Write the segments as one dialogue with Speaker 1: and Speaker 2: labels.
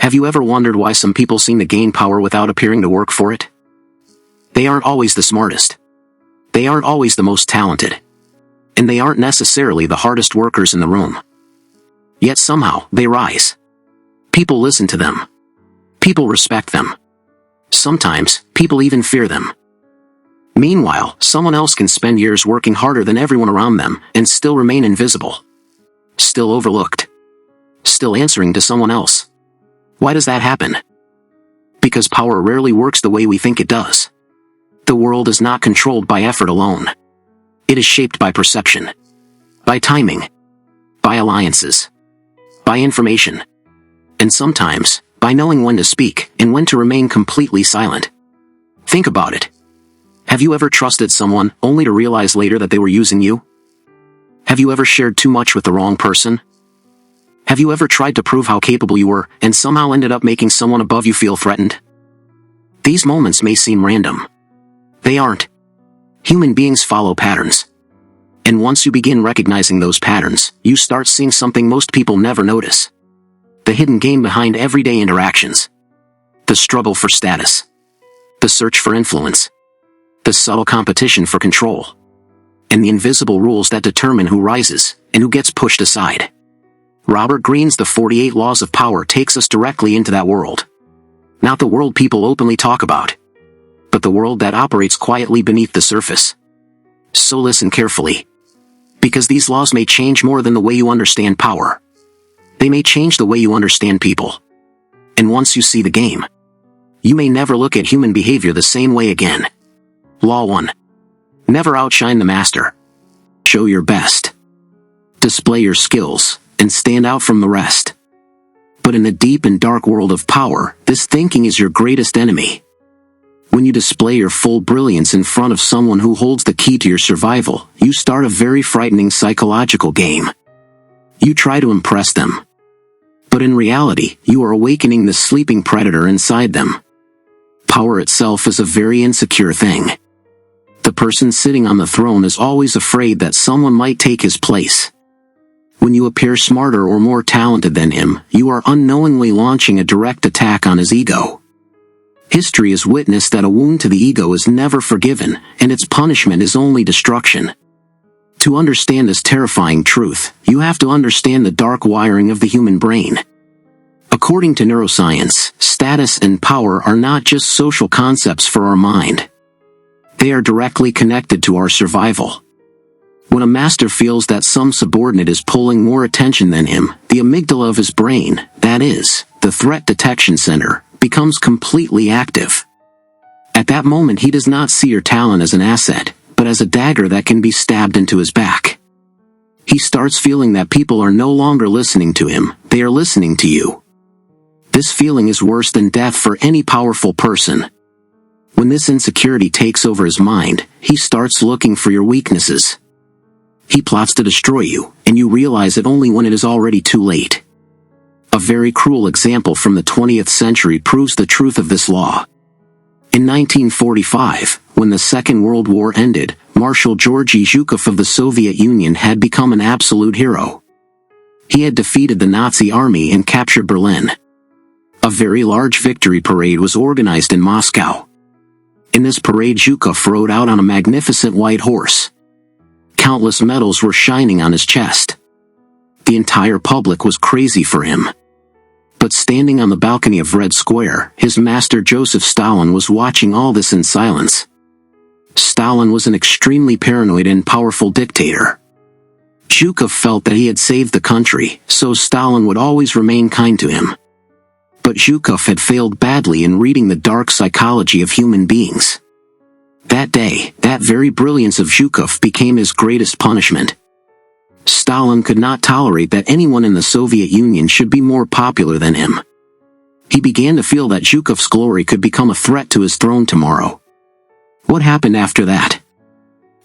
Speaker 1: Have you ever wondered why some people seem to gain power without appearing to work for it? They aren't always the smartest. They aren't always the most talented. And they aren't necessarily the hardest workers in the room. Yet somehow, they rise. People listen to them. People respect them. Sometimes, people even fear them. Meanwhile, someone else can spend years working harder than everyone around them and still remain invisible. Still overlooked. Still answering to someone else. Why does that happen? Because power rarely works the way we think it does. The world is not controlled by effort alone. It is shaped by perception. By timing. By alliances. By information. And sometimes, by knowing when to speak and when to remain completely silent. Think about it. Have you ever trusted someone only to realize later that they were using you? Have you ever shared too much with the wrong person? Have you ever tried to prove how capable you were and somehow ended up making someone above you feel threatened? These moments may seem random. They aren't. Human beings follow patterns. And once you begin recognizing those patterns, you start seeing something most people never notice. The hidden game behind everyday interactions. The struggle for status. The search for influence. The subtle competition for control. And the invisible rules that determine who rises and who gets pushed aside. Robert Greene's The 48 Laws of Power takes us directly into that world. Not the world people openly talk about, but the world that operates quietly beneath the surface. So listen carefully. Because these laws may change more than the way you understand power. They may change the way you understand people. And once you see the game, you may never look at human behavior the same way again. Law 1. Never outshine the master. Show your best. Display your skills, and stand out from the rest. But in the deep and dark world of power, this thinking is your greatest enemy. When you display your full brilliance in front of someone who holds the key to your survival, you start a very frightening psychological game. You try to impress them. But in reality, you are awakening the sleeping predator inside them. Power itself is a very insecure thing. The person sitting on the throne is always afraid that someone might take his place. When you appear smarter or more talented than him, you are unknowingly launching a direct attack on his ego. History has witnessed that a wound to the ego is never forgiven, and its punishment is only destruction. To understand this terrifying truth, you have to understand the dark wiring of the human brain. According to neuroscience, status and power are not just social concepts for our mind. They are directly connected to our survival. When a master feels that some subordinate is pulling more attention than him, the amygdala of his brain, that is, the threat detection center, becomes completely active. At that moment he does not see your talent as an asset, but as a dagger that can be stabbed into his back. He starts feeling that people are no longer listening to him, they are listening to you. This feeling is worse than death for any powerful person. When this insecurity takes over his mind, he starts looking for your weaknesses. He plots to destroy you, and you realize it only when it is already too late. A very cruel example from the 20th century proves the truth of this law. In 1945, when the Second World War ended, Marshal Georgy Zhukov of the Soviet Union had become an absolute hero. He had defeated the Nazi army and captured Berlin. A very large victory parade was organized in Moscow. In this parade, Zhukov rode out on a magnificent white horse. Countless medals were shining on his chest. The entire public was crazy for him. But standing on the balcony of Red Square, his master Joseph Stalin was watching all this in silence. Stalin was an extremely paranoid and powerful dictator. Zhukov felt that he had saved the country, so Stalin would always remain kind to him. But Zhukov had failed badly in reading the dark psychology of human beings. That day, that very brilliance of Zhukov became his greatest punishment. Stalin could not tolerate that anyone in the Soviet Union should be more popular than him. He began to feel that Zhukov's glory could become a threat to his throne tomorrow. What happened after that?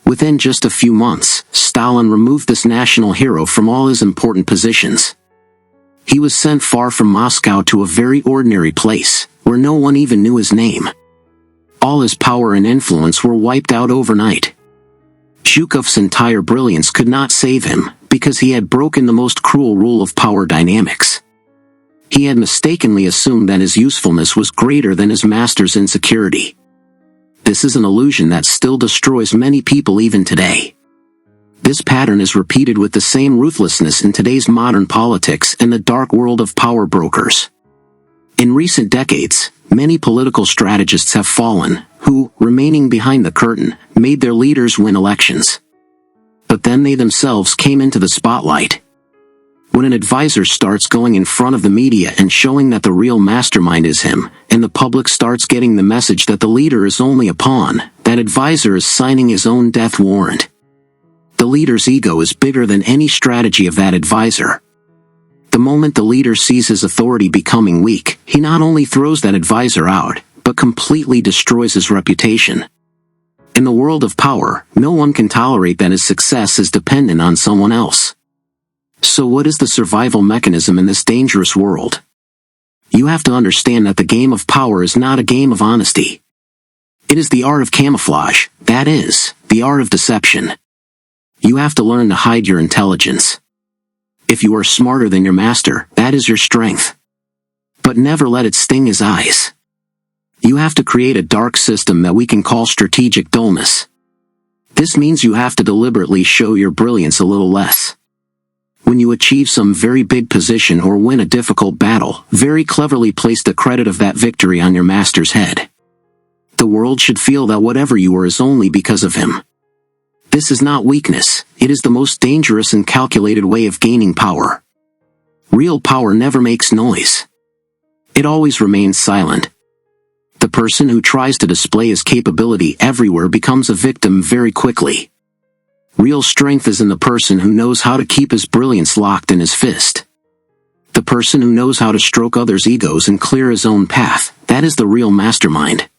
Speaker 1: Within just a few months, Stalin removed this national hero from all his important positions. He was sent far from Moscow to a very ordinary place, where no one even knew his name. All his power and influence were wiped out overnight. Zhukov's entire brilliance could not save him, because he had broken the most cruel rule of power dynamics. He he had mistakenly assumed that his usefulness was greater than his master's insecurity. This is an illusion that still destroys many people even today. This pattern is repeated with the same ruthlessness in today's modern politics and the dark world of power brokers. In recent decades, many political strategists have fallen, who, remaining behind the curtain, made their leaders win elections. But then they themselves came into the spotlight. When an advisor starts going in front of the media and showing that the real mastermind is him, and the public starts getting the message that the leader is only a pawn, that advisor is signing his own death warrant. The leader's ego is bigger than any strategy of that advisor. The moment the leader sees his authority becoming weak, he not only throws that advisor out, but completely destroys his reputation. In the world of power, no one can tolerate that his success is dependent on someone else. So what is the survival mechanism in this dangerous world? You have to understand that the game of power is not a game of honesty. It is the art of camouflage, that is, the art of deception. You have to learn to hide your intelligence. If you are smarter than your master, that is your strength. But never let it sting his eyes. You have to create a dark system that we can call strategic dullness. This means you have to deliberately show your brilliance a little less. When you achieve some very big position or win a difficult battle, very cleverly place the credit of that victory on your master's head. The world should feel that whatever you are is only because of him. This is not weakness, it is the most dangerous and calculated way of gaining power. Real power never makes noise. It always remains silent. The person who tries to display his capability everywhere becomes a victim very quickly. Real strength is in the person who knows how to keep his brilliance locked in his fist. The person who knows how to stroke others' egos and clear his own path, that is the real mastermind.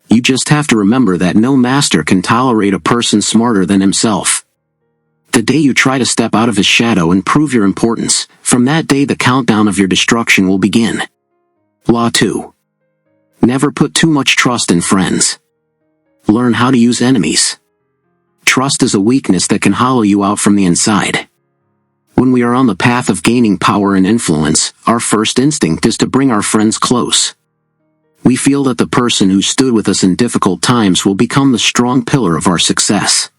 Speaker 1: You just have to remember that no master can tolerate a person smarter than himself. The day you try to step out of his shadow and prove your importance, from that day the countdown of your destruction will begin. Law 2. Never put too much trust in friends. Learn how to use enemies. Trust is a weakness that can hollow you out from the inside. When we are on the path of gaining power and influence, our first instinct is to bring our friends close. We feel that the person who stood with us in difficult times will become the strong pillar of our success.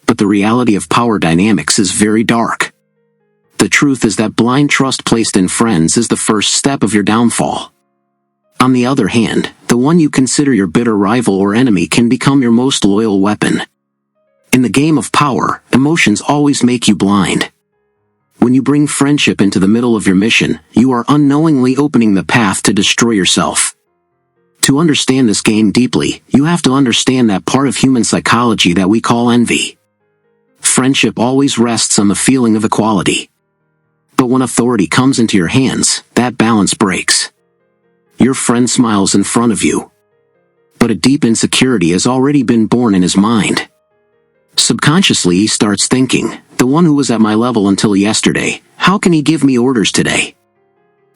Speaker 1: But the reality of power dynamics is very dark. The truth is that blind trust placed in friends is the first step of your downfall. On the other hand, the one you consider your bitter rival or enemy can become your most loyal weapon. In the game of power, emotions always make you blind. When you bring friendship into the middle of your mission, you are unknowingly opening the path to destroy yourself. To understand this game deeply, you have to understand that part of human psychology that we call envy. Friendship always rests on the feeling of equality. But when authority comes into your hands, that balance breaks. Your friend smiles in front of you. But a deep insecurity has already been born in his mind. Subconsciously he starts thinking, the one who was at my level until yesterday, how can he give me orders today?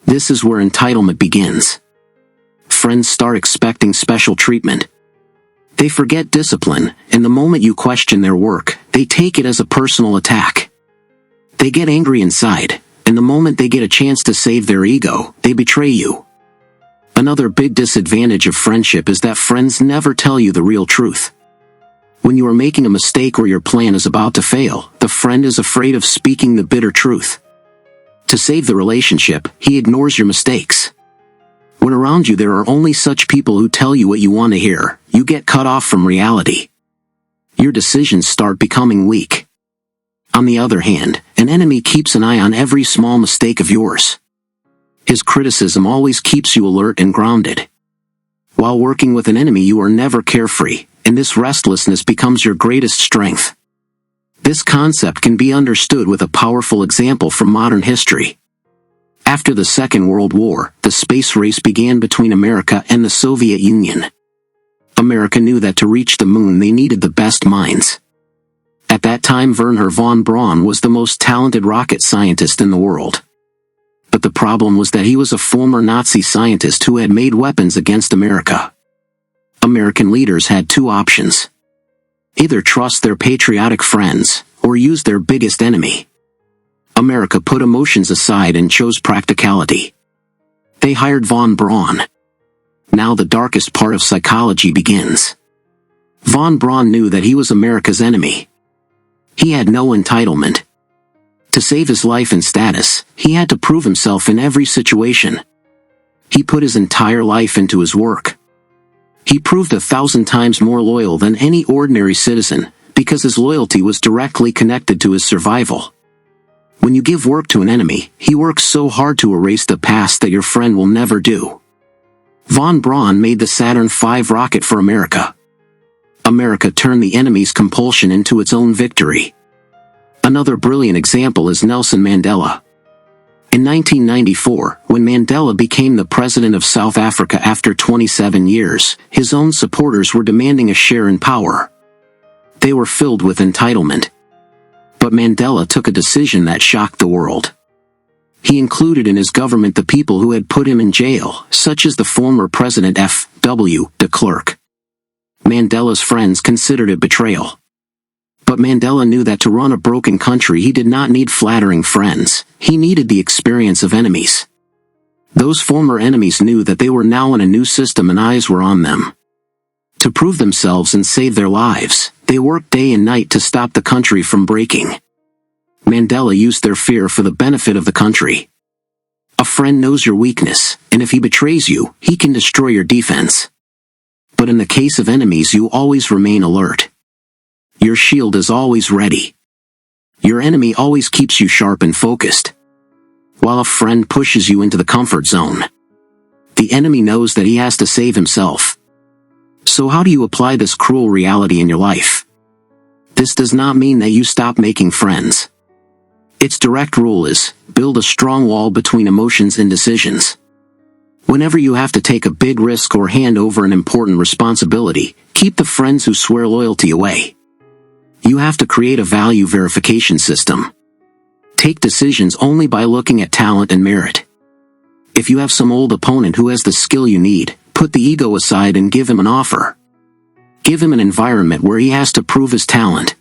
Speaker 1: This is where entitlement begins. Friends start expecting special treatment. They forget discipline, and the moment you question their work, they take it as a personal attack. They get angry inside, and the moment they get a chance to save their ego, they betray you. Another big disadvantage of friendship is that friends never tell you the real truth. When you are making a mistake or your plan is about to fail, the friend is afraid of speaking the bitter truth. To save the relationship, he ignores your mistakes. When around you there are only such people who tell you what you want to hear, you get cut off from reality. Your decisions start becoming weak. On the other hand, an enemy keeps an eye on every small mistake of yours. His criticism always keeps you alert and grounded. While working with an enemy you are never carefree, and this restlessness becomes your greatest strength. This concept can be understood with a powerful example from modern history. After the Second World War, the space race began between America and the Soviet Union. America knew that to reach the moon they needed the best minds. At that time Wernher von Braun was the most talented rocket scientist in the world. But the problem was that he was a former Nazi scientist who had made weapons against America. American leaders had two options. Either trust their patriotic friends, or use their biggest enemy. America put emotions aside and chose practicality. They hired von Braun. Now the darkest part of psychology begins. Von Braun knew that he was America's enemy. He had no entitlement. To save his life and status, he had to prove himself in every situation. He put his entire life into his work. He proved 1,000 times more loyal than any ordinary citizen, because his loyalty was directly connected to his survival. When you give work to an enemy, he works so hard to erase the past that your friend will never do. Von Braun made the Saturn V rocket for America. America turned the enemy's compulsion into its own victory. Another brilliant example is Nelson Mandela. In 1994, when Mandela became the president of South Africa after 27 years, his own supporters were demanding a share in power. They were filled with entitlement. But Mandela took a decision that shocked the world. He included in his government the people who had put him in jail, such as the former president F.W. de Klerk. Mandela's friends considered it betrayal. But Mandela knew that to run a broken country he did not need flattering friends, he needed the experience of enemies. Those former enemies knew that they were now in a new system and eyes were on them. To prove themselves and save their lives, they worked day and night to stop the country from breaking. Mandela used their fear for the benefit of the country. A friend knows your weakness, and if he betrays you, he can destroy your defense. But in the case of enemies you always remain alert. Your shield is always ready. Your enemy always keeps you sharp and focused, while a friend pushes you into the comfort zone. The enemy knows that he has to save himself. So how do you apply this cruel reality in your life? This does not mean that you stop making friends. Its direct rule is, build a strong wall between emotions and decisions. Whenever you have to take a big risk or hand over an important responsibility, keep the friends who swear loyalty away. You have to create a value verification system. Take decisions only by looking at talent and merit. If you have some old opponent who has the skill you need, put the ego aside and give him an offer. Give him an environment where he has to prove his talent.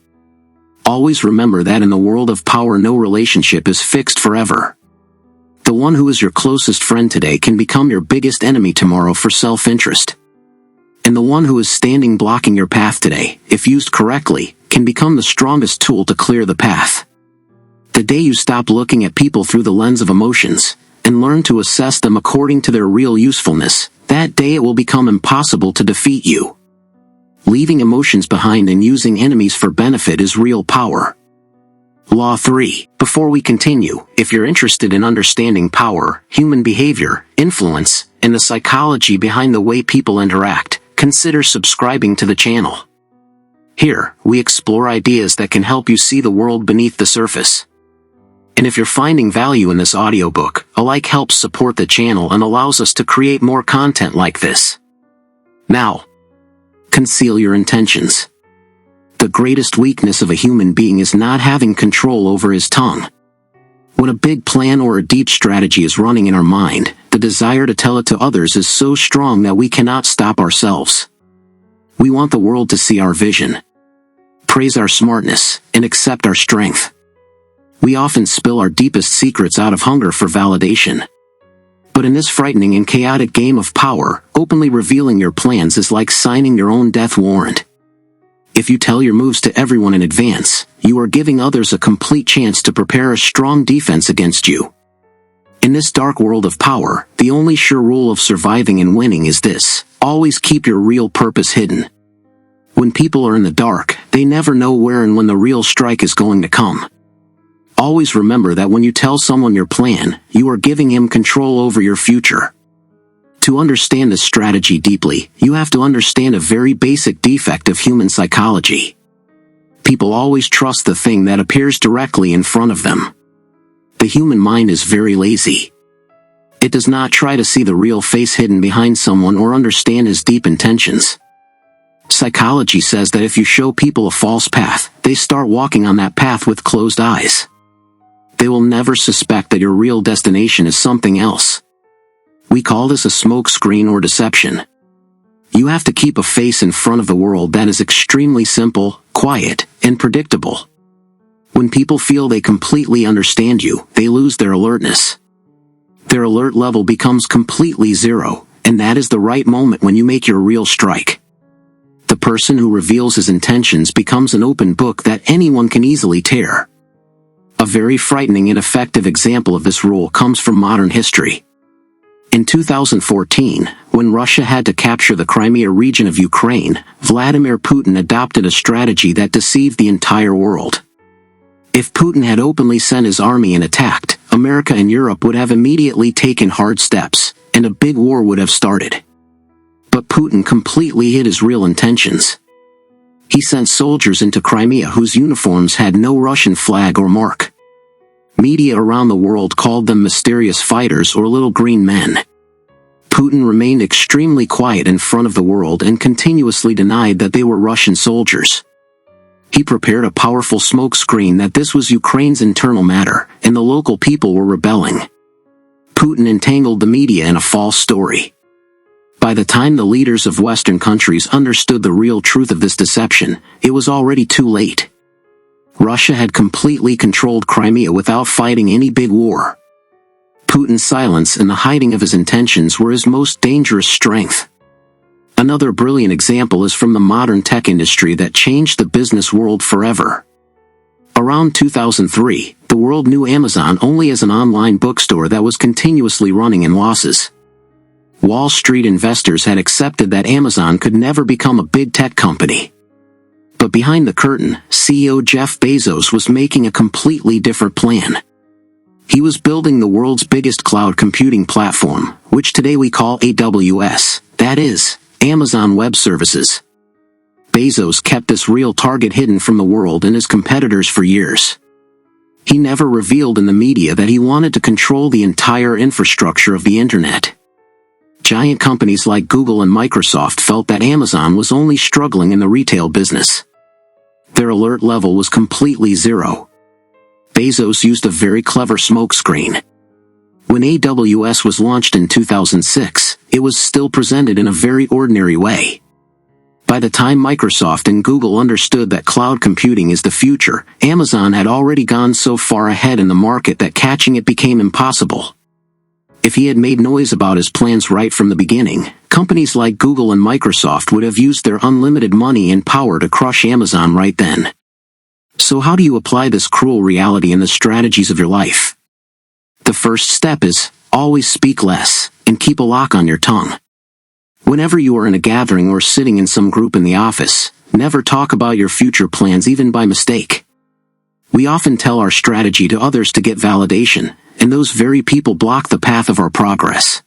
Speaker 1: Always remember that in the world of power no relationship is fixed forever. The one who is your closest friend today can become your biggest enemy tomorrow for self-interest. And the one who is standing blocking your path today, if used correctly, can become the strongest tool to clear the path. The day you stop looking at people through the lens of emotions, and learn to assess them according to their real usefulness, that day it will become impossible to defeat you. Leaving emotions behind and using enemies for benefit is real power. Law 3. Before we continue, if you're interested in understanding power, human behavior, influence, and the psychology behind the way people interact, consider subscribing to the channel. Here, we explore ideas that can help you see the world beneath the surface. And if you're finding value in this audiobook, a like helps support the channel and allows us to create more content like this. Now, conceal your intentions. The greatest weakness of a human being is not having control over his tongue. When a big plan or a deep strategy is running in our mind, the desire to tell it to others is so strong that we cannot stop ourselves. We want the world to see our vision, praise our smartness, and accept our strength. We often spill our deepest secrets out of hunger for validation. But in this frightening and chaotic game of power, openly revealing your plans is like signing your own death warrant. If you tell your moves to everyone in advance, you are giving others a complete chance to prepare a strong defense against you. In this dark world of power, the only sure rule of surviving and winning is this: always keep your real purpose hidden. When people are in the dark, they never know where and when the real strike is going to come. Always remember that when you tell someone your plan, you are giving him control over your future. To understand this strategy deeply, you have to understand a very basic defect of human psychology. People always trust the thing that appears directly in front of them. The human mind is very lazy. It does not try to see the real face hidden behind someone or understand his deep intentions. Psychology says that if you show people a false path, they start walking on that path with closed eyes. They will never suspect that your real destination is something else. We call this a smoke screen or deception. You have to keep a face in front of the world that is extremely simple, quiet, and predictable. When people feel they completely understand you, they lose their alertness. Their alert level becomes completely zero, and that is the right moment when you make your real strike. The person who reveals his intentions becomes an open book that anyone can easily tear. A very frightening and effective example of this rule comes from modern history. In 2014, when Russia had to capture the Crimea region of Ukraine, Vladimir Putin adopted a strategy that deceived the entire world. If Putin had openly sent his army and attacked, America and Europe would have immediately taken hard steps, and a big war would have started. But Putin completely hid his real intentions. He sent soldiers into Crimea whose uniforms had no Russian flag or mark. Media around the world called them mysterious fighters or little green men. Putin remained extremely quiet in front of the world and continuously denied that they were Russian soldiers. He prepared a powerful smokescreen that this was Ukraine's internal matter, and the local people were rebelling. Putin entangled the media in a false story. By the time the leaders of Western countries understood the real truth of this deception, it was already too late. Russia had completely controlled Crimea without fighting any big war. Putin's silence and the hiding of his intentions were his most dangerous strength. Another brilliant example is from the modern tech industry that changed the business world forever. Around 2003, the world knew Amazon only as an online bookstore that was continuously running in losses. Wall Street investors had accepted that Amazon could never become a big tech company. But behind the curtain, CEO Jeff Bezos was making a completely different plan. He was building the world's biggest cloud computing platform, which today we call AWS, that is, Amazon Web Services. Bezos kept this real target hidden from the world and his competitors for years. He never revealed in the media that he wanted to control the entire infrastructure of the internet. Giant companies like Google and Microsoft felt that Amazon was only struggling in the retail business. Their alert level was completely zero. Bezos used a very clever smokescreen. When AWS was launched in 2006, it was still presented in a very ordinary way. By the time Microsoft and Google understood that cloud computing is the future, Amazon had already gone so far ahead in the market that catching it became impossible. If he had made noise about his plans right from the beginning, companies like Google and Microsoft would have used their unlimited money and power to crush Amazon right then. So how do you apply this cruel reality in the strategies of your life? The first step is, always speak less, and keep a lock on your tongue. Whenever you are in a gathering or sitting in some group in the office, never talk about your future plans even by mistake. We often tell our strategy to others to get validation, and those very people block the path of our progress.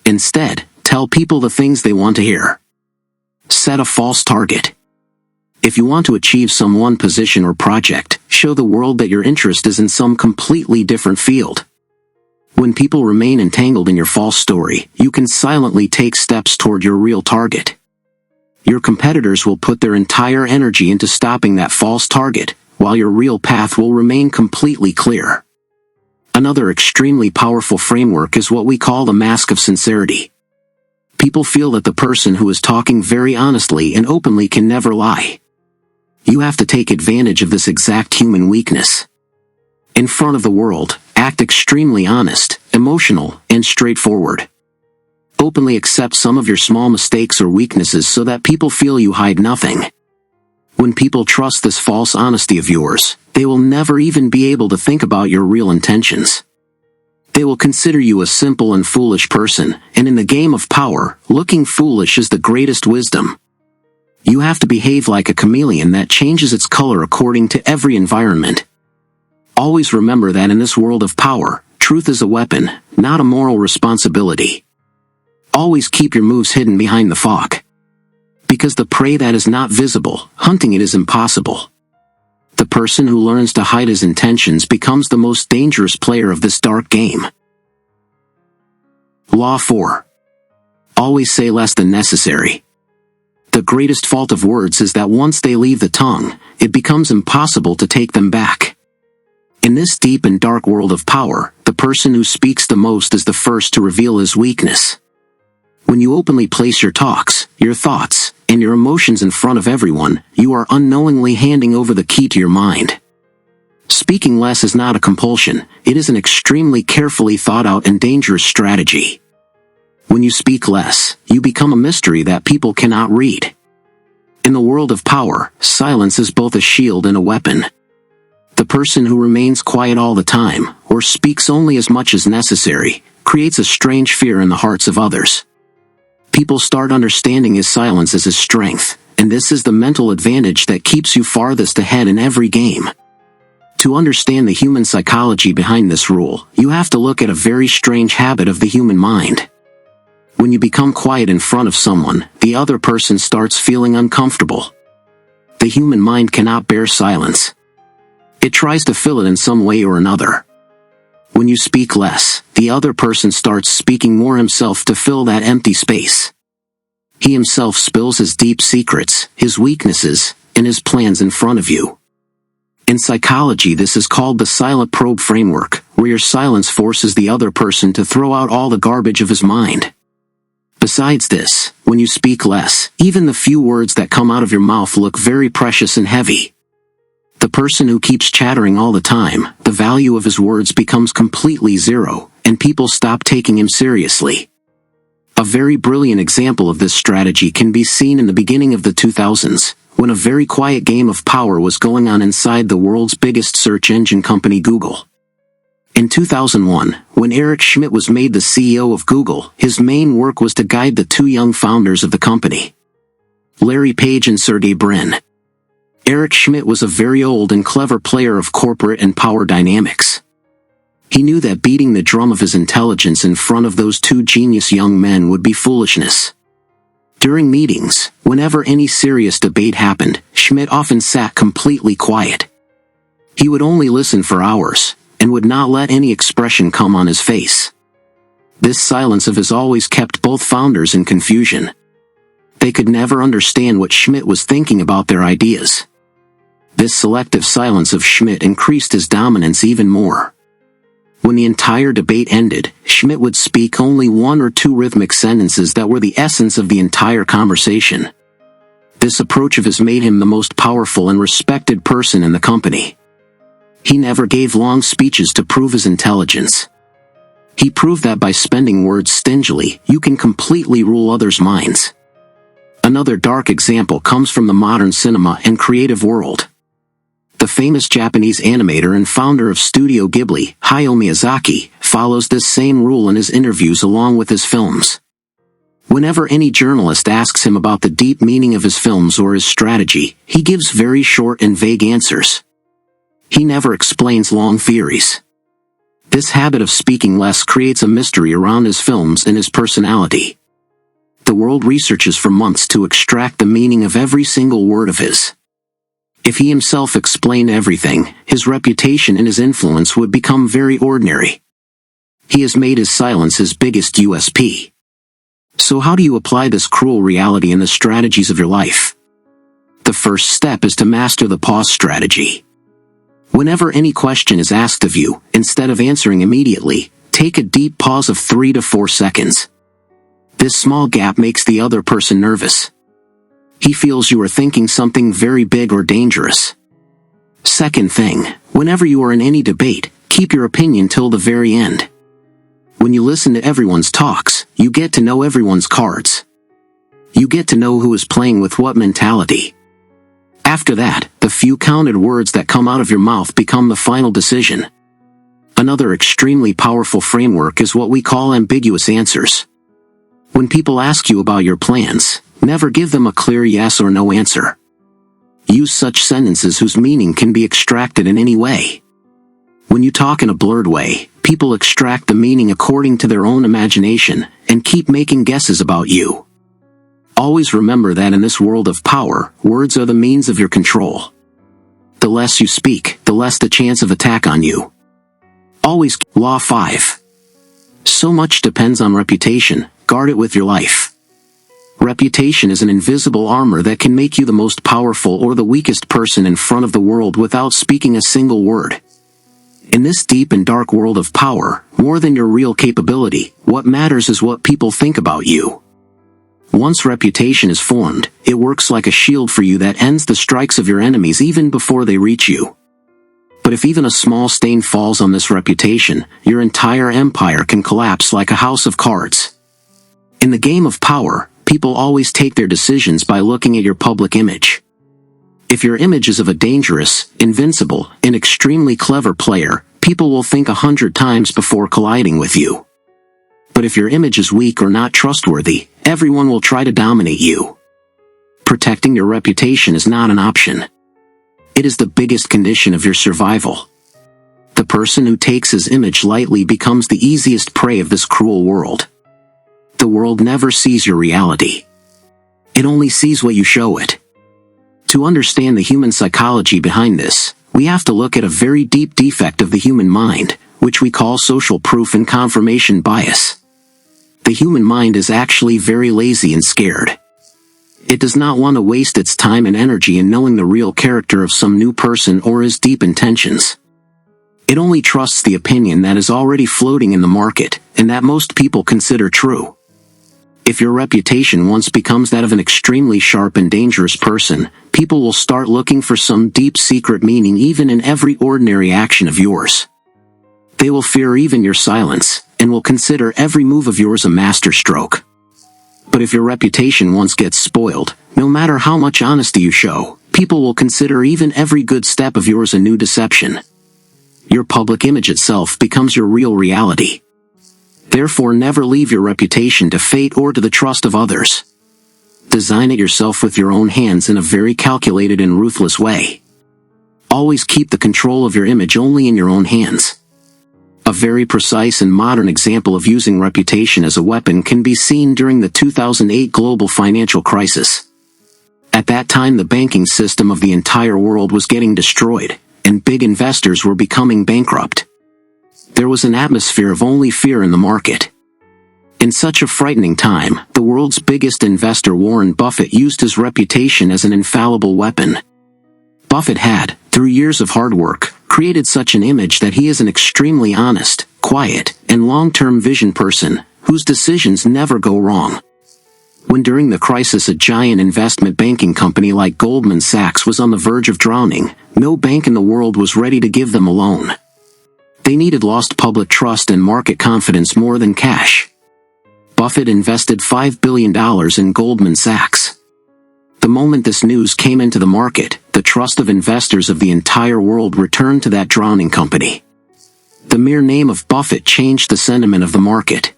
Speaker 1: Instead, tell people the things they want to hear. Set a false target. If you want to achieve some one position or project, show the world that your interest is in some completely different field. When people remain entangled in your false story, you can silently take steps toward your real target. Your competitors will put their entire energy into stopping that false target, while your real path will remain completely clear. Another extremely powerful framework is what we call the mask of sincerity. People feel that the person who is talking very honestly and openly can never lie. You have to take advantage of this exact human weakness. In front of the world, act extremely honest, emotional, and straightforward. Openly accept some of your small mistakes or weaknesses so that people feel you hide nothing. When people trust this false honesty of yours, they will never even be able to think about your real intentions. They will consider you a simple and foolish person, and in the game of power, looking foolish is the greatest wisdom. You have to behave like a chameleon that changes its color according to every environment. Always remember that in this world of power, truth is a weapon, not a moral responsibility. Always keep your moves hidden behind the fog. Because the prey that is not visible, hunting it is impossible. The person who learns to hide his intentions becomes the most dangerous player of this dark game. Law 4. Always say less than necessary. The greatest fault of words is that once they leave the tongue, it becomes impossible to take them back. In this deep and dark world of power, the person who speaks the most is the first to reveal his weakness. When you openly place your talks, your thoughts, and your emotions in front of everyone, you are unknowingly handing over the key to your mind. Speaking less is not a compulsion, it is an extremely carefully thought out and dangerous strategy. When you speak less, you become a mystery that people cannot read. In the world of power, silence is both a shield and a weapon. The person who remains quiet all the time, or speaks only as much as necessary, creates a strange fear in the hearts of others. People start understanding his silence as his strength, and this is the mental advantage that keeps you farthest ahead in every game. To understand the human psychology behind this rule, you have to look at a very strange habit of the human mind. When you become quiet in front of someone, the other person starts feeling uncomfortable. The human mind cannot bear silence. It tries to fill it in some way or another. When you speak less, the other person starts speaking more himself to fill that empty space. He himself spills his deep secrets, his weaknesses, and his plans in front of you. In psychology, this is called the silent probe framework, where your silence forces the other person to throw out all the garbage of his mind. Besides this, when you speak less, even the few words that come out of your mouth look very precious and heavy. The person who keeps chattering all the time, the value of his words becomes completely zero, and people stop taking him seriously. A very brilliant example of this strategy can be seen in the beginning of the 2000s, when a very quiet game of power was going on inside the world's biggest search engine company, Google. In 2001, when Eric Schmidt was made the CEO of Google, his main work was to guide the two young founders of the company, Larry Page and Sergey Brin. Eric Schmidt was a very old and clever player of corporate and power dynamics. He knew that beating the drum of his intelligence in front of those two genius young men would be foolishness. During meetings, whenever any serious debate happened, Schmidt often sat completely quiet. He would only listen for hours, and would not let any expression come on his face. This silence of his always kept both founders in confusion. They could never understand what Schmidt was thinking about their ideas. This selective silence of Schmidt increased his dominance even more. When the entire debate ended, Schmidt would speak only one or two rhythmic sentences that were the essence of the entire conversation. This approach of his made him the most powerful and respected person in the company. He never gave long speeches to prove his intelligence. He proved that by spending words stingily, you can completely rule others' minds. Another dark example comes from the modern cinema and creative world. The famous Japanese animator and founder of Studio Ghibli, Hayao Miyazaki, follows this same rule in his interviews along with his films. Whenever any journalist asks him about the deep meaning of his films or his strategy, he gives very short and vague answers. He never explains long theories. This habit of speaking less creates a mystery around his films and his personality. The world researches for months to extract the meaning of every single word of his. If he himself explained everything, his reputation and his influence would become very ordinary. He has made his silence his biggest USP. So how do you apply this cruel reality in the strategies of your life? The first step is to master the pause strategy. Whenever any question is asked of you, instead of answering immediately, take a deep pause of 3 to 4 seconds. This small gap makes the other person nervous. He feels you are thinking something very big or dangerous. Second thing, whenever you are in any debate, keep your opinion till the very end. When you listen to everyone's talks, you get to know everyone's cards. You get to know who is playing with what mentality. After that, the few counted words that come out of your mouth become the final decision. Another extremely powerful framework is what we call ambiguous answers. When people ask you about your plans, never give them a clear yes or no answer. Use such sentences whose meaning can be extracted in any way. When you talk in a blurred way, people extract the meaning according to their own imagination, and keep making guesses about you. Always remember that in this world of power, words are the means of your control. The less you speak, the less the chance of attack on you. Always. Law 5. So much depends on reputation, guard it with your life. Reputation is an invisible armor that can make you the most powerful or the weakest person in front of the world without speaking a single word. In this deep and dark world of power, more than your real capability, what matters is what people think about you. Once reputation is formed, it works like a shield for you that ends the strikes of your enemies even before they reach you. But if even a small stain falls on this reputation, your entire empire can collapse like a house of cards. In the game of power, people always take their decisions by looking at your public image. If your image is of a dangerous, invincible, and extremely clever player, people will think 100 times before colliding with you. But if your image is weak or not trustworthy, everyone will try to dominate you. Protecting your reputation is not an option. It is the biggest condition of your survival. The person who takes his image lightly becomes the easiest prey of this cruel world. The world never sees your reality. It only sees what you show it. To understand the human psychology behind this, we have to look at a very deep defect of the human mind, which we call social proof and confirmation bias. The human mind is actually very lazy and scared. It does not want to waste its time and energy in knowing the real character of some new person or his deep intentions. It only trusts the opinion that is already floating in the market, and that most people consider true. If your reputation once becomes that of an extremely sharp and dangerous person, people will start looking for some deep secret meaning even in every ordinary action of yours. They will fear even your silence, and will consider every move of yours a masterstroke. But if your reputation once gets spoiled, no matter how much honesty you show, people will consider even every good step of yours a new deception. Your public image itself becomes your real reality. Therefore, never leave your reputation to fate or to the trust of others. Design it yourself with your own hands in a very calculated and ruthless way. Always keep the control of your image only in your own hands. A very precise and modern example of using reputation as a weapon can be seen during the 2008 global financial crisis. At that time, the banking system of the entire world was getting destroyed, and big investors were becoming bankrupt. There was an atmosphere of only fear in the market. In such a frightening time, the world's biggest investor Warren Buffett used his reputation as an infallible weapon. Buffett had, through years of hard work, created such an image that he is an extremely honest, quiet, and long-term vision person, whose decisions never go wrong. When during the crisis a giant investment banking company like Goldman Sachs was on the verge of drowning, no bank in the world was ready to give them a loan. They needed lost public trust and market confidence more than cash. Buffett invested $5 billion in Goldman Sachs. The moment this news came into the market, the trust of investors of the entire world returned to that drowning company. The mere name of Buffett changed the sentiment of the market.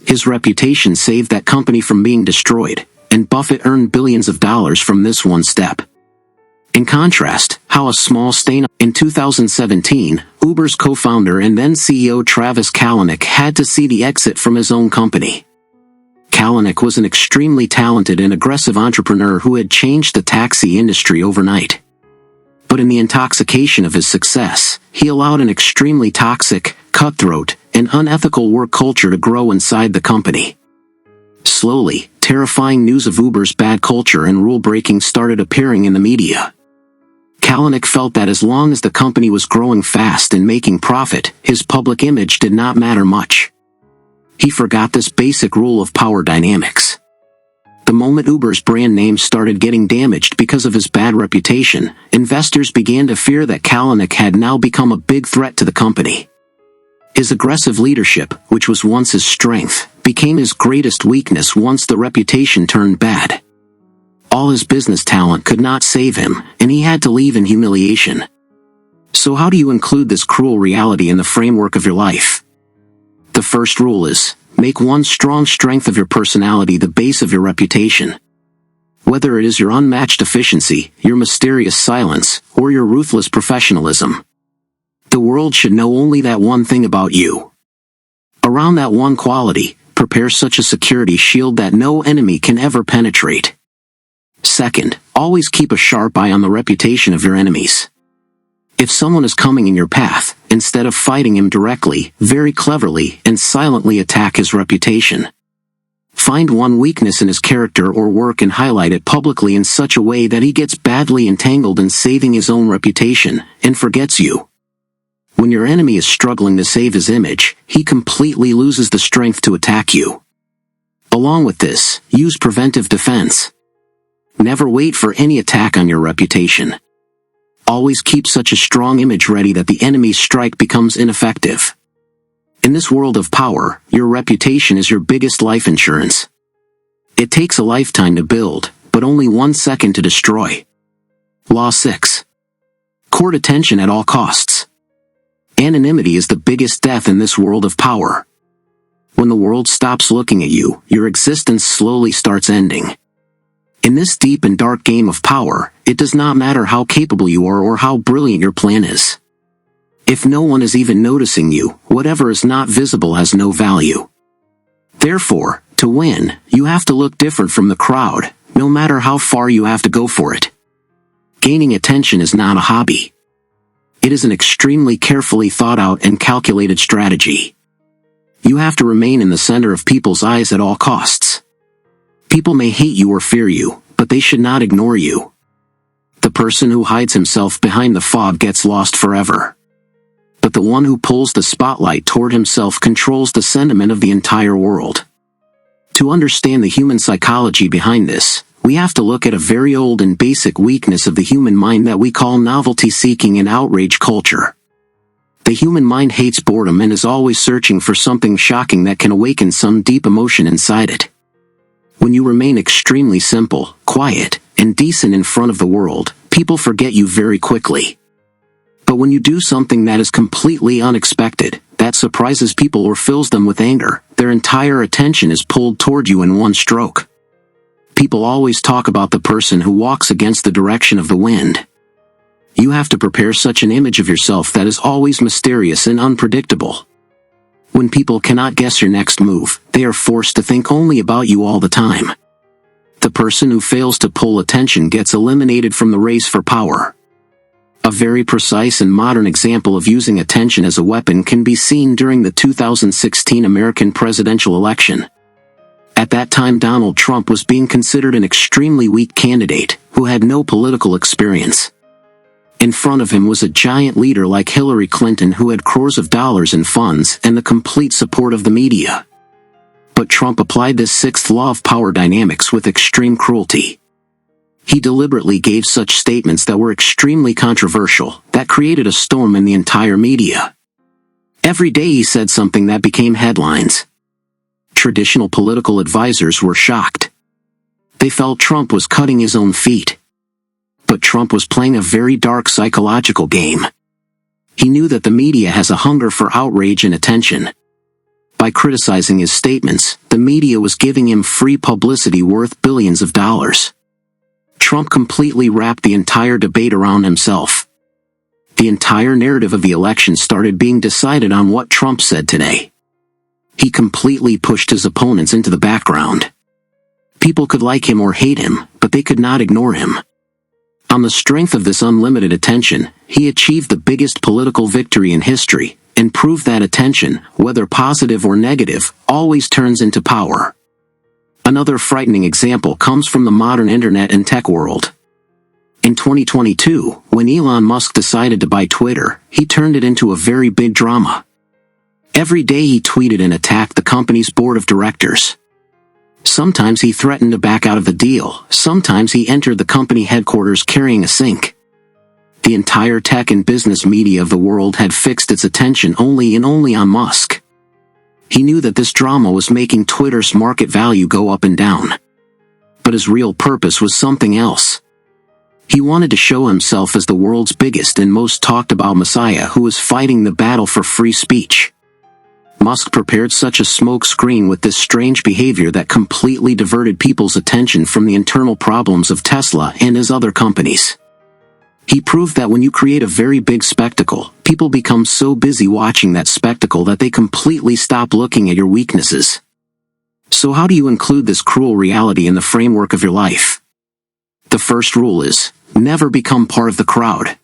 Speaker 1: His reputation saved that company from being destroyed, and Buffett earned billions of dollars from this one step. In contrast, how a small stain. In 2017, Uber's co-founder and then CEO Travis Kalanick had to see the exit from his own company. Kalanick was an extremely talented and aggressive entrepreneur who had changed the taxi industry overnight. But in the intoxication of his success, he allowed an extremely toxic, cutthroat, and unethical work culture to grow inside the company. Slowly, terrifying news of Uber's bad culture and rule-breaking started appearing in the media. Kalanick felt that as long as the company was growing fast and making profit, his public image did not matter much. He forgot this basic rule of power dynamics. The moment Uber's brand name started getting damaged because of his bad reputation, investors began to fear that Kalanick had now become a big threat to the company. His aggressive leadership, which was once his strength, became his greatest weakness once the reputation turned bad. All his business talent could not save him, and he had to leave in humiliation. So how do you include this cruel reality in the framework of your life? The first rule is, make one strong strength of your personality the base of your reputation. Whether it is your unmatched efficiency, your mysterious silence, or your ruthless professionalism. The world should know only that one thing about you. Around that one quality, prepare such a security shield that no enemy can ever penetrate. Second, always keep a sharp eye on the reputation of your enemies. If someone is coming in your path, instead of fighting him directly, very cleverly and silently attack his reputation. Find one weakness in his character or work and highlight it publicly in such a way that he gets badly entangled in saving his own reputation, and forgets you. When your enemy is struggling to save his image, he completely loses the strength to attack you. Along with this, use preventive defense. Never wait for any attack on your reputation. Always keep such a strong image ready that the enemy's strike becomes ineffective. In this world of power, your reputation is your biggest life insurance. It takes a lifetime to build, but only 1 second to destroy. Law 6. Court attention at all costs. Anonymity is the biggest death in this world of power. When the world stops looking at you, your existence slowly starts ending. In this deep and dark game of power, it does not matter how capable you are or how brilliant your plan is. If no one is even noticing you, whatever is not visible has no value. Therefore, to win, you have to look different from the crowd, no matter how far you have to go for it. Gaining attention is not a hobby. It is an extremely carefully thought out and calculated strategy. You have to remain in the center of people's eyes at all costs. People may hate you or fear you, but they should not ignore you. The person who hides himself behind the fog gets lost forever. But the one who pulls the spotlight toward himself controls the sentiment of the entire world. To understand the human psychology behind this, we have to look at a very old and basic weakness of the human mind that we call novelty-seeking and outrage culture. The human mind hates boredom and is always searching for something shocking that can awaken some deep emotion inside it. When you remain extremely simple, quiet, and decent in front of the world, people forget you very quickly. But when you do something that is completely unexpected, that surprises people or fills them with anger, their entire attention is pulled toward you in one stroke. People always talk about the person who walks against the direction of the wind. You have to prepare such an image of yourself that is always mysterious and unpredictable. When people cannot guess your next move, they are forced to think only about you all the time. The person who fails to pull attention gets eliminated from the race for power. A very precise and modern example of using attention as a weapon can be seen during the 2016 American presidential election. At that time, Donald Trump was being considered an extremely weak candidate who had no political experience. In front of him was a giant leader like Hillary Clinton who had crores of dollars in funds and the complete support of the media. But Trump applied this sixth law of power dynamics with extreme cruelty. He deliberately gave such statements that were extremely controversial, that created a storm in the entire media. Every day he said something that became headlines. Traditional political advisors were shocked. They felt Trump was cutting his own feet. But Trump was playing a very dark psychological game. He knew that the media has a hunger for outrage and attention. By criticizing his statements, the media was giving him free publicity worth billions of dollars. Trump completely wrapped the entire debate around himself. The entire narrative of the election started being decided on what Trump said today. He completely pushed his opponents into the background. People could like him or hate him, but they could not ignore him. On the strength of this unlimited attention, he achieved the biggest political victory in history, and proved that attention, whether positive or negative, always turns into power. Another frightening example comes from the modern internet and tech world. In 2022, when Elon Musk decided to buy Twitter, he turned it into a very big drama. Every day he tweeted and attacked the company's board of directors. Sometimes he threatened to back out of the deal, sometimes he entered the company headquarters carrying a sink. The entire tech and business media of the world had fixed its attention only on Musk. He knew that this drama was making Twitter's market value go up and down. But his real purpose was something else. He wanted to show himself as the world's biggest and most talked about messiah who was fighting the battle for free speech. Musk prepared such a smoke screen with this strange behavior that completely diverted people's attention from the internal problems of Tesla and his other companies. He proved that when you create a very big spectacle, people become so busy watching that spectacle that they completely stop looking at your weaknesses. So how do you include this cruel reality in the framework of your life? The first rule is, never become part of the crowd.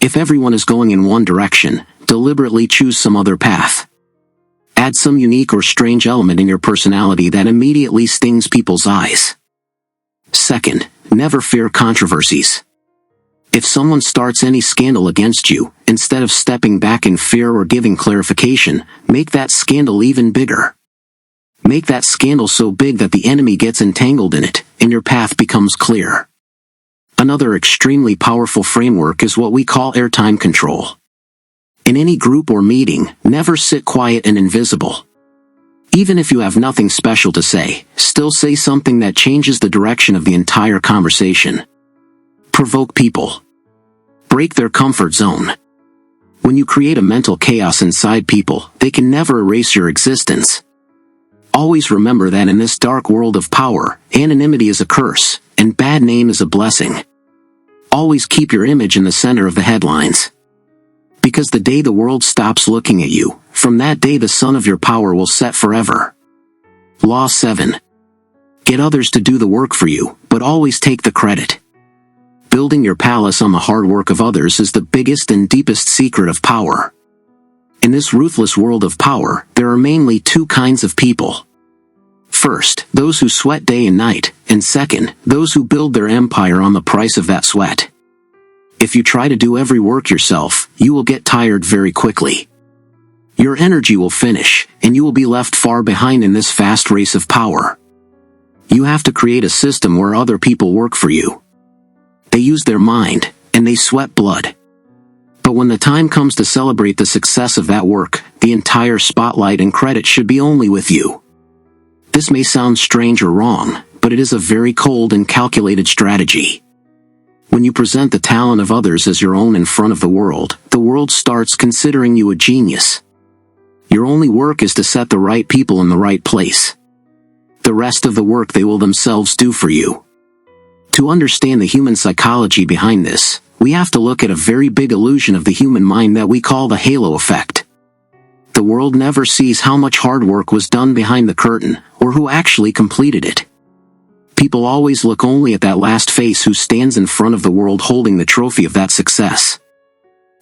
Speaker 1: If everyone is going in one direction, deliberately choose some other path. Add some unique or strange element in your personality that immediately stings people's eyes. Second, never fear controversies. If someone starts any scandal against you, instead of stepping back in fear or giving clarification, make that scandal even bigger. Make that scandal so big that the enemy gets entangled in it, and your path becomes clear. Another extremely powerful framework is what we call airtime control. In any group or meeting, never sit quiet and invisible. Even if you have nothing special to say, still say something that changes the direction of the entire conversation. Provoke people. Break their comfort zone. When you create a mental chaos inside people, they can never erase your existence. Always remember that in this dark world of power, anonymity is a curse, and bad name is a blessing. Always keep your image in the center of the headlines. Because the day the world stops looking at you, from that day the sun of your power will set forever. Law 7. Get others to do the work for you, but always take the credit. Building your palace on the hard work of others is the biggest and deepest secret of power. In this ruthless world of power, there are mainly two kinds of people. First, those who sweat day and night, and second, those who build their empire on the price of that sweat. If you try to do every work yourself, you will get tired very quickly. Your energy will finish, and you will be left far behind in this fast race of power. You have to create a system where other people work for you. They use their mind, and they sweat blood. But when the time comes to celebrate the success of that work, the entire spotlight and credit should be only with you. This may sound strange or wrong, but it is a very cold and calculated strategy. When you present the talent of others as your own in front of the world starts considering you a genius. Your only work is to set the right people in the right place. The rest of the work they will themselves do for you. To understand the human psychology behind this, we have to look at a very big illusion of the human mind that we call the halo effect. The world never sees how much hard work was done behind the curtain, or who actually completed it. People always look only at that last face who stands in front of the world holding the trophy of that success.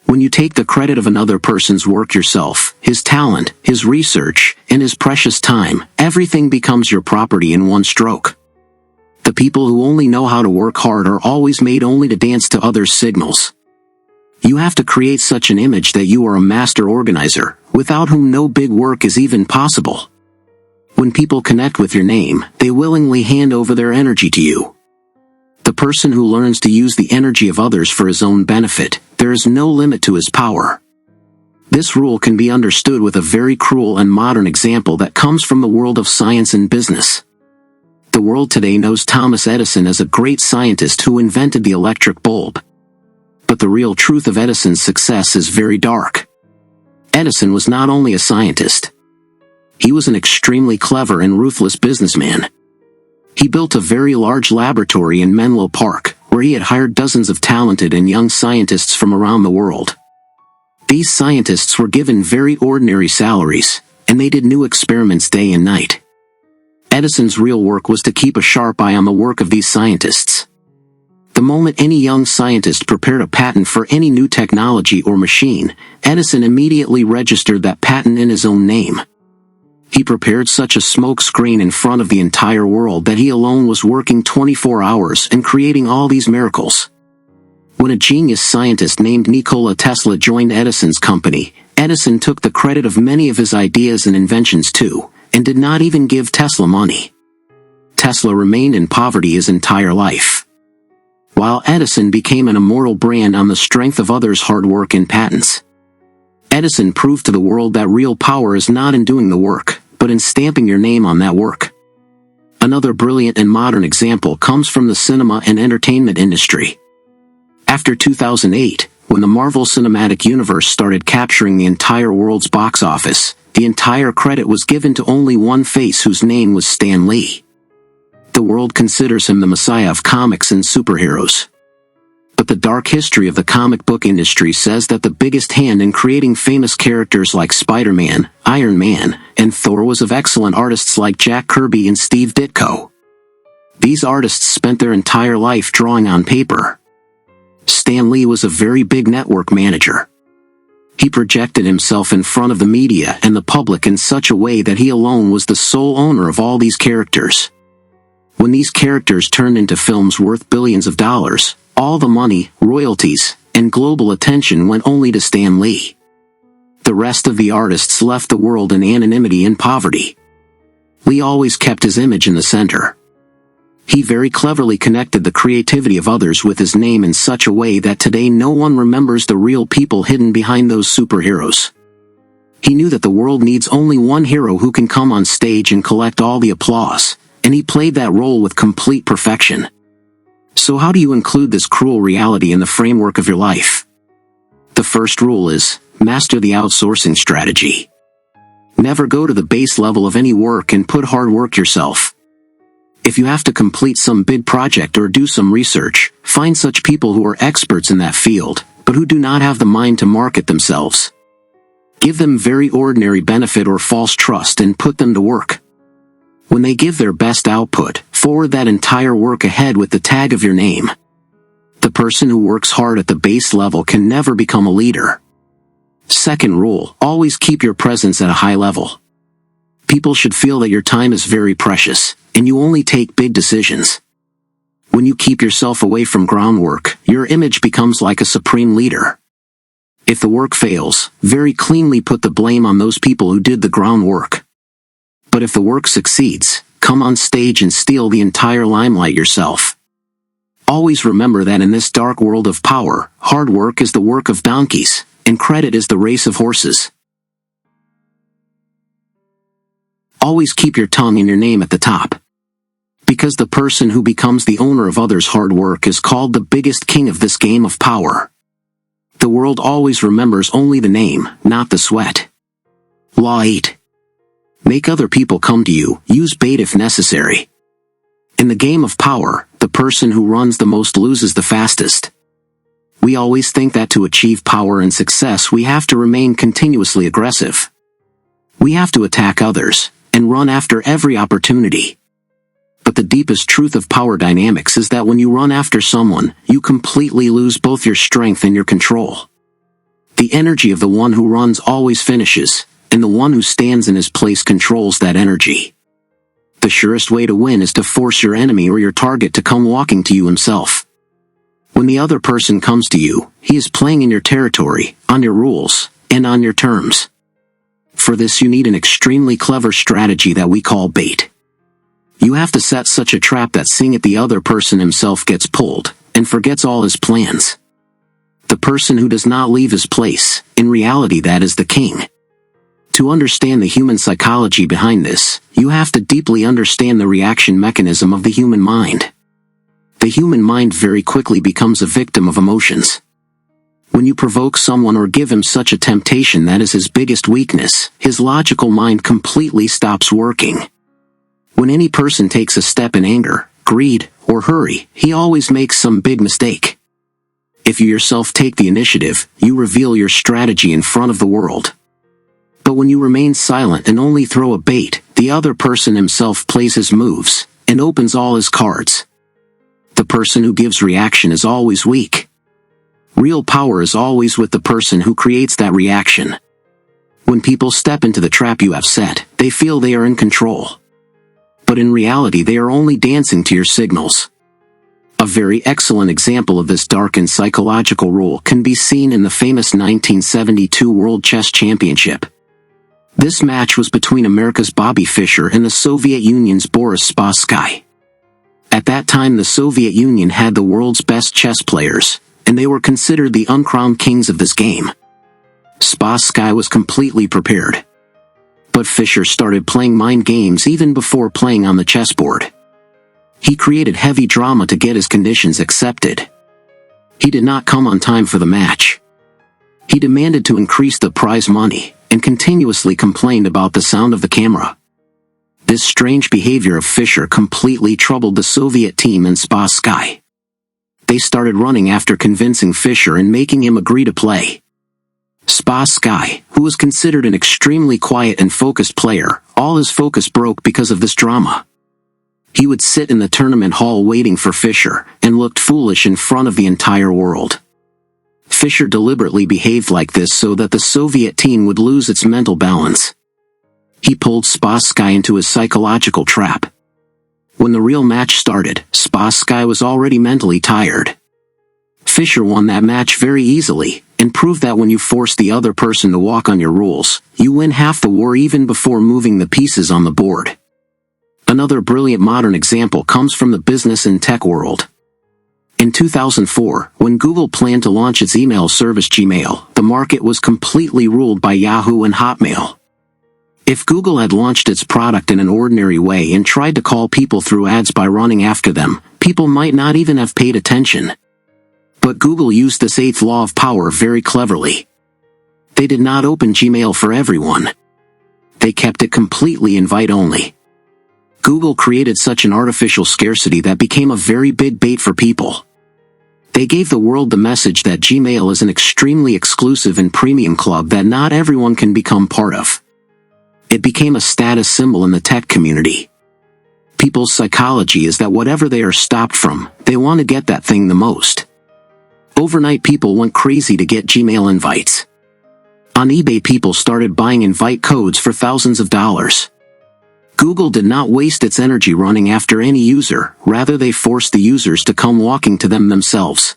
Speaker 1: When you take the credit of another person's work yourself, his talent, his research, and his precious time, everything becomes your property in one stroke. The people who only know how to work hard are always made only to dance to others' signals. You have to create such an image that you are a master organizer, without whom no big work is even possible. When people connect with your name, they willingly hand over their energy to you. The person who learns to use the energy of others for his own benefit, there is no limit to his power. This rule can be understood with a very cruel and modern example that comes from the world of science and business. The world today knows Thomas Edison as a great scientist who invented the electric bulb. But the real truth of Edison's success is very dark. Edison was not only a scientist. He was an extremely clever and ruthless businessman. He built a very large laboratory in Menlo Park, where he had hired dozens of talented and young scientists from around the world. These scientists were given very ordinary salaries, and they did new experiments day and night. Edison's real work was to keep a sharp eye on the work of these scientists. The moment any young scientist prepared a patent for any new technology or machine, Edison immediately registered that patent in his own name. He prepared such a smoke screen in front of the entire world that he alone was working 24 hours and creating all these miracles. When a genius scientist named Nikola Tesla joined Edison's company, Edison took the credit of many of his ideas and inventions too, and did not even give Tesla money. Tesla remained in poverty his entire life. While Edison became an immortal brand on the strength of others' hard work and patents. Edison proved to the world that real power is not in doing the work, but in stamping your name on that work. Another brilliant and modern example comes from the cinema and entertainment industry. After 2008, when the Marvel Cinematic Universe started capturing the entire world's box office, the entire credit was given to only one face whose name was Stan Lee. The world considers him the messiah of comics and superheroes. But the dark history of the comic book industry says that the biggest hand in creating famous characters like Spider-Man, Iron Man, and Thor was of excellent artists like Jack Kirby and Steve Ditko. These artists spent their entire life drawing on paper. Stan Lee was a very big network manager. He projected himself in front of the media and the public in such a way that he alone was the sole owner of all these characters. When these characters turned into films worth billions of dollars, all the money, royalties, and global attention went only to Stan Lee. The rest of the artists left the world in anonymity and poverty. Lee always kept his image in the center. He very cleverly connected the creativity of others with his name in such a way that today no one remembers the real people hidden behind those superheroes. He knew that the world needs only one hero who can come on stage and collect all the applause, and he played that role with complete perfection. So how do you include this cruel reality in the framework of your life? The first rule is, master the outsourcing strategy. Never go to the base level of any work and put hard work yourself. If you have to complete some big project or do some research, find such people who are experts in that field, but who do not have the mind to market themselves. Give them very ordinary benefit or false trust and put them to work. When they give their best output, forward that entire work ahead with the tag of your name. The person who works hard at the base level can never become a leader. Second rule, always keep your presence at a high level. People should feel that your time is very precious, and you only take big decisions. When you keep yourself away from groundwork, your image becomes like a supreme leader. If the work fails, very cleanly put the blame on those people who did the groundwork. But if the work succeeds, come on stage and steal the entire limelight yourself. Always remember that in this dark world of power, hard work is the work of donkeys, and credit is the race of horses. Always keep your tongue and your name at the top. Because the person who becomes the owner of others' hard work is called the biggest king of this game of power. The world always remembers only the name, not the sweat. Law 8. Make other people come to you, use bait if necessary. In the game of power, the person who runs the most loses the fastest. We always think that to achieve power and success we have to remain continuously aggressive. We have to attack others, and run after every opportunity. But the deepest truth of power dynamics is that when you run after someone, you completely lose both your strength and your control. The energy of the one who runs always finishes, and the one who stands in his place controls that energy. The surest way to win is to force your enemy or your target to come walking to you himself. When the other person comes to you, he is playing in your territory, on your rules, and on your terms. For this you need an extremely clever strategy that we call bait. You have to set such a trap that seeing it the other person himself gets pulled, and forgets all his plans. The person who does not leave his place, in reality that is the king. To understand the human psychology behind this, you have to deeply understand the reaction mechanism of the human mind. The human mind very quickly becomes a victim of emotions. When you provoke someone or give him such a temptation that is his biggest weakness, his logical mind completely stops working. When any person takes a step in anger, greed, or hurry, he always makes some big mistake. If you yourself take the initiative, you reveal your strategy in front of the world. But when you remain silent and only throw a bait, the other person himself plays his moves, and opens all his cards. The person who gives reaction is always weak. Real power is always with the person who creates that reaction. When people step into the trap you have set, they feel they are in control. But in reality they are only dancing to your signals. A very excellent example of this dark and psychological rule can be seen in the famous 1972 World Chess Championship. This match was between America's Bobby Fischer and the Soviet Union's Boris Spassky. At that time the Soviet Union had the world's best chess players, and they were considered the uncrowned kings of this game. Spassky was completely prepared. But Fischer started playing mind games even before playing on the chessboard. He created heavy drama to get his conditions accepted. He did not come on time for the match. He demanded to increase the prize money, and continuously complained about the sound of the camera. This strange behavior of Fischer completely troubled the Soviet team and Spassky. They started running after convincing Fischer and making him agree to play. Spassky, who was considered an extremely quiet and focused player, all his focus broke because of this drama. He would sit in the tournament hall waiting for Fischer, and looked foolish in front of the entire world. Fischer deliberately behaved like this so that the Soviet team would lose its mental balance. He pulled Spassky into his psychological trap. When the real match started, Spassky was already mentally tired. Fischer won that match very easily, and proved that when you force the other person to walk on your rules, you win half the war even before moving the pieces on the board. Another brilliant modern example comes from the business and tech world. In 2004, when Google planned to launch its email service Gmail, the market was completely ruled by Yahoo and Hotmail. If Google had launched its product in an ordinary way and tried to call people through ads by running after them, people might not even have paid attention. But Google used this eighth law of power very cleverly. They did not open Gmail for everyone. They kept it completely invite-only. Google created such an artificial scarcity that became a very big bait for people. They gave the world the message that Gmail is an extremely exclusive and premium club that not everyone can become part of. It became a status symbol in the tech community. People's psychology is that whatever they are stopped from, they want to get that thing the most. Overnight, people went crazy to get Gmail invites. On eBay, people started buying invite codes for thousands of dollars. Google did not waste its energy running after any user, rather they forced the users to come walking to them themselves.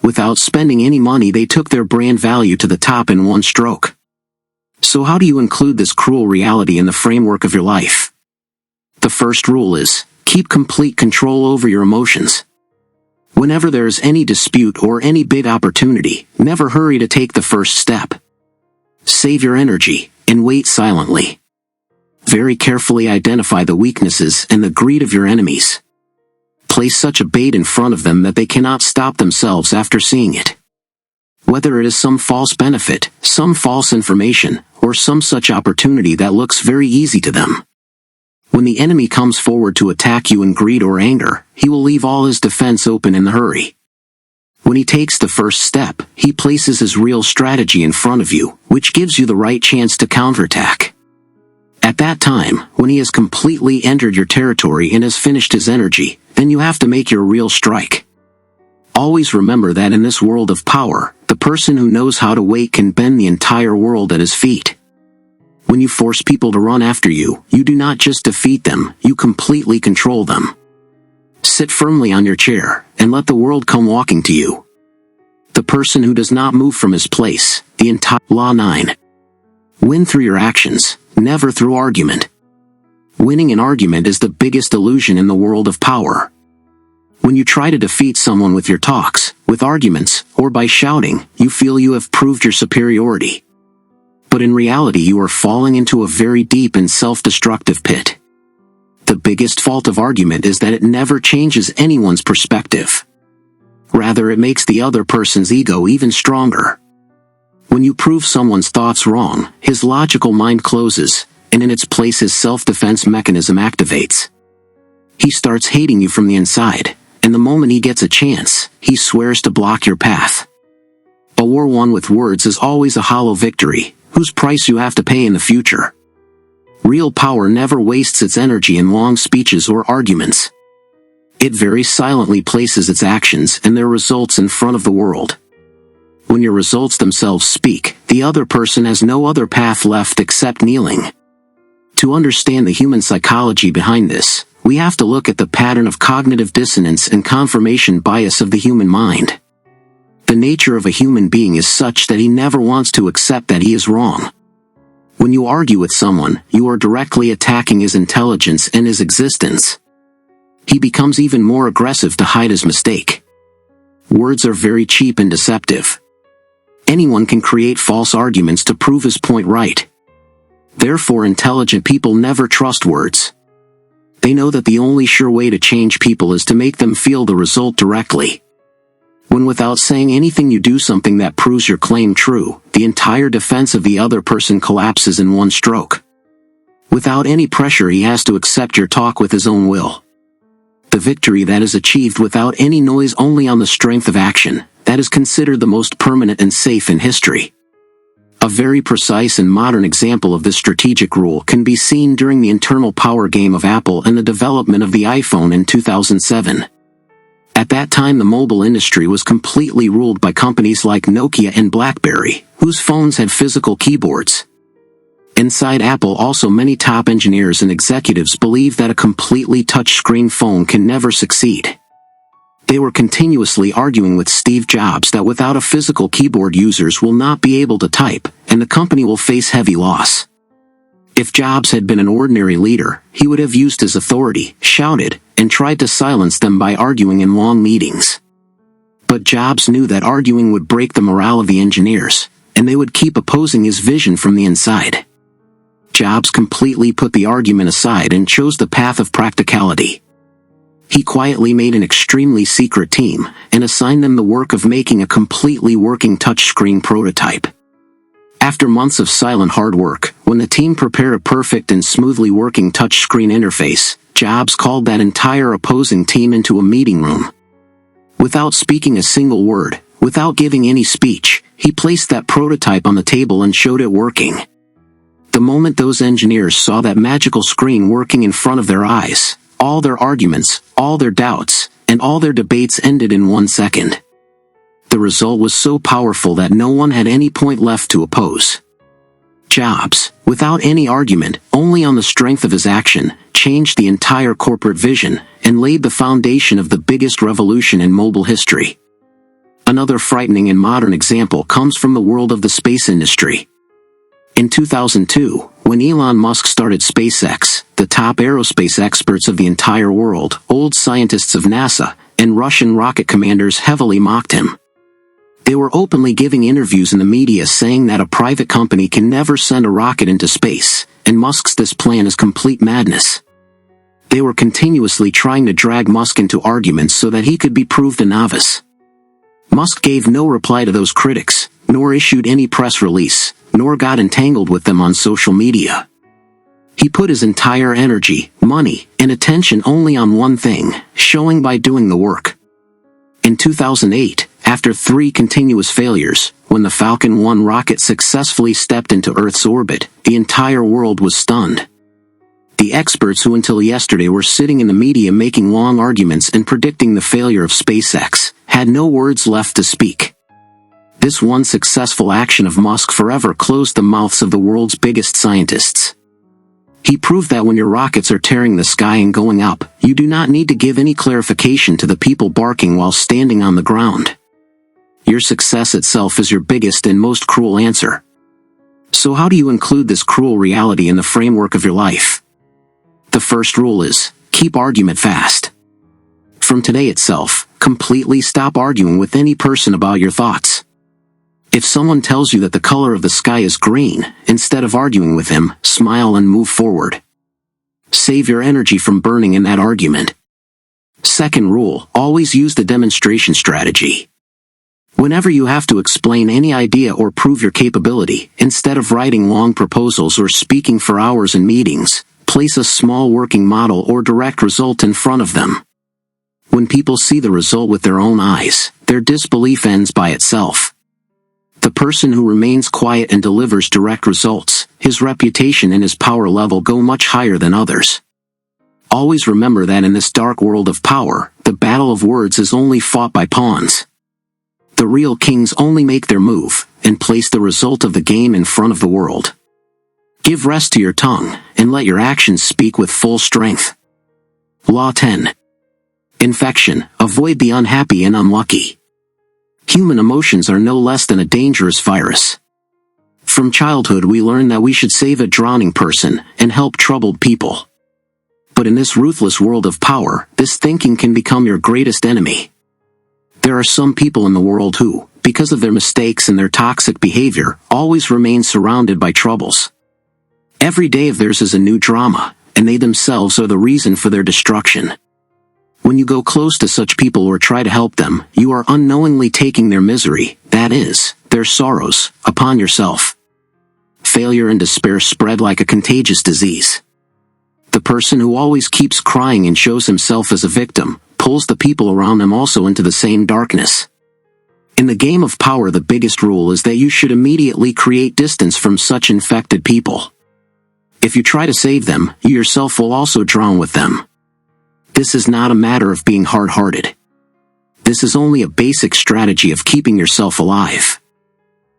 Speaker 1: Without spending any money, they took their brand value to the top in one stroke. So how do you include this cruel reality in the framework of your life? The first rule is, keep complete control over your emotions. Whenever there is any dispute or any big opportunity, never hurry to take the first step. Save your energy, and wait silently. Very carefully identify the weaknesses and the greed of your enemies. Place such a bait in front of them that they cannot stop themselves after seeing it. Whether it is some false benefit, some false information, or some such opportunity that looks very easy to them. When the enemy comes forward to attack you in greed or anger, he will leave all his defense open in a hurry. When he takes the first step, he places his real strategy in front of you, which gives you the right chance to counterattack. At that time, when he has completely entered your territory and has finished his energy, then you have to make your real strike. Always remember that in this world of power, the person who knows how to wait can bend the entire world at his feet. When you force people to run after you, you do not just defeat them, you completely control them. Sit firmly on your chair, and let the world come walking to you. The person who does not move from his place, the entire Law 9. Win through your actions, never through argument. Winning an argument is the biggest illusion in the world of power. When you try to defeat someone with your talks, with arguments, or by shouting, you feel you have proved your superiority. But in reality, you are falling into a very deep and self-destructive pit. The biggest fault of argument is that it never changes anyone's perspective. Rather, it makes the other person's ego even stronger. When you prove someone's thoughts wrong, his logical mind closes, and in its place his self-defense mechanism activates. He starts hating you from the inside, and the moment he gets a chance, he swears to block your path. A war won with words is always a hollow victory, whose price you have to pay in the future. Real power never wastes its energy in long speeches or arguments. It very silently places its actions and their results in front of the world. When your results themselves speak, the other person has no other path left except kneeling. To understand the human psychology behind this, we have to look at the pattern of cognitive dissonance and confirmation bias of the human mind. The nature of a human being is such that he never wants to accept that he is wrong. When you argue with someone, you are directly attacking his intelligence and his existence. He becomes even more aggressive to hide his mistake. Words are very cheap and deceptive. Anyone can create false arguments to prove his point right. Therefore, intelligent people never trust words. They know that the only sure way to change people is to make them feel the result directly. When without saying anything you do something that proves your claim true, the entire defense of the other person collapses in one stroke. Without any pressure, he has to accept your talk with his own will. The victory that is achieved without any noise, only on the strength of action, that is considered the most permanent and safe in history. A very precise and modern example of this strategic rule can be seen during the internal power game of Apple and the development of the iPhone in 2007. At that time, the mobile industry was completely ruled by companies like Nokia and BlackBerry, whose phones had physical keyboards. Inside Apple, also many top engineers and executives believe that a completely touchscreen phone can never succeed. They were continuously arguing with Steve Jobs that without a physical keyboard, users will not be able to type, and the company will face heavy loss. If Jobs had been an ordinary leader, he would have used his authority, shouted, and tried to silence them by arguing in long meetings. But Jobs knew that arguing would break the morale of the engineers, and they would keep opposing his vision from the inside. Jobs completely put the argument aside and chose the path of practicality. He quietly made an extremely secret team, and assigned them the work of making a completely working touchscreen prototype. After months of silent hard work, when the team prepared a perfect and smoothly working touchscreen interface, Jobs called that entire opposing team into a meeting room. Without speaking a single word, without giving any speech, he placed that prototype on the table and showed it working. The moment those engineers saw that magical screen working in front of their eyes, all their arguments, all their doubts, and all their debates ended in 1 second. The result was so powerful that no one had any point left to oppose. Jobs, without any argument, only on the strength of his action, changed the entire corporate vision, and laid the foundation of the biggest revolution in mobile history. Another frightening and modern example comes from the world of the space industry. In 2002, when Elon Musk started SpaceX, the top aerospace experts of the entire world, old scientists of NASA, and Russian rocket commanders heavily mocked him. They were openly giving interviews in the media saying that a private company can never send a rocket into space, and Musk's this plan is complete madness. They were continuously trying to drag Musk into arguments so that he could be proved a novice. Musk gave no reply to those critics, nor issued any press release, nor got entangled with them on social media. He put his entire energy, money, and attention only on one thing, showing by doing the work. In 2008, after 3 continuous failures, when the Falcon 1 rocket successfully stepped into Earth's orbit, the entire world was stunned. The experts who until yesterday were sitting in the media making long arguments and predicting the failure of SpaceX, had no words left to speak. This one successful action of Musk forever closed the mouths of the world's biggest scientists. He proved that when your rockets are tearing the sky and going up, you do not need to give any clarification to the people barking while standing on the ground. Your success itself is your biggest and most cruel answer. So how do you include this cruel reality in the framework of your life? The first rule is, keep argument fast. From today itself, completely stop arguing with any person about your thoughts. If someone tells you that the color of the sky is green, instead of arguing with him, smile and move forward. Save your energy from burning in that argument. Second rule, always use the demonstration strategy. Whenever you have to explain any idea or prove your capability, instead of writing long proposals or speaking for hours in meetings, place a small working model or direct result in front of them. When people see the result with their own eyes, their disbelief ends by itself. The person who remains quiet and delivers direct results, his reputation and his power level go much higher than others. Always remember that in this dark world of power, the battle of words is only fought by pawns. The real kings only make their move, and place the result of the game in front of the world. Give rest to your tongue, and let your actions speak with full strength. Law 10. Infection, avoid the unhappy and unlucky. Human emotions are no less than a dangerous virus. From childhood we learn that we should save a drowning person, and help troubled people. But in this ruthless world of power, this thinking can become your greatest enemy. There are some people in the world who, because of their mistakes and their toxic behavior, always remain surrounded by troubles. Every day of theirs is a new drama, and they themselves are the reason for their destruction. When you go close to such people or try to help them, you are unknowingly taking their misery, that is, their sorrows, upon yourself. Failure and despair spread like a contagious disease. The person who always keeps crying and shows himself as a victim, pulls the people around them also into the same darkness. In the game of power, the biggest rule is that you should immediately create distance from such infected people. If you try to save them, you yourself will also drown with them. This is not a matter of being hard-hearted. This is only a basic strategy of keeping yourself alive.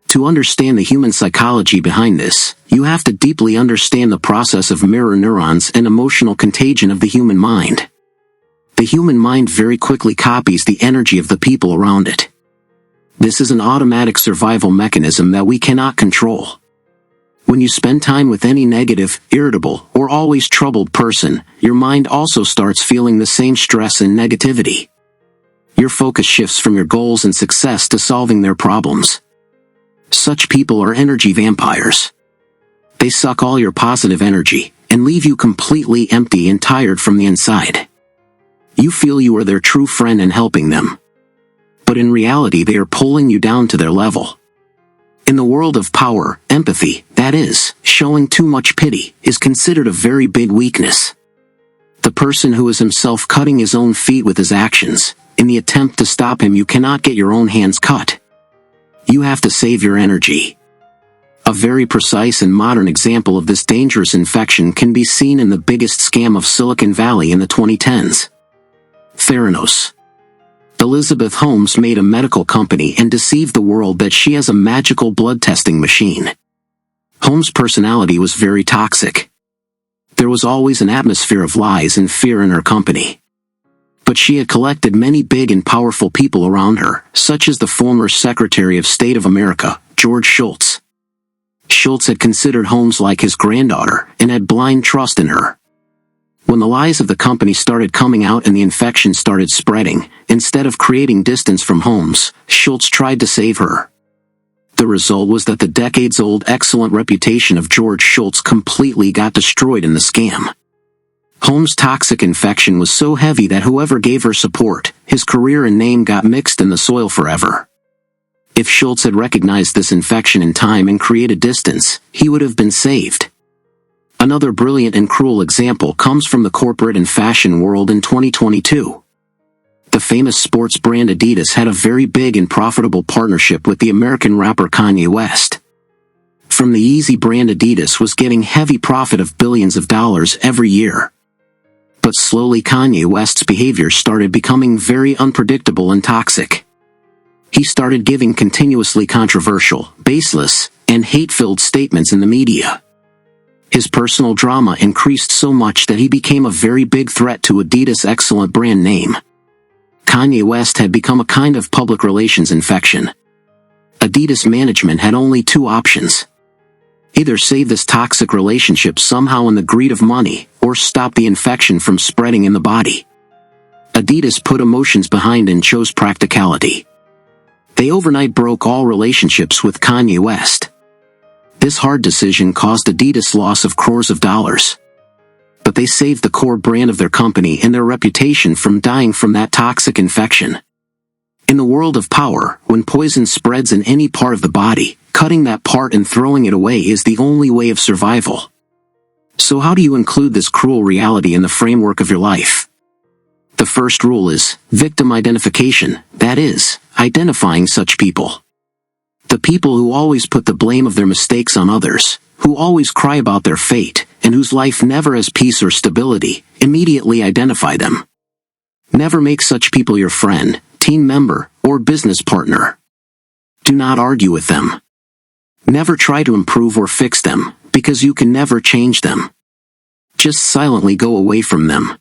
Speaker 1: To understand the human psychology behind this, you have to deeply understand the process of mirror neurons and emotional contagion of the human mind. The human mind very quickly copies the energy of the people around it. This is an automatic survival mechanism that we cannot control. When you spend time with any negative, irritable, or always troubled person, your mind also starts feeling the same stress and negativity. Your focus shifts from your goals and success to solving their problems. Such people are energy vampires. They suck all your positive energy and leave you completely empty and tired from the inside. You feel you are their true friend and helping them. But in reality, they are pulling you down to their level. In the world of power, empathy, that is, showing too much pity, is considered a very big weakness. The person who is himself cutting his own feet with his actions, in the attempt to stop him, you cannot get your own hands cut. You have to save your energy. A very precise and modern example of this dangerous infection can be seen in the biggest scam of Silicon Valley in the 2010s. Theranos. Elizabeth Holmes made a medical company and deceived the world that she has a magical blood testing machine. Holmes' personality was very toxic. There was always an atmosphere of lies and fear in her company. But she had collected many big and powerful people around her, such as the former Secretary of State of America, George Shultz. Shultz had considered Holmes like his granddaughter and had blind trust in her. When the lies of the company started coming out and the infection started spreading, instead of creating distance from Holmes, Shultz tried to save her. The result was that the decades-old excellent reputation of George Shultz completely got destroyed in the scam. Holmes' toxic infection was so heavy that whoever gave her support, his career and name got mixed in the soil forever. If Shultz had recognized this infection in time and created distance, he would have been saved. Another brilliant and cruel example comes from the corporate and fashion world in 2022. The famous sports brand Adidas had a very big and profitable partnership with the American rapper Kanye West. From the Yeezy brand, Adidas was getting heavy profit of billions of dollars every year. But slowly Kanye West's behavior started becoming very unpredictable and toxic. He started giving continuously controversial, baseless, and hate-filled statements in the media. His personal drama increased so much that he became a very big threat to Adidas' excellent brand name. Kanye West had become a kind of public relations infection. Adidas management had only two options. Either save this toxic relationship somehow in the greed of money, or stop the infection from spreading in the body. Adidas put emotions behind and chose practicality. They overnight broke all relationships with Kanye West. This hard decision caused Adidas loss of crores of dollars. But they saved the core brand of their company and their reputation from dying from that toxic infection. In the world of power, when poison spreads in any part of the body, cutting that part and throwing it away is the only way of survival. So how do you include this cruel reality in the framework of your life? The first rule is victim identification, that is, identifying such people. The people who always put the blame of their mistakes on others, who always cry about their fate, and whose life never has peace or stability, immediately identify them. Never make such people your friend, team member, or business partner. Do not argue with them. Never try to improve or fix them, because you can never change them. Just silently go away from them.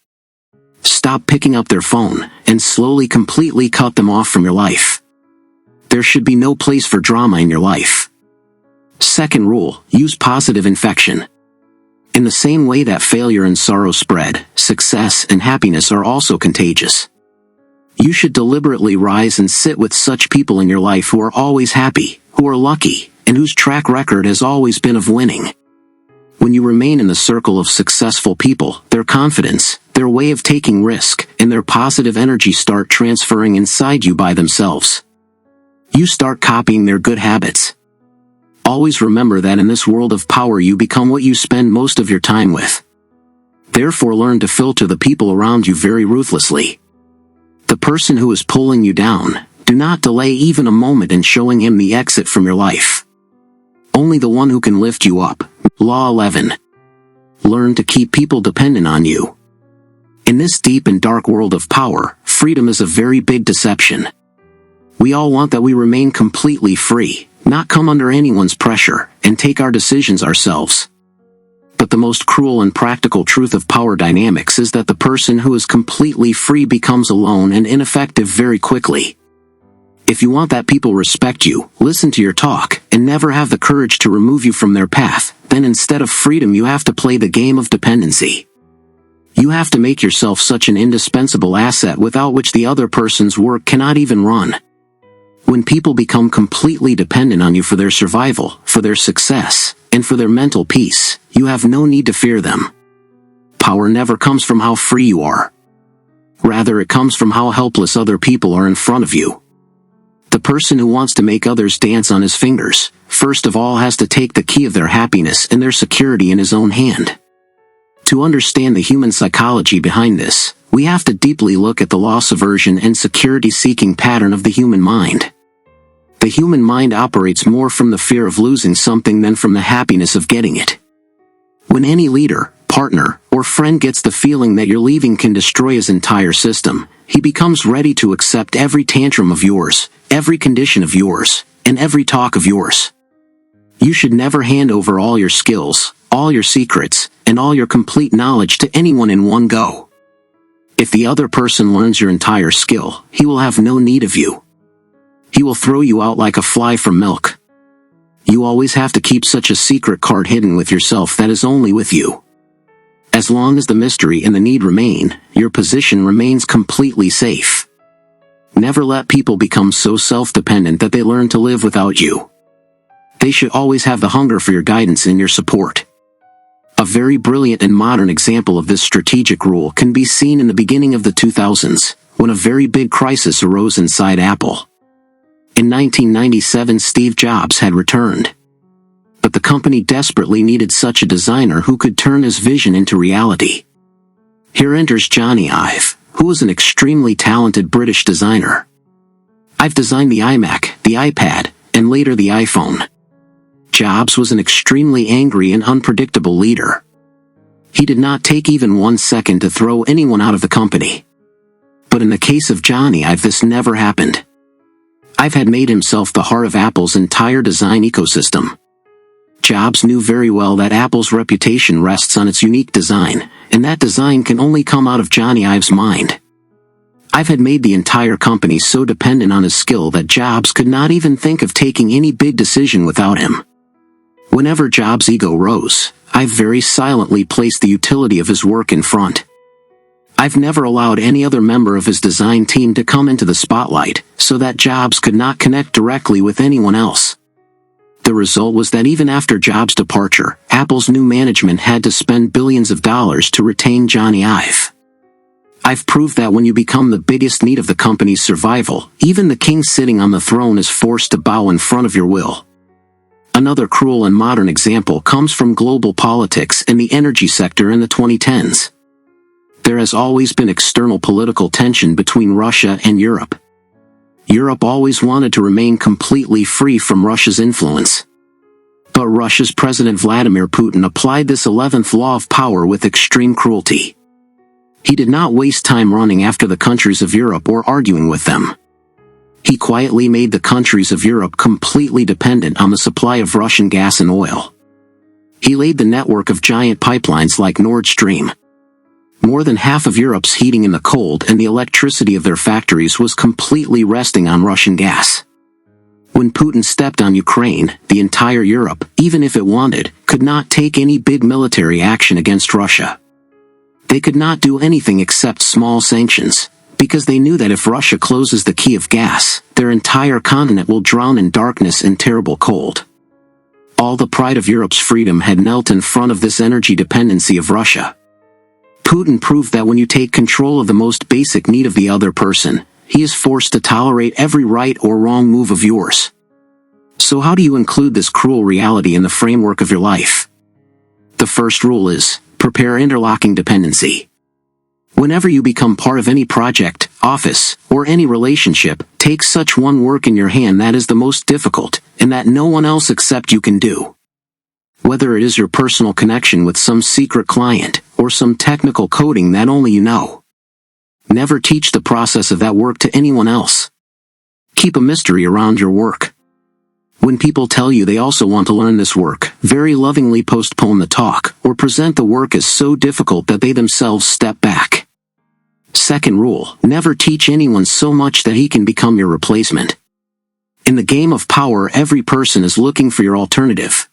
Speaker 1: Stop picking up their phone, and slowly completely cut them off from your life. There should be no place for drama in your life. Second rule, use positive infection. In the same way that failure and sorrow spread, success and happiness are also contagious. You should deliberately rise and sit with such people in your life who are always happy, who are lucky, and whose track record has always been of winning. When you remain in the circle of successful people, their confidence, their way of taking risk, and their positive energy start transferring inside you by themselves. You start copying their good habits. Always remember that in this world of power you become what you spend most of your time with. Therefore learn to filter the people around you very ruthlessly. The person who is pulling you down, do not delay even a moment in showing him the exit from your life. Only the one who can lift you up. Law 11. Learn to keep people dependent on you. In this deep and dark world of power, freedom is a very big deception. We all want that we remain completely free, not come under anyone's pressure, and take our decisions ourselves. But the most cruel and practical truth of power dynamics is that the person who is completely free becomes alone and ineffective very quickly. If you want that people respect you, listen to your talk, and never have the courage to remove you from their path, then instead of freedom you have to play the game of dependency. You have to make yourself such an indispensable asset without which the other person's work cannot even run. When people become completely dependent on you for their survival, for their success, and for their mental peace, you have no need to fear them. Power never comes from how free you are. Rather, it comes from how helpless other people are in front of you. The person who wants to make others dance on his fingers, first of all has to take the key of their happiness and their security in his own hand. To understand the human psychology behind this, we have to deeply look at the loss aversion and security-seeking pattern of the human mind. The human mind operates more from the fear of losing something than from the happiness of getting it. When any leader, partner, or friend gets the feeling that your leaving can destroy his entire system, he becomes ready to accept every tantrum of yours, every condition of yours, and every talk of yours. You should never hand over all your skills, all your secrets, and all your complete knowledge to anyone in one go. If the other person learns your entire skill, he will have no need of you. He will throw you out like a fly from milk. You always have to keep such a secret card hidden with yourself that is only with you. As long as the mystery and the need remain, your position remains completely safe. Never let people become so self-dependent that they learn to live without you. They should always have the hunger for your guidance and your support. A very brilliant and modern example of this strategic rule can be seen in the beginning of the 2000s, when a very big crisis arose inside Apple. In 1997, Steve Jobs had returned. But the company desperately needed such a designer who could turn his vision into reality. Here enters Johnny Ive, who was an extremely talented British designer. I've designed the iMac, the iPad, and later the iPhone. Jobs was an extremely angry and unpredictable leader. He did not take even 1 second to throw anyone out of the company. But in the case of Johnny Ive, this never happened. Ive had made himself the heart of Apple's entire design ecosystem. Jobs knew very well that Apple's reputation rests on its unique design, and that design can only come out of Johnny Ive's mind. Ive had made the entire company so dependent on his skill that Jobs could not even think of taking any big decision without him. Whenever Jobs' ego rose, Ive very silently placed the utility of his work in front. Ive never allowed any other member of his design team to come into the spotlight, so that Jobs could not connect directly with anyone else. The result was that even after Jobs' departure, Apple's new management had to spend billions of dollars to retain Johnny Ive. I've proved that when you become the biggest need of the company's survival, even the king sitting on the throne is forced to bow in front of your will. Another cruel and modern example comes from global politics and the energy sector in the 2010s. There has always been external political tension between Russia and Europe. Europe always wanted to remain completely free from Russia's influence. But Russia's President Vladimir Putin applied this 11th law of power with extreme cruelty. He did not waste time running after the countries of Europe or arguing with them. He quietly made the countries of Europe completely dependent on the supply of Russian gas and oil. He laid the network of giant pipelines like Nord Stream. More than half of Europe's heating in the cold and the electricity of their factories was completely resting on Russian gas. When Putin stepped on Ukraine, the entire Europe, even if it wanted, could not take any big military action against Russia. They could not do anything except small sanctions, because they knew that if Russia closes the key of gas, their entire continent will drown in darkness and terrible cold. All the pride of Europe's freedom had knelt in front of this energy dependency of Russia. Putin proved that when you take control of the most basic need of the other person, he is forced to tolerate every right or wrong move of yours. So how do you include this cruel reality in the framework of your life? The first rule is, prepare interlocking dependency. Whenever you become part of any project, office, or any relationship, take such one work in your hand that is the most difficult, and that no one else except you can do. Whether it is your personal connection with some secret client, or some technical coding that only you know. Never teach the process of that work to anyone else. Keep a mystery around your work. When people tell you they also want to learn this work, very lovingly postpone the talk, or present the work as so difficult that they themselves step back. Second rule, never teach anyone so much that he can become your replacement. In the game of power, every person is looking for your alternative.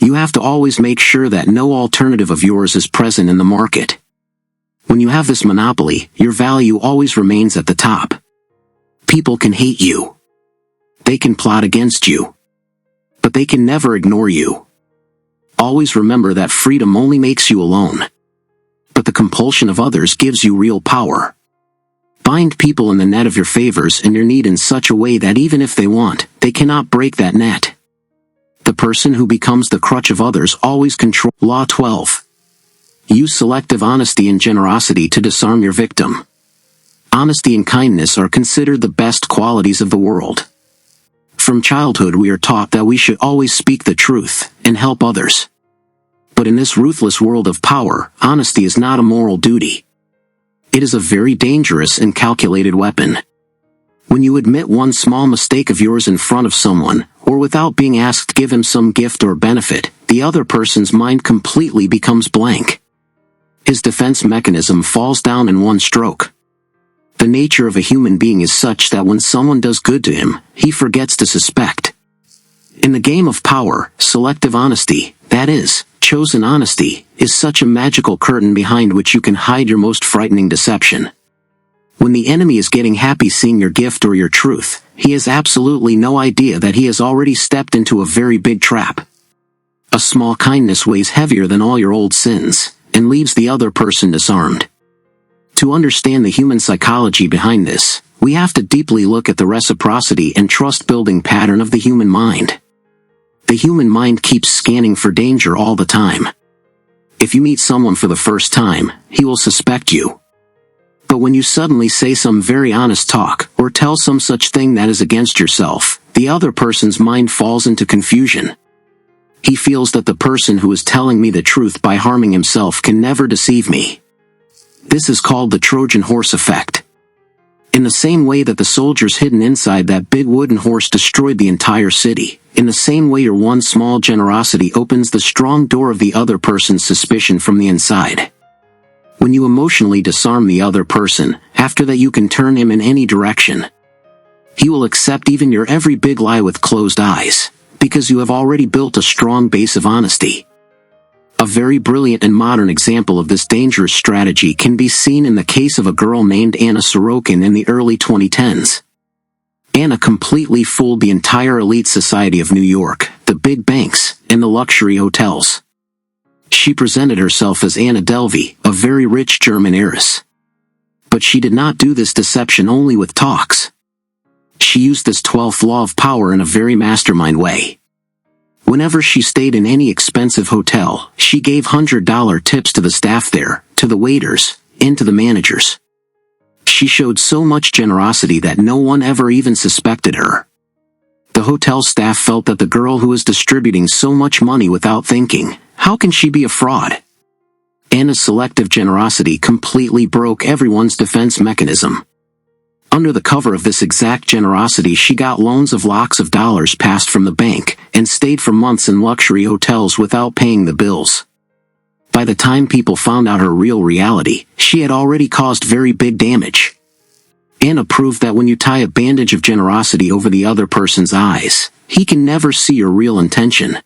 Speaker 1: You have to always make sure that no alternative of yours is present in the market. When you have this monopoly, your value always remains at the top. People can hate you. They can plot against you. But they can never ignore you. Always remember that freedom only makes you alone. But the compulsion of others gives you real power. Bind people in the net of your favors and your need in such a way that even if they want, they cannot break that net. The person who becomes the crutch of others always controls. Law 12. Use selective honesty and generosity to disarm your victim. Honesty and kindness are considered the best qualities of the world. From childhood we are taught that we should always speak the truth and help others. But in this ruthless world of power, honesty is not a moral duty. It is a very dangerous and calculated weapon. When you admit one small mistake of yours in front of someone, or without being asked give him some gift or benefit, the other person's mind completely becomes blank. His defense mechanism falls down in one stroke. The nature of a human being is such that when someone does good to him, he forgets to suspect. In the game of power, selective honesty, that is, chosen honesty, is such a magical curtain behind which you can hide your most frightening deception. When the enemy is getting happy seeing your gift or your truth, he has absolutely no idea that he has already stepped into a very big trap. A small kindness weighs heavier than all your old sins, and leaves the other person disarmed. To understand the human psychology behind this, we have to deeply look at the reciprocity and trust-building pattern of the human mind. The human mind keeps scanning for danger all the time. If you meet someone for the first time, he will suspect you. But when you suddenly say some very honest talk, or tell some such thing that is against yourself, the other person's mind falls into confusion. He feels that the person who is telling me the truth by harming himself can never deceive me. This is called the Trojan horse effect. In the same way that the soldiers hidden inside that big wooden horse destroyed the entire city, in the same way your one small generosity opens the strong door of the other person's suspicion from the inside. When you emotionally disarm the other person, after that you can turn him in any direction. He will accept even your every big lie with closed eyes, because you have already built a strong base of honesty. A very brilliant and modern example of this dangerous strategy can be seen in the case of a girl named Anna Sorokin in the early 2010s. Anna completely fooled the entire elite society of New York, the big banks, and the luxury hotels. She presented herself as Anna Delvey, a very rich German heiress. But she did not do this deception only with talks. She used this 12th law of power in a very mastermind way. Whenever she stayed in any expensive hotel, she gave $100 tips to the staff there, to the waiters, and to the managers. She showed so much generosity that no one ever even suspected her. The hotel staff felt that the girl who was distributing so much money without thinking, how can she be a fraud? Anna's selective generosity completely broke everyone's defense mechanism. Under the cover of this exact generosity she got loans of lakhs of dollars passed from the bank, and stayed for months in luxury hotels without paying the bills. By the time people found out her real reality, she had already caused very big damage. Anna proved that when you tie a bandage of generosity over the other person's eyes, he can never see your real intention.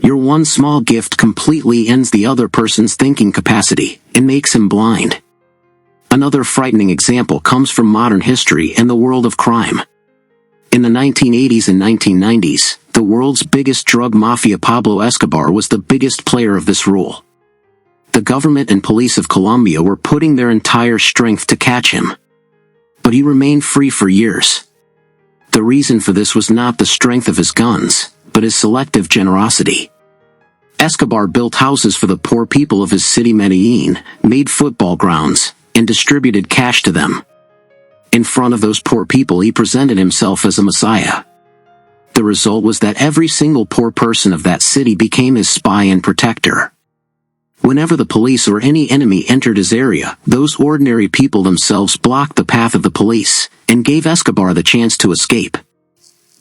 Speaker 1: Your one small gift completely ends the other person's thinking capacity, and makes him blind. Another frightening example comes from modern history and the world of crime. In the 1980s and 1990s, the world's biggest drug mafia Pablo Escobar was the biggest player of this rule. The government and police of Colombia were putting their entire strength to catch him. But he remained free for years. The reason for this was not the strength of his guns, but his selective generosity. Escobar built houses for the poor people of his city Medellin, made football grounds, and distributed cash to them. In front of those poor people he presented himself as a messiah. The result was that every single poor person of that city became his spy and protector. Whenever the police or any enemy entered his area, those ordinary people themselves blocked the path of the police, and gave Escobar the chance to escape.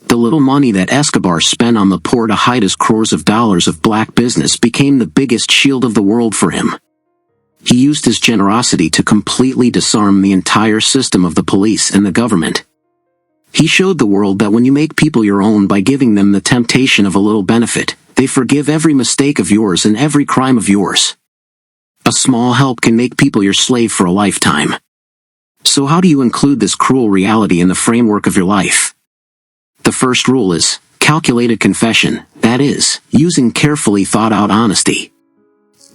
Speaker 1: The little money that Escobar spent on the poor to hide his crores of dollars of black business became the biggest shield of the world for him. He used his generosity to completely disarm the entire system of the police and the government. He showed the world that when you make people your own by giving them the temptation of a little benefit, they forgive every mistake of yours and every crime of yours. A small help can make people your slave for a lifetime. So how do you include this cruel reality in the framework of your life? The first rule is calculated confession, that is, using carefully thought-out honesty.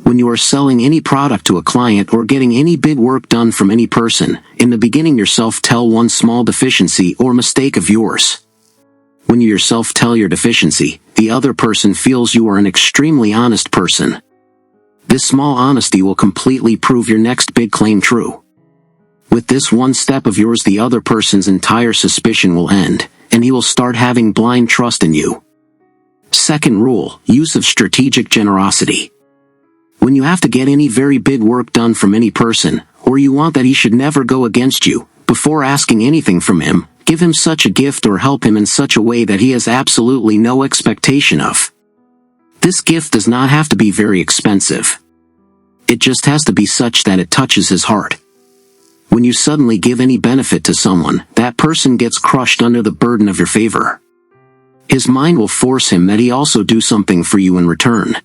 Speaker 1: When you are selling any product to a client or getting any big work done from any person, in the beginning yourself tell one small deficiency or mistake of yours. When you yourself tell your deficiency, the other person feels you are an extremely honest person. This small honesty will completely prove your next big claim true. With this one step of yours, the other person's entire suspicion will end, and he will start having blind trust in you. Second rule, use of strategic generosity. When you have to get any very big work done from any person, or you want that he should never go against you, before asking anything from him, give him such a gift or help him in such a way that he has absolutely no expectation of. This gift does not have to be very expensive. It just has to be such that it touches his heart. When you suddenly give any benefit to someone, that person gets crushed under the burden of your favor. His mind will force him that he also do something for you in return.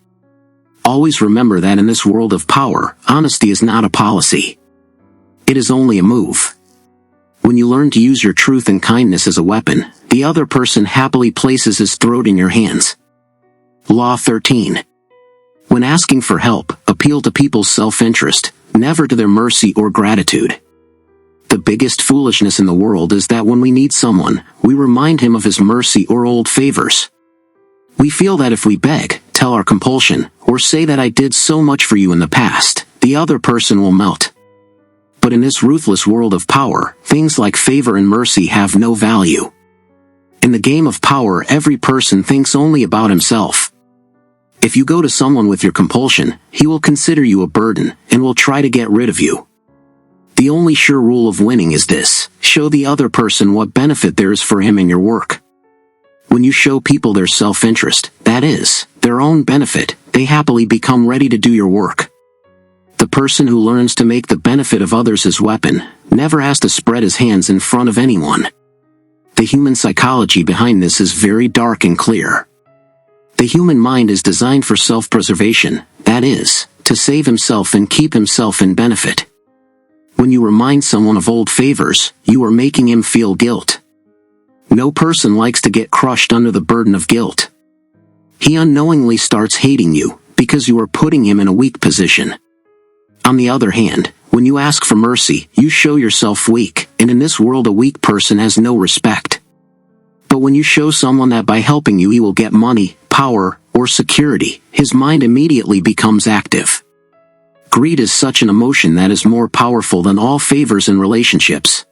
Speaker 1: Always remember that in this world of power, honesty is not a policy. It is only a move. When you learn to use your truth and kindness as a weapon, the other person happily places his throat in your hands. Law 13. When asking for help, appeal to people's self-interest, never to their mercy or gratitude. The biggest foolishness in the world is that when we need someone, we remind him of his mercy or old favors. We feel that if we beg, tell our compulsion, or say that I did so much for you in the past, the other person will melt. But in this ruthless world of power, things like favor and mercy have no value. In the game of power, every person thinks only about himself. If you go to someone with your compulsion, he will consider you a burden, and will try to get rid of you. The only sure rule of winning is this: show the other person what benefit there is for him in your work. When you show people their self-interest, that is, their own benefit, they happily become ready to do your work. The person who learns to make the benefit of others his weapon, never has to spread his hands in front of anyone. The human psychology behind this is very dark and clear. The human mind is designed for self-preservation, that is, to save himself and keep himself in benefit. When you remind someone of old favors, you are making him feel guilt. No person likes to get crushed under the burden of guilt. He unknowingly starts hating you, because you are putting him in a weak position. On the other hand, when you ask for mercy, you show yourself weak, and in this world a weak person has no respect. But when you show someone that by helping you he will get money, power, or security, his mind immediately becomes active. Greed is such an emotion that is more powerful than all favors in relationships.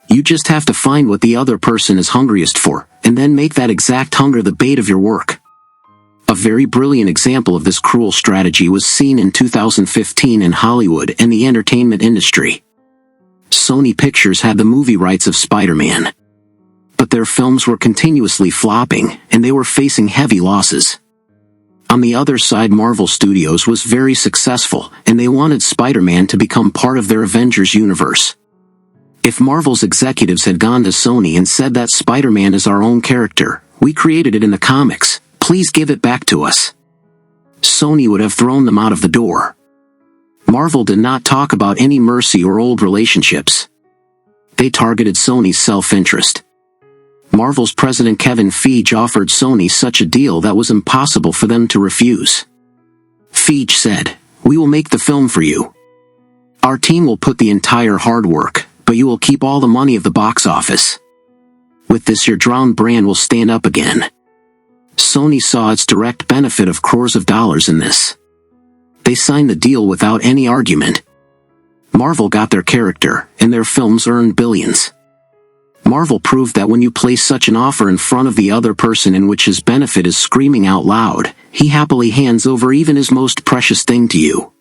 Speaker 1: You just have to find what the other person is hungriest for, and then make that exact hunger the bait of your work. A very brilliant example of this cruel strategy was seen in 2015 in Hollywood and the entertainment industry. Sony Pictures had the movie rights of Spider-Man. But their films were continuously flopping, and they were facing heavy losses. On the other side, Marvel Studios was very successful, and they wanted Spider-Man to become part of their Avengers universe. If Marvel's executives had gone to Sony and said that Spider-Man is our own character, we created it in the comics, please give it back to us, Sony would have thrown them out of the door. Marvel did not talk about any mercy or old relationships. They targeted Sony's self-interest. Marvel's president Kevin Feige offered Sony such a deal that was impossible for them to refuse. Feige said, "We will make the film for you. Our team will put the entire hard work, but you will keep all the money of the box office. With this your drowned brand will stand up again." Sony saw its direct benefit of crores of dollars in this. They signed the deal without any argument. Marvel got their character, and their films earned billions. Marvel proved that when you place such an offer in front of the other person in which his benefit is screaming out loud, he happily hands over even his most precious thing to you.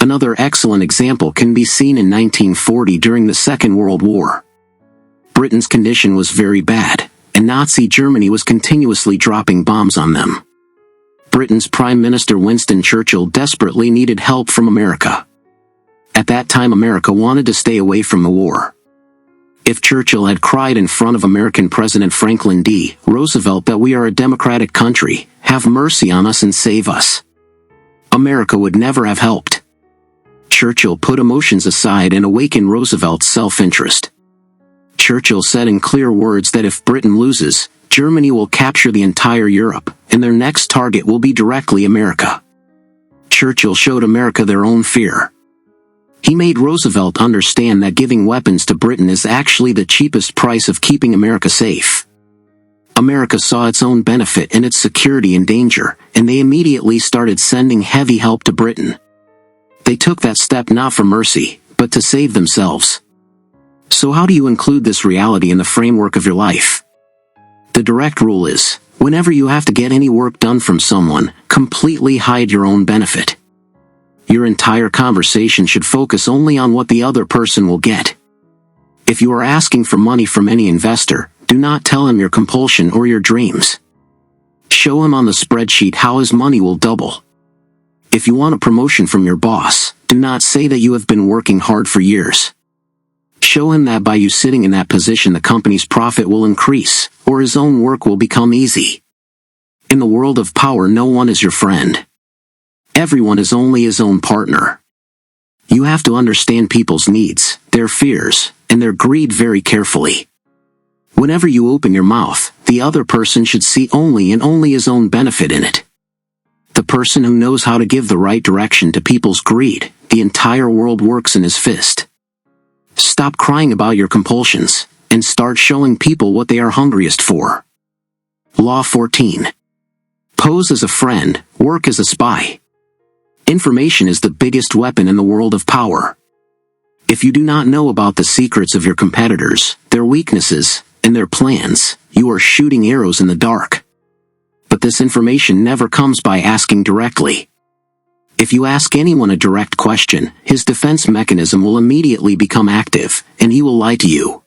Speaker 1: Another excellent example can be seen in 1940 during the Second World War. Britain's condition was very bad, and Nazi Germany was continuously dropping bombs on them. Britain's Prime Minister Winston Churchill desperately needed help from America. At that time America wanted to stay away from the war. If Churchill had cried in front of American President Franklin D. Roosevelt that we are a democratic country, have mercy on us and save us, America would never have helped. Churchill put emotions aside and awakened Roosevelt's self-interest. Churchill said in clear words that if Britain loses, Germany will capture the entire Europe, and their next target will be directly America. Churchill showed America their own fear. He made Roosevelt understand that giving weapons to Britain is actually the cheapest price of keeping America safe. America saw its own benefit and its security in danger, and they immediately started sending heavy help to Britain. They took that step not for mercy, but to save themselves. So how do you include this reality in the framework of your life? The direct rule is, whenever you have to get any work done from someone, completely hide your own benefit. Your entire conversation should focus only on what the other person will get. If you are asking for money from any investor, do not tell him your compulsion or your dreams. Show him on the spreadsheet how his money will double. If you want a promotion from your boss, do not say that you have been working hard for years. Show him that by you sitting in that position the company's profit will increase, or his own work will become easy. In the world of power, no one is your friend. Everyone is only his own partner. You have to understand people's needs, their fears, and their greed very carefully. Whenever you open your mouth, the other person should see only and only his own benefit in it. The person who knows how to give the right direction to people's greed, the entire world works in his fist. Stop crying about your compulsions, and start showing people what they are hungriest for. Law 14. Pose as a friend, work as a spy. Information is the biggest weapon in the world of power. If you do not know about the secrets of your competitors, their weaknesses, and their plans, you are shooting arrows in the dark. But this information never comes by asking directly. If you ask anyone a direct question, his defense mechanism will immediately become active, and he will lie to you.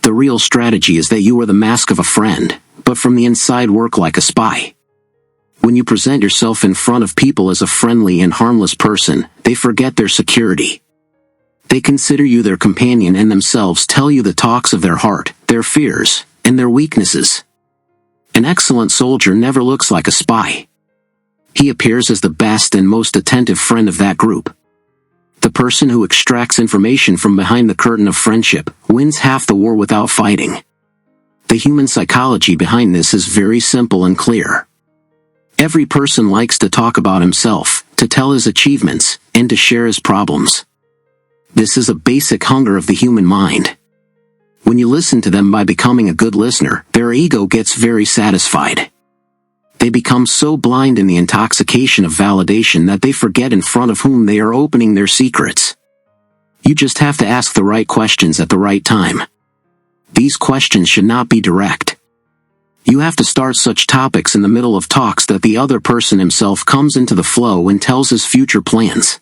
Speaker 1: The real strategy is that you are the mask of a friend, but from the inside work like a spy. When you present yourself in front of people as a friendly and harmless person, they forget their security. They consider you their companion and themselves tell you the talks of their heart, their fears, and their weaknesses. An excellent soldier never looks like a spy. He appears as the best and most attentive friend of that group. The person who extracts information from behind the curtain of friendship wins half the war without fighting. The human psychology behind this is very simple and clear. Every person likes to talk about himself, to tell his achievements, and to share his problems. This is a basic hunger of the human mind. When you listen to them by becoming a good listener, their ego gets very satisfied. They become so blind in the intoxication of validation that they forget in front of whom they are opening their secrets. You just have to ask the right questions at the right time. These questions should not be direct. You have to start such topics in the middle of talks that the other person himself comes into the flow and tells his future plans.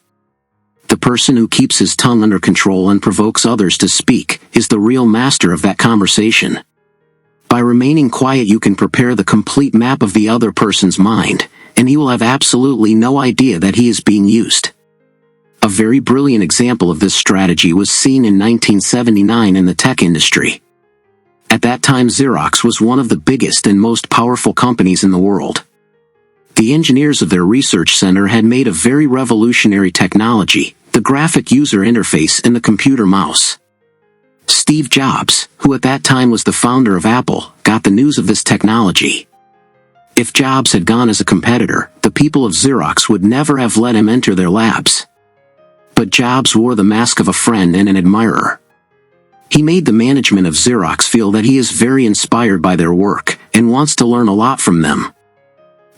Speaker 1: The person who keeps his tongue under control and provokes others to speak is the real master of that conversation. By remaining quiet you can prepare the complete map of the other person's mind, and he will have absolutely no idea that he is being used. A very brilliant example of this strategy was seen in 1979 in the tech industry. At that time Xerox was one of the biggest and most powerful companies in the world. The engineers of their research center had made a very revolutionary technology, the graphic user interface in the computer mouse. Steve Jobs, who at that time was the founder of Apple, got the news of this technology. If Jobs had gone as a competitor, the people of Xerox would never have let him enter their labs. But Jobs wore the mask of a friend and an admirer. He made the management of Xerox feel that he is very inspired by their work, and wants to learn a lot from them.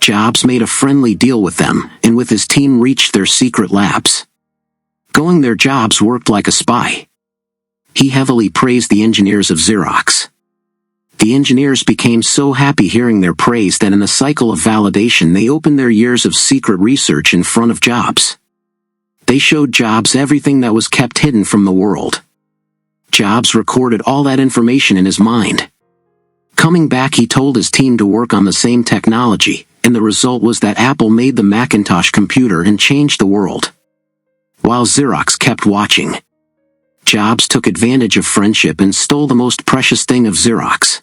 Speaker 1: Jobs made a friendly deal with them, and with his team reached their secret labs. Going there Jobs worked like a spy. He heavily praised the engineers of Xerox. The engineers became so happy hearing their praise that in the cycle of validation they opened their years of secret research in front of Jobs. They showed Jobs everything that was kept hidden from the world. Jobs recorded all that information in his mind. Coming back he told his team to work on the same technology, and the result was that Apple made the Macintosh computer and changed the world. While Xerox kept watching. Jobs took advantage of friendship and stole the most precious thing of Xerox.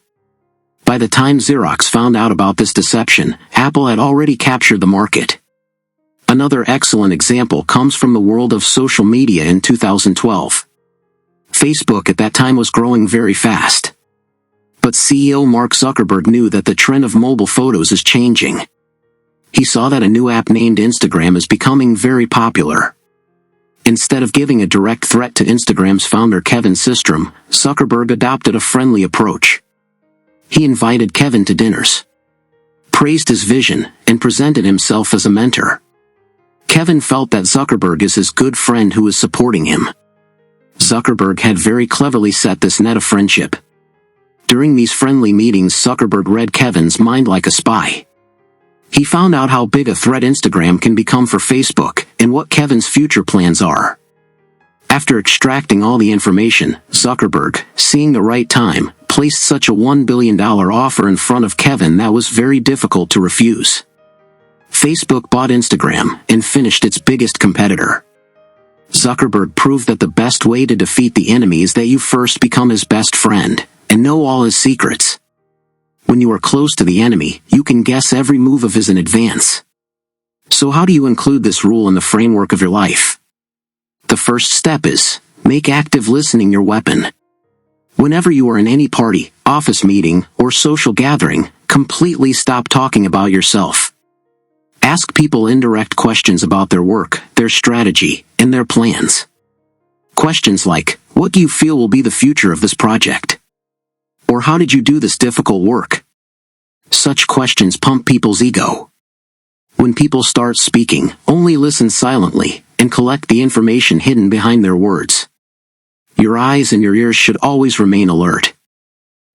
Speaker 1: By the time Xerox found out about this deception, Apple had already captured the market. Another excellent example comes from the world of social media in 2012. Facebook at that time was growing very fast. But CEO Mark Zuckerberg knew that the trend of mobile photos is changing. He saw that a new app named Instagram is becoming very popular. Instead of giving a direct threat to Instagram's founder Kevin Systrom, Zuckerberg adopted a friendly approach. He invited Kevin to dinners, praised his vision, and presented himself as a mentor. Kevin felt that Zuckerberg is his good friend who is supporting him. Zuckerberg had very cleverly set this net of friendship. During these friendly meetings, Zuckerberg read Kevin's mind like a spy. He found out how big a threat Instagram can become for Facebook, and what Kevin's future plans are. After extracting all the information, Zuckerberg, seeing the right time, placed such a $1 billion offer in front of Kevin that was very difficult to refuse. Facebook bought Instagram and finished its biggest competitor. Zuckerberg proved that the best way to defeat the enemy is that you first become his best friend, and know all his secrets. When you are close to the enemy, you can guess every move of his in advance. So how do you include this rule in the framework of your life? The first step is, make active listening your weapon. Whenever you are in any party, office meeting, or social gathering, completely stop talking about yourself. Ask people indirect questions about their work, their strategy, and their plans. Questions like, what do you feel will be the future of this project? Or how did you do this difficult work? Such questions pump people's ego. When people start speaking, only listen silently, and collect the information hidden behind their words. Your eyes and your ears should always remain alert,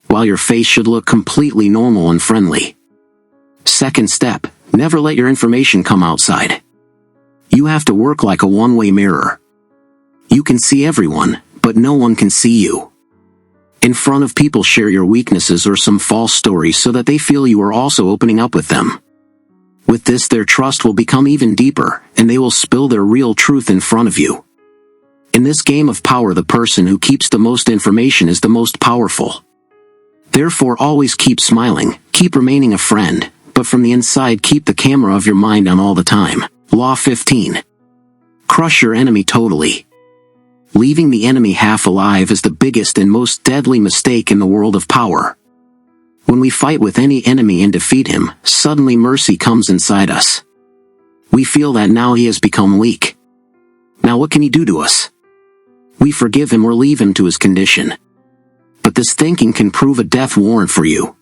Speaker 1: while your face should look completely normal and friendly. Second step, never let your information come outside. You have to work like a one-way mirror. You can see everyone, but no one can see you. In front of people, share your weaknesses or some false stories so that they feel you are also opening up with them. With this, their trust will become even deeper, and they will spill their real truth in front of you. In this game of power, the person who keeps the most information is the most powerful. Therefore, always keep smiling, keep remaining a friend, but from the inside keep the camera of your mind on all the time. Law 15. Crush your enemy totally. Leaving the enemy half alive is the biggest and most deadly mistake in the world of power. When we fight with any enemy and defeat him, suddenly mercy comes inside us. We feel that now he has become weak. Now what can he do to us? We forgive him or leave him to his condition. But this thinking can prove a death warrant for you.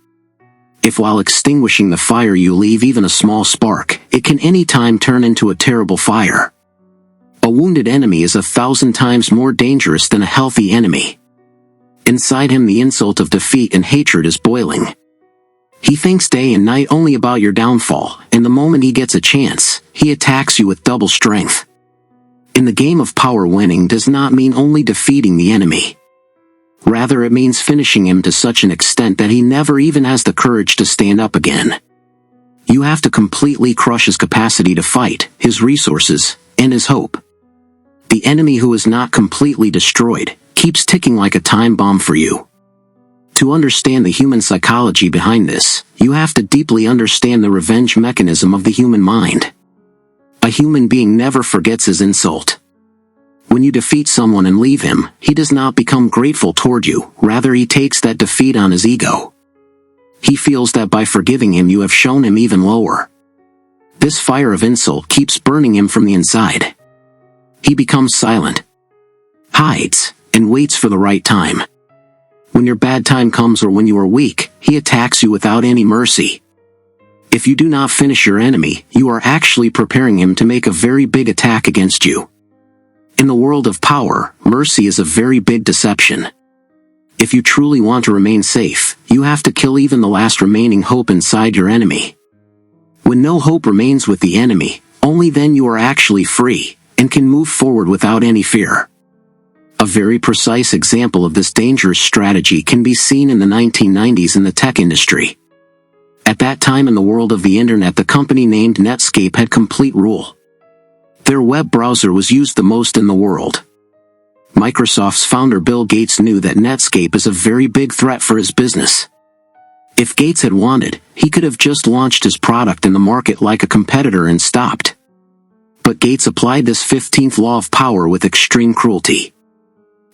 Speaker 1: If while extinguishing the fire you leave even a small spark, it can any time turn into a terrible fire. A wounded enemy is 1,000 times more dangerous than a healthy enemy. Inside him the insult of defeat and hatred is boiling. He thinks day and night only about your downfall, and the moment he gets a chance, he attacks you with double strength. In the game of power, winning does not mean only defeating the enemy. Rather, it means finishing him to such an extent that he never even has the courage to stand up again. You have to completely crush his capacity to fight, his resources, and his hope. The enemy who is not completely destroyed keeps ticking like a time bomb for you. To understand the human psychology behind this, you have to deeply understand the revenge mechanism of the human mind. A human being never forgets his insult. When you defeat someone and leave him, he does not become grateful toward you, rather he takes that defeat on his ego. He feels that by forgiving him you have shown him even lower. This fire of insult keeps burning him from the inside. He becomes silent, hides, and waits for the right time. When your bad time comes or when you are weak, he attacks you without any mercy. If you do not finish your enemy, you are actually preparing him to make a very big attack against you. In the world of power, mercy is a very big deception. If you truly want to remain safe, you have to kill even the last remaining hope inside your enemy. When no hope remains with the enemy, only then you are actually free, and can move forward without any fear. A very precise example of this dangerous strategy can be seen in the 1990s in the tech industry. At that time in the world of the internet, the company named Netscape had complete rule. Their web browser was used the most in the world. Microsoft's founder Bill Gates knew that Netscape is a very big threat for his business. If Gates had wanted, he could have just launched his product in the market like a competitor and stopped. But Gates applied this 15th law of power with extreme cruelty.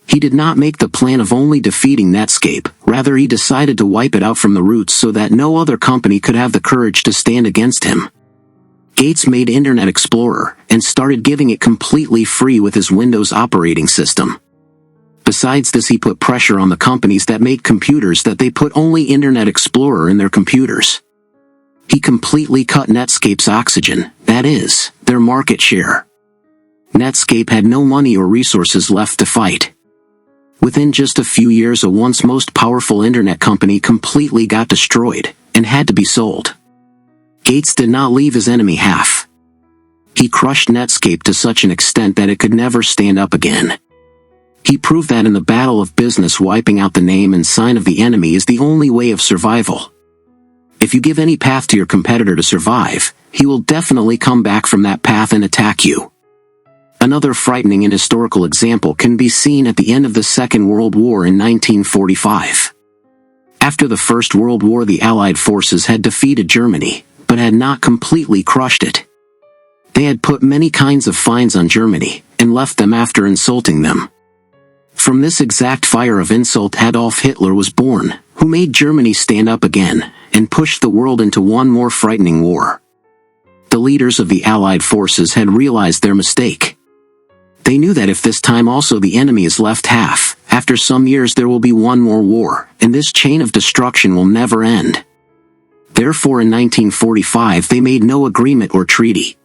Speaker 1: He did not make the plan of only defeating Netscape, rather he decided to wipe it out from the roots so that no other company could have the courage to stand against him. Gates made Internet Explorer, and started giving it completely free with his Windows operating system. Besides this, he put pressure on the companies that made computers that they put only Internet Explorer in their computers. He completely cut Netscape's oxygen, that is, their market share. Netscape had no money or resources left to fight. Within just a few years, a once most powerful internet company completely got destroyed, and had to be sold. Gates did not leave his enemy half. He crushed Netscape to such an extent that it could never stand up again. He proved that in the battle of business, wiping out the name and sign of the enemy is the only way of survival. If you give any path to your competitor to survive, he will definitely come back from that path and attack you. Another frightening and historical example can be seen at the end of the Second World War in 1945. After the First World War, the Allied forces had defeated Germany, but had not completely crushed it. They had put many kinds of fines on Germany, and left them after insulting them. From this exact fire of insult Adolf Hitler was born, who made Germany stand up again, and pushed the world into one more frightening war. The leaders of the Allied forces had realized their mistake. They knew that if this time also the enemy is left half, after some years there will be one more war, and this chain of destruction will never end. Therefore in 1945 they made no agreement or treaty.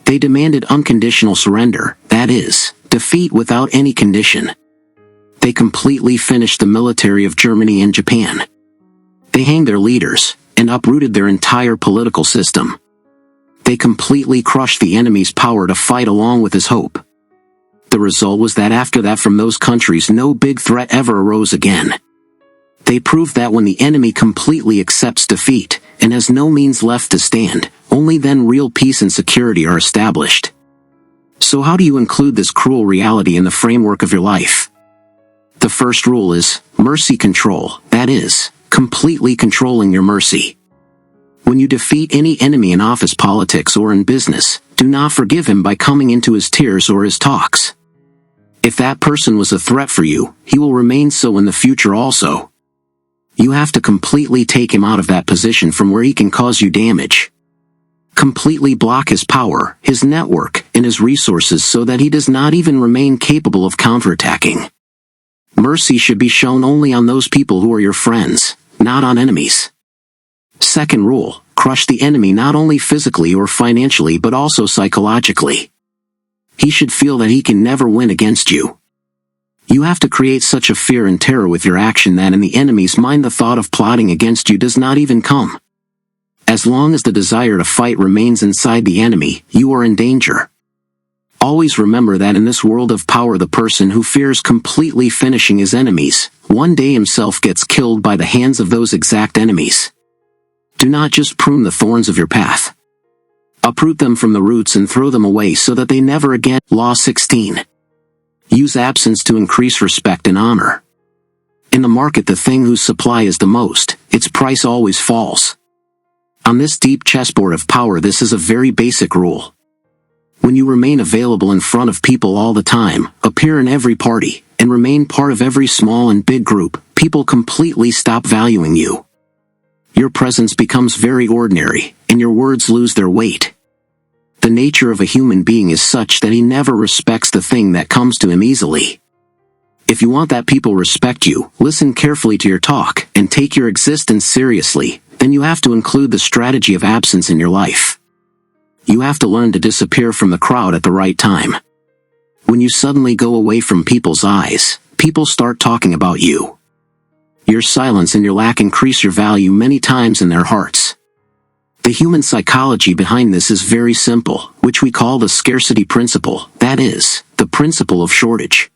Speaker 1: They demanded unconditional surrender, that is, defeat without any condition. They completely finished the military of Germany and Japan. They hanged their leaders, and uprooted their entire political system. They completely crushed the enemy's power to fight along with his hope. The result was that after that from those countries no big threat ever arose again. They proved that when the enemy completely accepts defeat, and has no means left to stand, only then real peace and security are established. So how do you include this cruel reality in the framework of your life? The first rule is, mercy control, that is, completely controlling your mercy. When you defeat any enemy in office politics or in business, do not forgive him by coming into his tears or his talks. If that person was a threat for you, he will remain so in the future also. You have to completely take him out of that position from where he can cause you damage. Completely block his power, his network, and his resources so that he does not even remain capable of counterattacking. Mercy should be shown only on those people who are your friends, not on enemies. Second rule, crush the enemy not only physically or financially but also psychologically. He should feel that he can never win against you. You have to create such a fear and terror with your action that in the enemy's mind the thought of plotting against you does not even come. As long as the desire to fight remains inside the enemy, you are in danger. Always remember that in this world of power the person who fears completely finishing his enemies, one day himself gets killed by the hands of those exact enemies. Do not just prune the thorns of your path. Uproot them from the roots and throw them away so that they never again. Law 16. Use absence to increase respect and honor. In the market the thing whose supply is the most, its price always falls. On this deep chessboard of power this is a very basic rule. When you remain available in front of people all the time, appear in every party, and remain part of every small and big group, people completely stop valuing you. Your presence becomes very ordinary, and your words lose their weight. The nature of a human being is such that he never respects the thing that comes to him easily. If you want that people respect you, listen carefully to your talk, and take your existence seriously, then you have to include the strategy of absence in your life. You have to learn to disappear from the crowd at the right time. When you suddenly go away from people's eyes, people start talking about you. Your silence and your lack increase your value many times in their hearts. The human psychology behind this is very simple, which we call the scarcity principle, that is, the principle of shortage.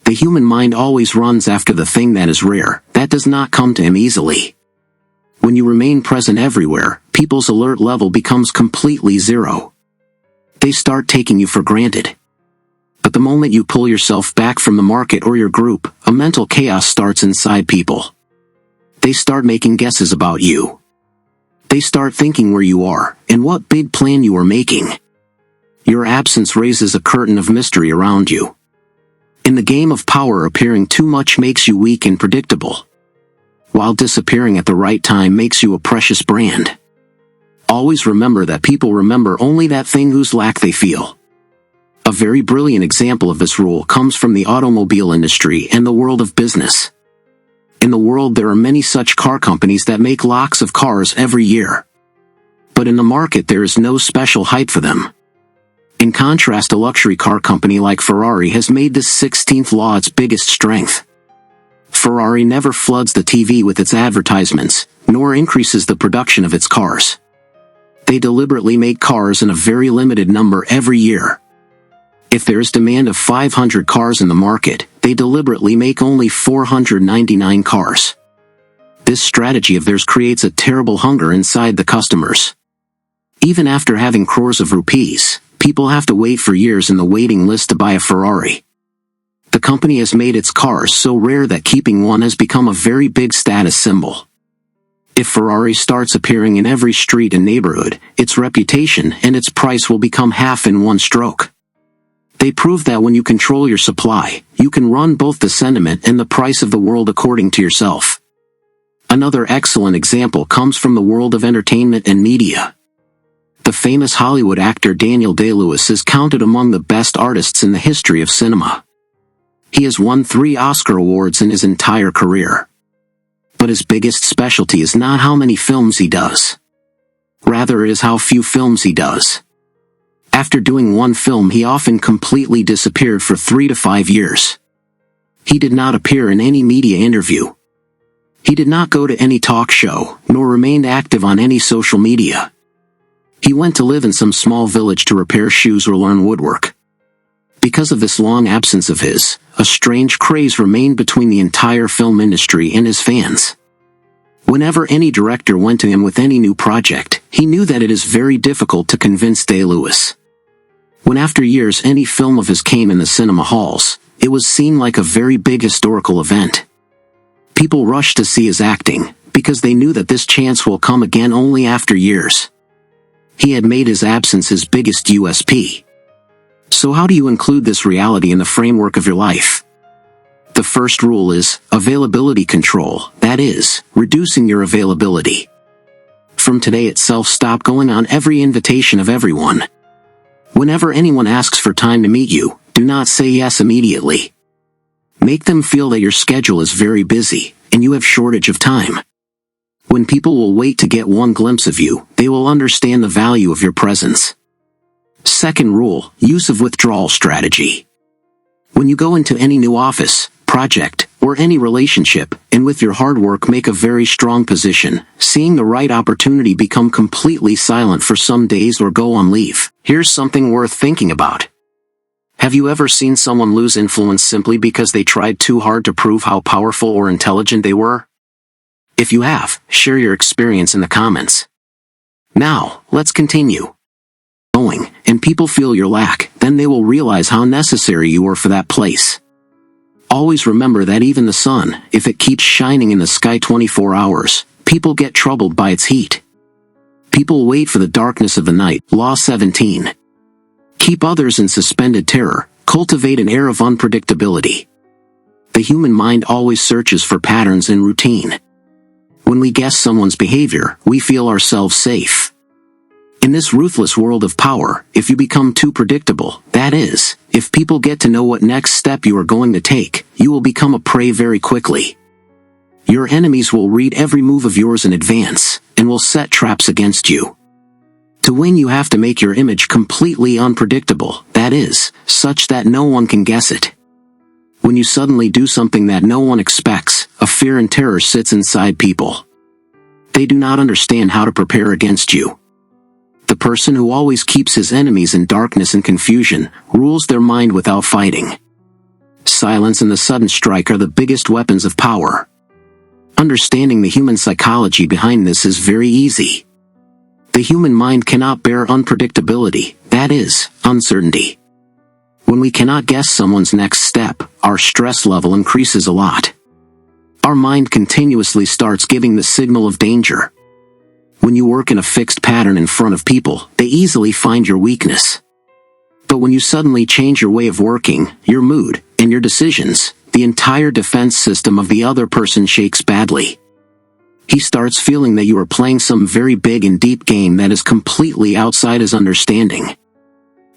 Speaker 1: The human mind always runs after the thing that is rare, that does not come to him easily. When you remain present everywhere, people's alert level becomes completely zero. They start taking you for granted. But the moment you pull yourself back from the market or your group, a mental chaos starts inside people. They start making guesses about you. They start thinking where you are, and what big plan you are making. Your absence raises a curtain of mystery around you. In the game of power, appearing too much makes you weak and predictable, while disappearing at the right time makes you a precious brand. Always remember that people remember only that thing whose lack they feel. A very brilliant example of this rule comes from the automobile industry and the world of business. In the world, there are many such car companies that make lots of cars every year. But in the market, there is no special hype for them. In contrast, a luxury car company like Ferrari has made this 16th law its biggest strength. Ferrari never floods the TV with its advertisements, nor increases the production of its cars. They deliberately make cars in a very limited number every year. If there is demand of 500 cars in the market, they deliberately make only 499 cars. This strategy of theirs creates a terrible hunger inside the customers. Even after having crores of rupees, people have to wait for years in the waiting list to buy a Ferrari. The company has made its cars so rare that keeping one has become a very big status symbol. If Ferrari starts appearing in every street and neighborhood, its reputation and its price will become half in one stroke. They prove that when you control your supply, you can run both the sentiment and the price of the world according to yourself. Another excellent example comes from the world of entertainment and media. The famous Hollywood actor Daniel Day-Lewis is counted among the best artists in the history of cinema. He has won 3 Oscar awards in his entire career. But his biggest specialty is not how many films he does. Rather, it is how few films he does. After doing one film, he often completely disappeared for 3 to 5 years. He did not appear in any media interview. He did not go to any talk show, nor remained active on any social media. He went to live in some small village to repair shoes or learn woodwork. Because of this long absence of his, a strange craze remained between the entire film industry and his fans. Whenever any director went to him with any new project, he knew that it is very difficult to convince Day-Lewis. When after years any film of his came in the cinema halls, it was seen like a very big historical event. People rushed to see his acting, because they knew that this chance will come again only after years. He had made his absence his biggest USP. So how do you include this reality in the framework of your life? The first rule is availability control, that is, reducing your availability. From today itself, stop going on every invitation of everyone. Whenever anyone asks for time to meet you, do not say yes immediately. Make them feel that your schedule is very busy, and you have shortage of time. When people will wait to get one glimpse of you, they will understand the value of your presence. Second rule, use of withdrawal strategy. When you go into any new office, project, or any relationship, and with your hard work make a very strong position, seeing the right opportunity, become completely silent for some days or go on leave. Here's something worth thinking about. Have you ever seen someone lose influence simply because they tried too hard to prove how powerful or intelligent they were? If you have, share your experience in the comments. Now, let's continue. And people feel your lack, then they will realize how necessary you are for that place. Always remember that even the sun, if it keeps shining in the sky 24 hours, people get troubled by its heat. People wait for the darkness of the night. Law 17. Keep others in suspended terror, cultivate an air of unpredictability. The human mind always searches for patterns and routine. When we guess someone's behavior, we feel ourselves safe. In this ruthless world of power, if you become too predictable, that is, if people get to know what next step you are going to take, you will become a prey very quickly. Your enemies will read every move of yours in advance, and will set traps against you. To win, you have to make your image completely unpredictable, that is, such that no one can guess it. When you suddenly do something that no one expects, a fear and terror sits inside people. They do not understand how to prepare against you. The person who always keeps his enemies in darkness and confusion rules their mind without fighting. Silence and the sudden strike are the biggest weapons of power. Understanding the human psychology behind this is very easy. The human mind cannot bear unpredictability, that is, uncertainty. When we cannot guess someone's next step, our stress level increases a lot. Our mind continuously starts giving the signal of danger. When you work in a fixed pattern in front of people, they easily find your weakness. But when you suddenly change your way of working, your mood, and your decisions, the entire defense system of the other person shakes badly. He starts feeling that you are playing some very big and deep game that is completely outside his understanding.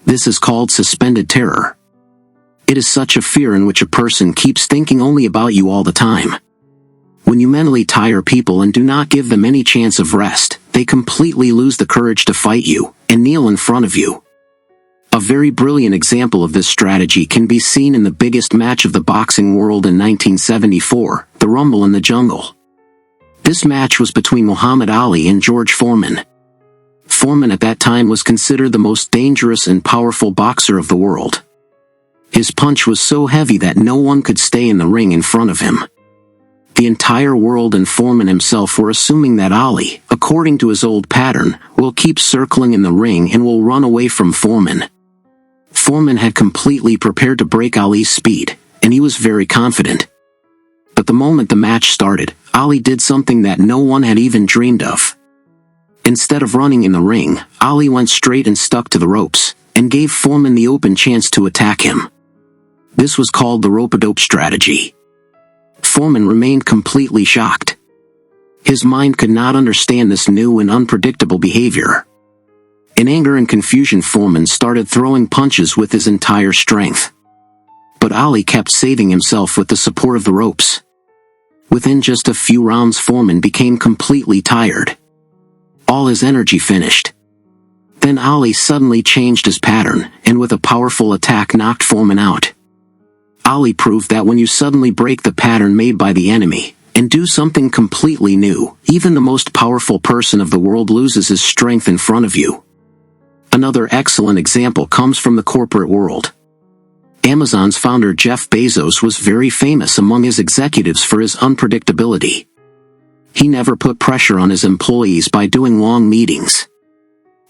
Speaker 1: This is called suspended terror. It is such a fear in which a person keeps thinking only about you all the time. When you mentally tire people and do not give them any chance of rest, they completely lose the courage to fight you and kneel in front of you. A very brilliant example of this strategy can be seen in the biggest match of the boxing world in 1974, the Rumble in the Jungle. This match was between Muhammad Ali and George Foreman. Foreman at that time was considered the most dangerous and powerful boxer of the world. His punch was so heavy that no one could stay in the ring in front of him. The entire world and Foreman himself were assuming that Ali, according to his old pattern, will keep circling in the ring and will run away from Foreman. Foreman had completely prepared to break Ali's speed, and he was very confident. But the moment the match started, Ali did something that no one had even dreamed of. Instead of running in the ring, Ali went straight and stuck to the ropes, and gave Foreman the open chance to attack him. This was called the rope-a-dope strategy. Foreman remained completely shocked. His mind could not understand this new and unpredictable behavior. In anger and confusion, Foreman started throwing punches with his entire strength. But Ali kept saving himself with the support of the ropes. Within just a few rounds, Foreman became completely tired. All his energy finished. Then Ali suddenly changed his pattern, and with a powerful attack knocked Foreman out. Ali proved that when you suddenly break the pattern made by the enemy, and do something completely new, even the most powerful person of the world loses his strength in front of you. Another excellent example comes from the corporate world. Amazon's founder Jeff Bezos was very famous among his executives for his unpredictability. He never put pressure on his employees by doing long meetings.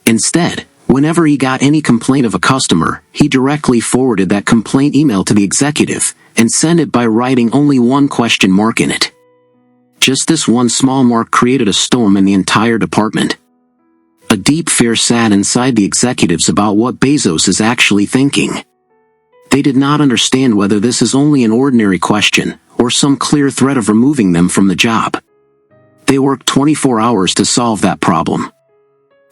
Speaker 1: Instead, whenever he got any complaint of a customer, he directly forwarded that complaint email to the executive, and sent it by writing only one question mark in it. Just this one small mark created a storm in the entire department. A deep fear sat inside the executives about what Bezos is actually thinking. They did not understand whether this is only an ordinary question, or some clear threat of removing them from the job. They worked 24 hours to solve that problem.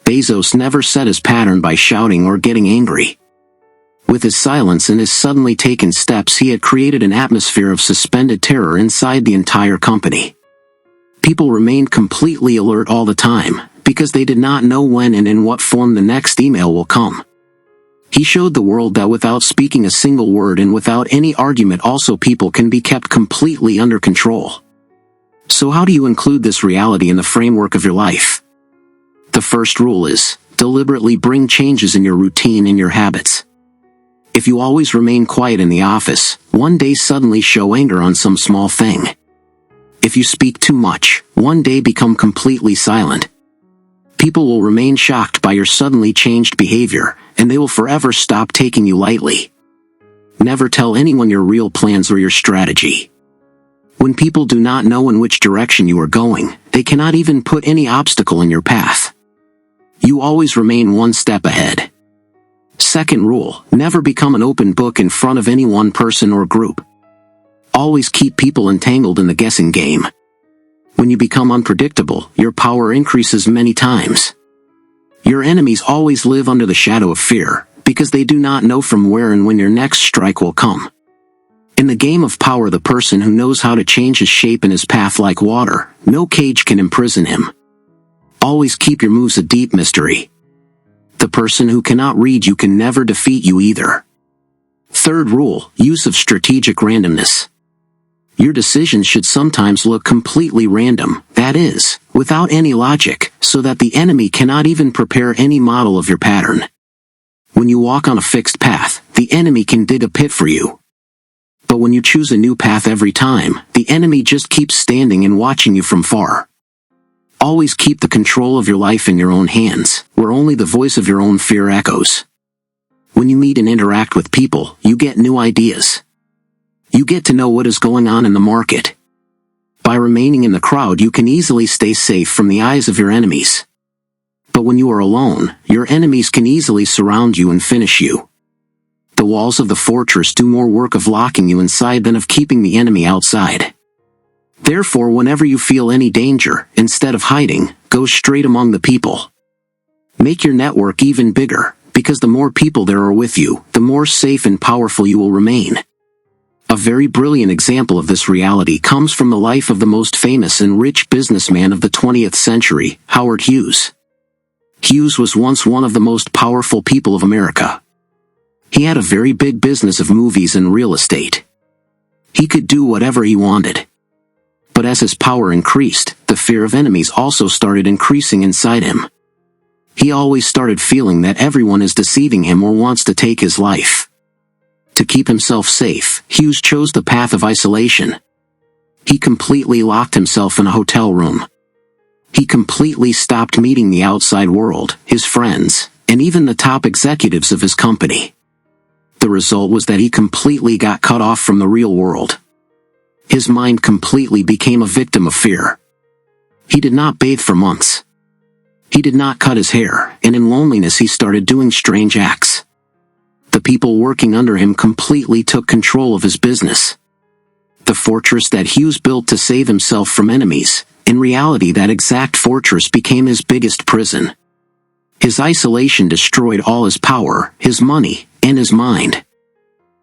Speaker 1: Bezos never set his pattern by shouting or getting angry. With his silence and his suddenly taken steps, he had created an atmosphere of suspended terror inside the entire company. People remained completely alert all the time, because they did not know when and in what form the next email will come. He showed the world that without speaking a single word and without any argument, also people can be kept completely under control. So how do you include this reality in the framework of your life? The first rule is, deliberately bring changes in your routine and your habits. If you always remain quiet in the office, one day suddenly show anger on some small thing. If you speak too much, one day become completely silent. People will remain shocked by your suddenly changed behavior, and they will forever stop taking you lightly. Never tell anyone your real plans or your strategy. When people do not know in which direction you are going, they cannot even put any obstacle in your path. You always remain one step ahead. Second rule, never become an open book in front of any one person or group. Always keep people entangled in the guessing game. When you become unpredictable, your power increases many times. Your enemies always live under the shadow of fear, because they do not know from where and when your next strike will come. In the game of power, the person who knows how to change his shape and his path like water, no cage can imprison him. Always keep your moves a deep mystery. The person who cannot read you can never defeat you either. Third rule, use of strategic randomness. Your decisions should sometimes look completely random, that is, without any logic, so that the enemy cannot even prepare any model of your pattern. When you walk on a fixed path, the enemy can dig a pit for you. But when you choose a new path every time, the enemy just keeps standing and watching you from far. Always keep the control of your life in your own hands, where only the voice of your own fear echoes. When you meet and interact with people, you get new ideas. You get to know what is going on in the market. By remaining in the crowd, you can easily stay safe from the eyes of your enemies. But when you are alone, your enemies can easily surround you and finish you. The walls of the fortress do more work of locking you inside than of keeping the enemy outside. Therefore, whenever you feel any danger, instead of hiding, go straight among the people. Make your network even bigger, because the more people there are with you, the more safe and powerful you will remain. A very brilliant example of this reality comes from the life of the most famous and rich businessman of the 20th century, Howard Hughes. Hughes was once one of the most powerful people of America. He had a very big business of movies and real estate. He could do whatever he wanted. But as his power increased, the fear of enemies also started increasing inside him. He always started feeling that everyone is deceiving him or wants to take his life. To keep himself safe, Hughes chose the path of isolation. He completely locked himself in a hotel room. He completely stopped meeting the outside world, his friends, and even the top executives of his company. The result was that he completely got cut off from the real world. His mind completely became a victim of fear. He did not bathe for months. He did not cut his hair, and in loneliness he started doing strange acts. The people working under him completely took control of his business. The fortress that Hughes built to save himself from enemies, in reality that exact fortress became his biggest prison. His isolation destroyed all his power, his money, and his mind.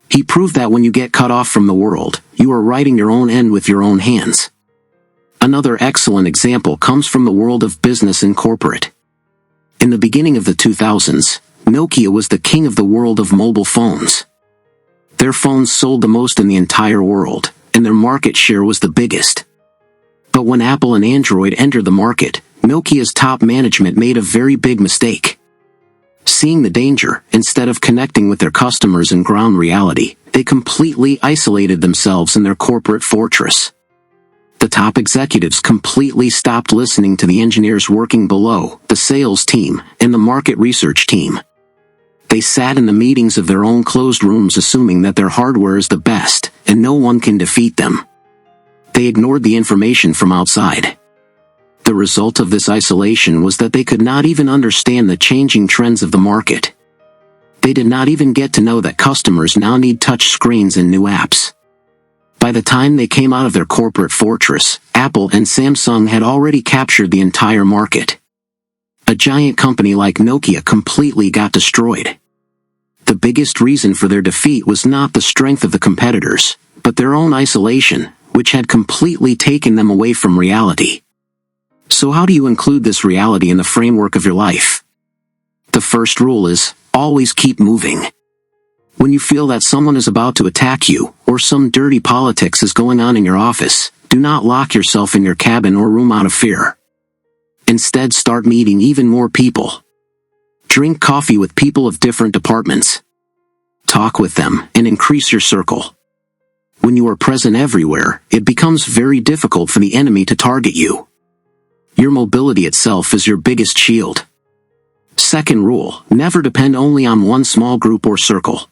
Speaker 1: He proved that when you get cut off from the world, you are writing your own end with your own hands. Another excellent example comes from the world of business and corporate. In the beginning of the 2000s, Nokia was the king of the world of mobile phones. Their phones sold the most in the entire world, and their market share was the biggest. But when Apple and Android entered the market, Nokia's top management made a very big mistake. Seeing the danger, instead of connecting with their customers in ground reality, they completely isolated themselves in their corporate fortress. The top executives completely stopped listening to the engineers working below, the sales team, and the market research team. They sat in the meetings of their own closed rooms assuming that their hardware is the best, and no one can defeat them. They ignored the information from outside. The result of this isolation was that they could not even understand the changing trends of the market. They did not even get to know that customers now need touch screens and new apps. By the time they came out of their corporate fortress, Apple and Samsung had already captured the entire market. A giant company like Nokia completely got destroyed. The biggest reason for their defeat was not the strength of the competitors, but their own isolation, which had completely taken them away from reality. So how do you include this reality in the framework of your life? The first rule is, always keep moving. When you feel that someone is about to attack you, or some dirty politics is going on in your office, do not lock yourself in your cabin or room out of fear. Instead, start meeting even more people. Drink coffee with people of different departments. Talk with them, and increase your circle. When you are present everywhere, it becomes very difficult for the enemy to target you. Your mobility itself is your biggest shield. Second rule, never depend only on one small group or circle.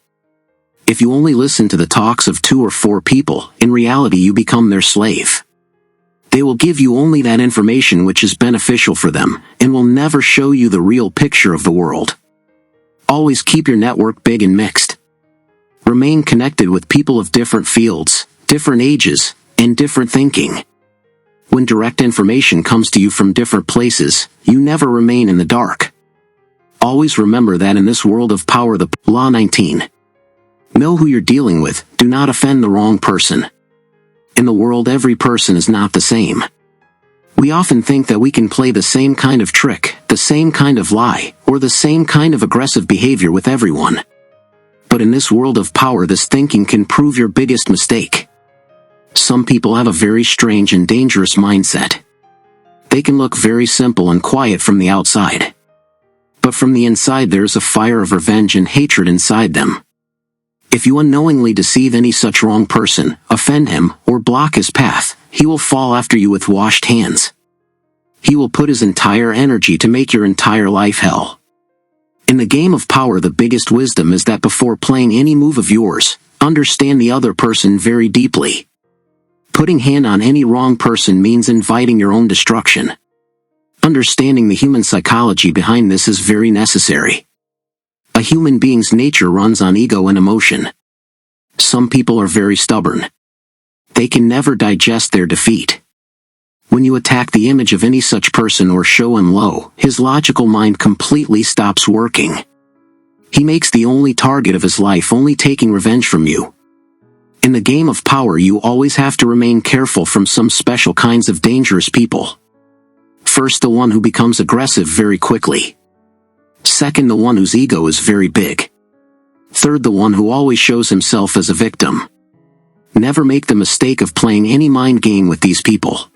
Speaker 1: If you only listen to the talks of 2 or 4 people, in reality you become their slave. They will give you only that information which is beneficial for them, and will never show you the real picture of the world. Always keep your network big and mixed. Remain connected with people of different fields, different ages, and different thinking. When direct information comes to you from different places, you never remain in the dark. Always remember that in this world of power, the Law 19. Know who you're dealing with, do not offend the wrong person. In the world, every person is not the same. We often think that we can play the same kind of trick, the same kind of lie, or the same kind of aggressive behavior with everyone. But in this world of power, this thinking can prove your biggest mistake. Some people have a very strange and dangerous mindset. They can look very simple and quiet from the outside. But from the inside there is a fire of revenge and hatred inside them. If you unknowingly deceive any such wrong person, offend him, or block his path, he will fall after you with washed hands. He will put his entire energy to make your entire life hell. In the game of power, the biggest wisdom is that before playing any move of yours, understand the other person very deeply. Putting hand on any wrong person means inviting your own destruction. Understanding the human psychology behind this is very necessary. A human being's nature runs on ego and emotion. Some people are very stubborn. They can never digest their defeat. When you attack the image of any such person or show him low, his logical mind completely stops working. He makes the only target of his life only taking revenge from you. In the game of power, you always have to remain careful from some special kinds of dangerous people. First, the one who becomes aggressive very quickly. Second, the one whose ego is very big. Third, the one who always shows himself as a victim. Never make the mistake of playing any mind game with these people.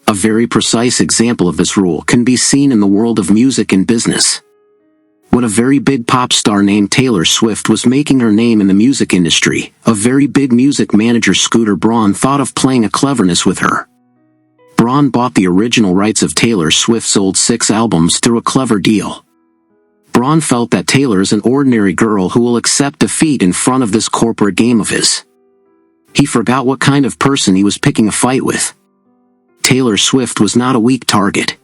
Speaker 1: A very precise example of this rule can be seen in the world of music and business. When a very big pop star named Taylor Swift was making her name in the music industry, a very big music manager, Scooter Braun, thought of playing a cleverness with her. Braun bought the original rights of Taylor Swift's old 6 albums through a clever deal. Braun felt that Taylor is an ordinary girl who will accept defeat in front of this corporate game of his. He forgot what kind of person he was picking a fight with. Taylor Swift was not a weak target.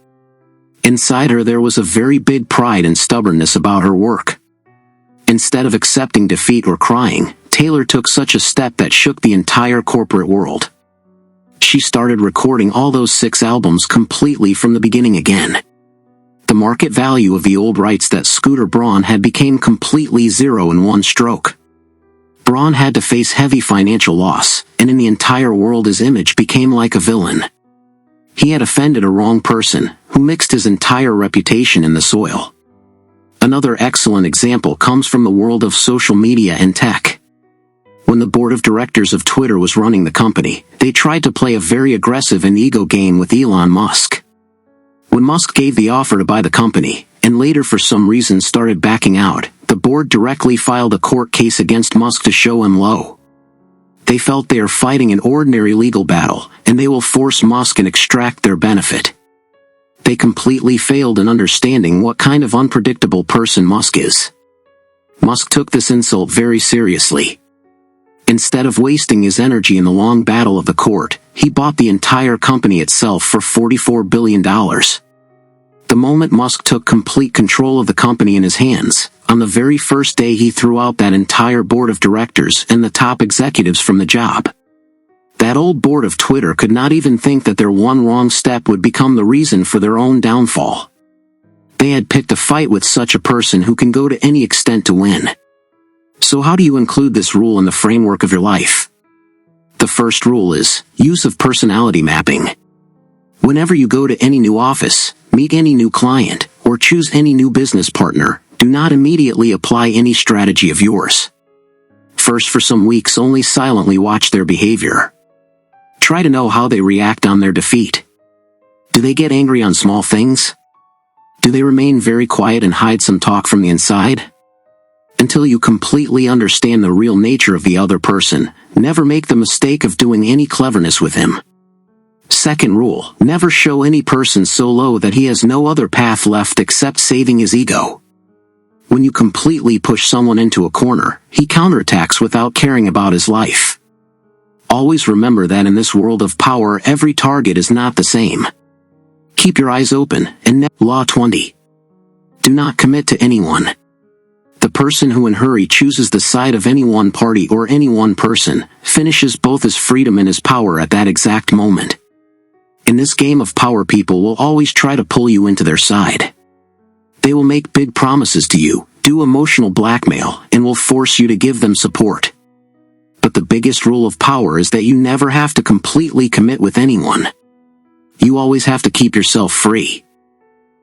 Speaker 1: Inside her there was a very big pride and stubbornness about her work. Instead of accepting defeat or crying, Taylor took such a step that shook the entire corporate world. She started recording all those 6 albums completely from the beginning again. The market value of the old rights that Scooter Braun had became completely zero in one stroke. Braun had to face heavy financial loss, and in the entire world his image became like a villain. He had offended a wrong person, who mixed his entire reputation in the soil. Another excellent example comes from the world of social media and tech. When the board of directors of Twitter was running the company, they tried to play a very aggressive and ego game with Elon Musk. When Musk gave the offer to buy the company, and later for some reason started backing out, the board directly filed a court case against Musk to show him low. They felt they are fighting an ordinary legal battle, and they will force Musk and extract their benefit. They completely failed in understanding what kind of unpredictable person Musk is. Musk took this insult very seriously. Instead of wasting his energy in the long battle of the court, he bought the entire company itself for $44 billion. The moment Musk took complete control of the company in his hands, on the very first day he threw out that entire board of directors and the top executives from the job. That old board of Twitter could not even think that their one wrong step would become the reason for their own downfall. They had picked a fight with such a person who can go to any extent to win. So how do you include this rule in the framework of your life? The first rule is use of personality mapping. Whenever you go to any new office, meet any new client, or choose any new business partner, do not immediately apply any strategy of yours. First, for some weeks, only silently watch their behavior. Try to know how they react on their defeat. Do they get angry on small things? Do they remain very quiet and hide some talk from the inside? Until you completely understand the real nature of the other person, never make the mistake of doing any cleverness with him. Second rule, never show any person so low that he has no other path left except saving his ego. When you completely push someone into a corner, he counterattacks without caring about his life. Always remember that in this world of power, every target is not the same. Keep your eyes open, and Law 20. Do not commit to anyone. The person who in hurry chooses the side of any one party or any one person, finishes both his freedom and his power at that exact moment. In this game of power, people will always try to pull you into their side. They will make big promises to you, do emotional blackmail, and will force you to give them support. But the biggest rule of power is that you never have to completely commit with anyone. You always have to keep yourself free.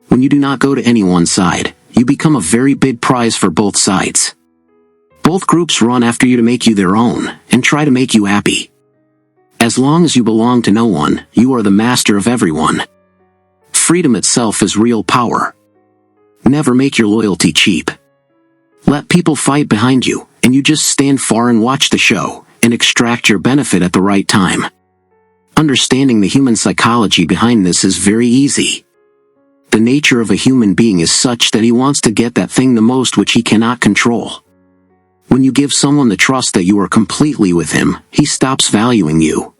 Speaker 1: When you do not go to any one side, you become a very big prize for both sides. Both groups run after you to make you their own, and try to make you happy. As long as you belong to no one, you are the master of everyone. Freedom itself is real power. Never make your loyalty cheap. Let people fight behind you, and you just stand far and watch the show, and extract your benefit at the right time. Understanding the human psychology behind this is very easy. The nature of a human being is such that he wants to get that thing the most which he cannot control. When you give someone the trust that you are completely with him, he stops valuing you.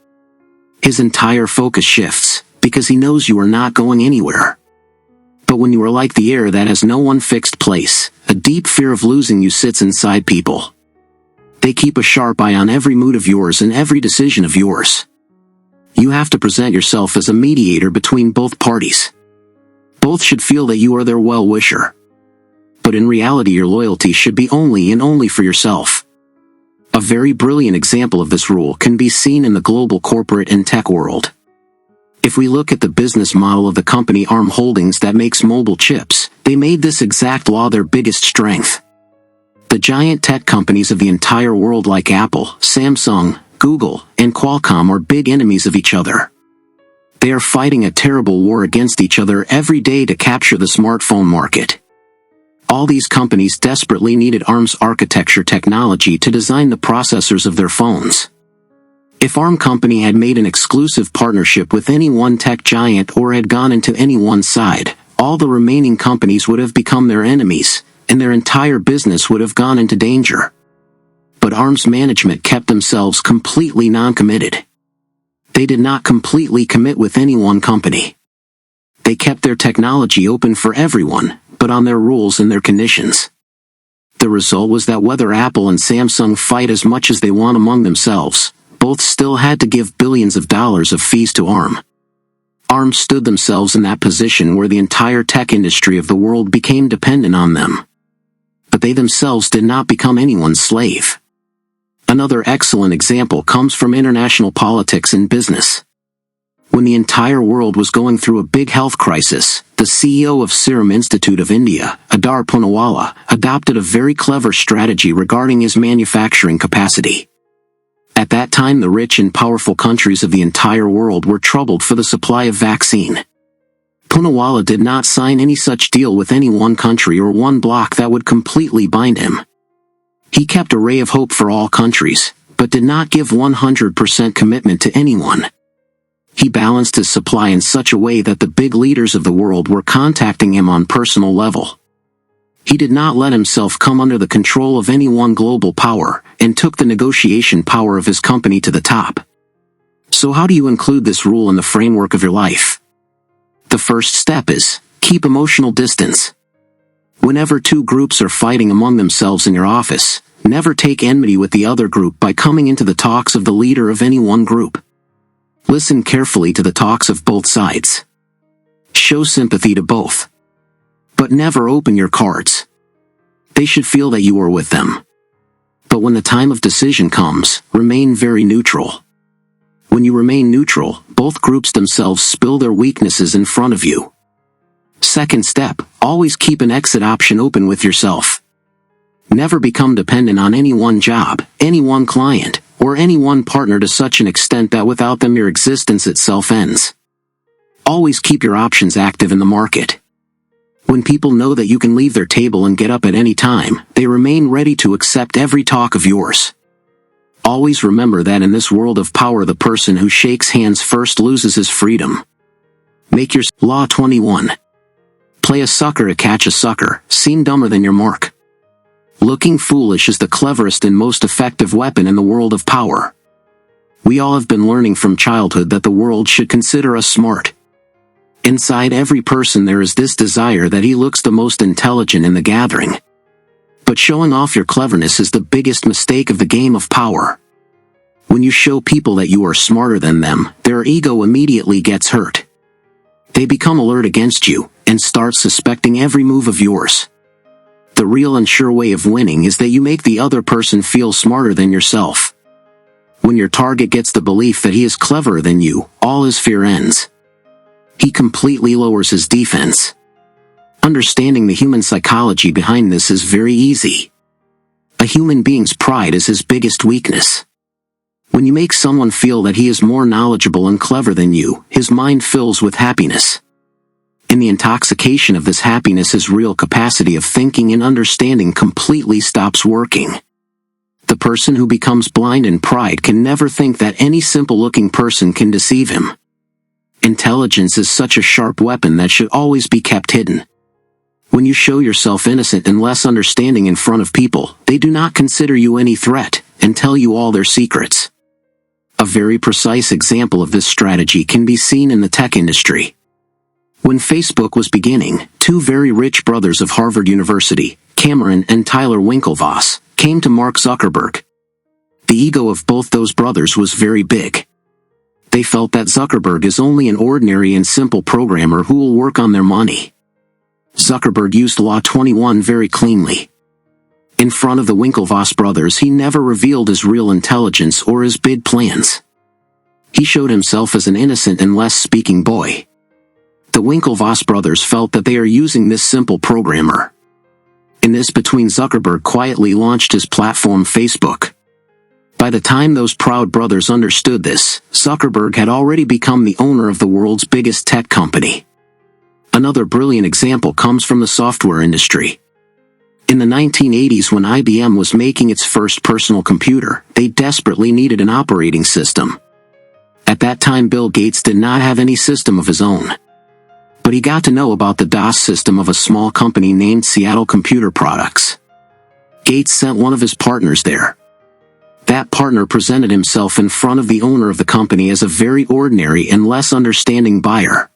Speaker 1: His entire focus shifts, because he knows you are not going anywhere. But when you are like the air that has no one fixed place, a deep fear of losing you sits inside people. They keep a sharp eye on every mood of yours and every decision of yours. You have to present yourself as a mediator between both parties. Both should feel that you are their well-wisher. But in reality your loyalty should be only and only for yourself. A very brilliant example of this rule can be seen in the global corporate and tech world. If we look at the business model of the company ARM Holdings that makes mobile chips, they made this exact law their biggest strength. The giant tech companies of the entire world like Apple, Samsung, Google, and Qualcomm are big enemies of each other. They are fighting a terrible war against each other every day to capture the smartphone market. All these companies desperately needed ARM's architecture technology to design the processors of their phones. If ARM company had made an exclusive partnership with any one tech giant or had gone into any one side, all the remaining companies would have become their enemies, and their entire business would have gone into danger. But ARM's management kept themselves completely non-committed. They did not completely commit with any one company. They kept their technology open for everyone, but on their rules and their conditions. The result was that whether Apple and Samsung fight as much as they want among themselves, both still had to give billions of dollars of fees to ARM. ARM stood themselves in that position where the entire tech industry of the world became dependent on them. But they themselves did not become anyone's slave. Another excellent example comes from international politics and business. When the entire world was going through a big health crisis, the CEO of Serum Institute of India, Adar Poonawalla, adopted a very clever strategy regarding his manufacturing capacity. At that time the rich and powerful countries of the entire world were troubled for the supply of vaccine. Poonawalla did not sign any such deal with any one country or one bloc that would completely bind him. He kept a ray of hope for all countries, but did not give 100% commitment to anyone. He balanced his supply in such a way that the big leaders of the world were contacting him on personal level. He did not let himself come under the control of any one global power, and took the negotiation power of his company to the top. So how do you include this rule in the framework of your life? The first step is, keep emotional distance. Whenever two groups are fighting among themselves in your office, never take enmity with the other group by coming into the talks of the leader of any one group. Listen carefully to the talks of both sides. Show sympathy to both. But never open your cards. They should feel that you are with them. But when the time of decision comes, remain very neutral. When you remain neutral, both groups themselves spill their weaknesses in front of you. Second step, always keep an exit option open with yourself. Never become dependent on any one job, any one client, or any one partner to such an extent that without them your existence itself ends. Always keep your options active in the market. When people know that you can leave their table and get up at any time, they remain ready to accept every talk of yours. Always remember that in this world of power the person who shakes hands first loses his freedom. Make your Law 21. Play a sucker to catch a sucker, seem dumber than your mark. Looking foolish is the cleverest and most effective weapon in the world of power. We all have been learning from childhood that the world should consider us smart. Inside every person there is this desire that he looks the most intelligent in the gathering. But showing off your cleverness is the biggest mistake of the game of power. When you show people that you are smarter than them, their ego immediately gets hurt. They become alert against you, and start suspecting every move of yours. The real and sure way of winning is that you make the other person feel smarter than yourself. When your target gets the belief that he is cleverer than you, all his fear ends. He completely lowers his defense. Understanding the human psychology behind this is very easy. A human being's pride is his biggest weakness. When you make someone feel that he is more knowledgeable and clever than you, his mind fills with happiness. In the intoxication of this happiness his real capacity of thinking and understanding completely stops working. The person who becomes blind in pride can never think that any simple-looking person can deceive him. Intelligence is such a sharp weapon that should always be kept hidden. When you show yourself innocent and less understanding in front of people, they do not consider you any threat and tell you all their secrets. A very precise example of this strategy can be seen in the tech industry. When Facebook was beginning, two very rich brothers of Harvard University, Cameron and Tyler Winklevoss, came to Mark Zuckerberg. The ego of both those brothers was very big. They felt that Zuckerberg is only an ordinary and simple programmer who will work on their money. Zuckerberg used Law 21 very cleanly. In front of the Winklevoss brothers, he never revealed his real intelligence or his big plans. He showed himself as an innocent and less speaking boy. The Winklevoss brothers felt that they are using this simple programmer. In this between, Zuckerberg quietly launched his platform Facebook. By the time those proud brothers understood this, Zuckerberg had already become the owner of the world's biggest tech company. Another brilliant example comes from the software industry. In the 1980s, when IBM was making its first personal computer, they desperately needed an operating system. At that time, Bill Gates did not have any system of his own. But he got to know about the DOS system of a small company named Seattle Computer Products. Gates sent one of his partners there. That partner presented himself in front of the owner of the company as a very ordinary and less understanding buyer.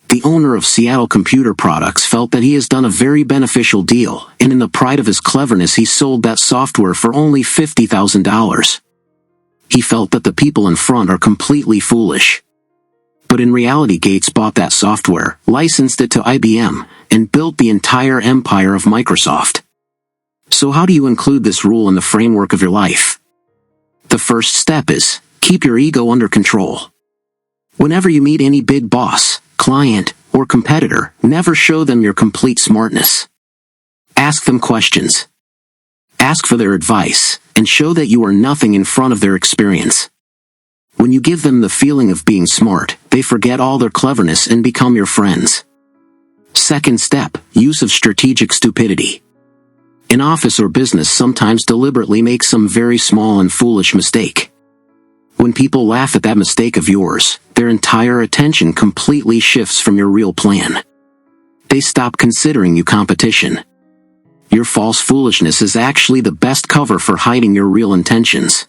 Speaker 1: The owner of Seattle Computer Products felt that he has done a very beneficial deal, and in the pride of his cleverness he sold that software for only $50,000. He felt that the people in front are completely foolish. But in reality, Gates bought that software, licensed it to IBM, and built the entire empire of Microsoft. So how do you include this rule in the framework of your life? The first step is, keep your ego under control. Whenever you meet any big boss, client, or competitor, never show them your complete smartness. Ask them questions. Ask for their advice, and show that you are nothing in front of their experience. When you give them the feeling of being smart, they forget all their cleverness and become your friends. Second step, use of strategic stupidity. In office or business, sometimes deliberately make some very small and foolish mistake. When people laugh at that mistake of yours, their entire attention completely shifts from your real plan. They stop considering you competition. Your false foolishness is actually the best cover for hiding your real intentions.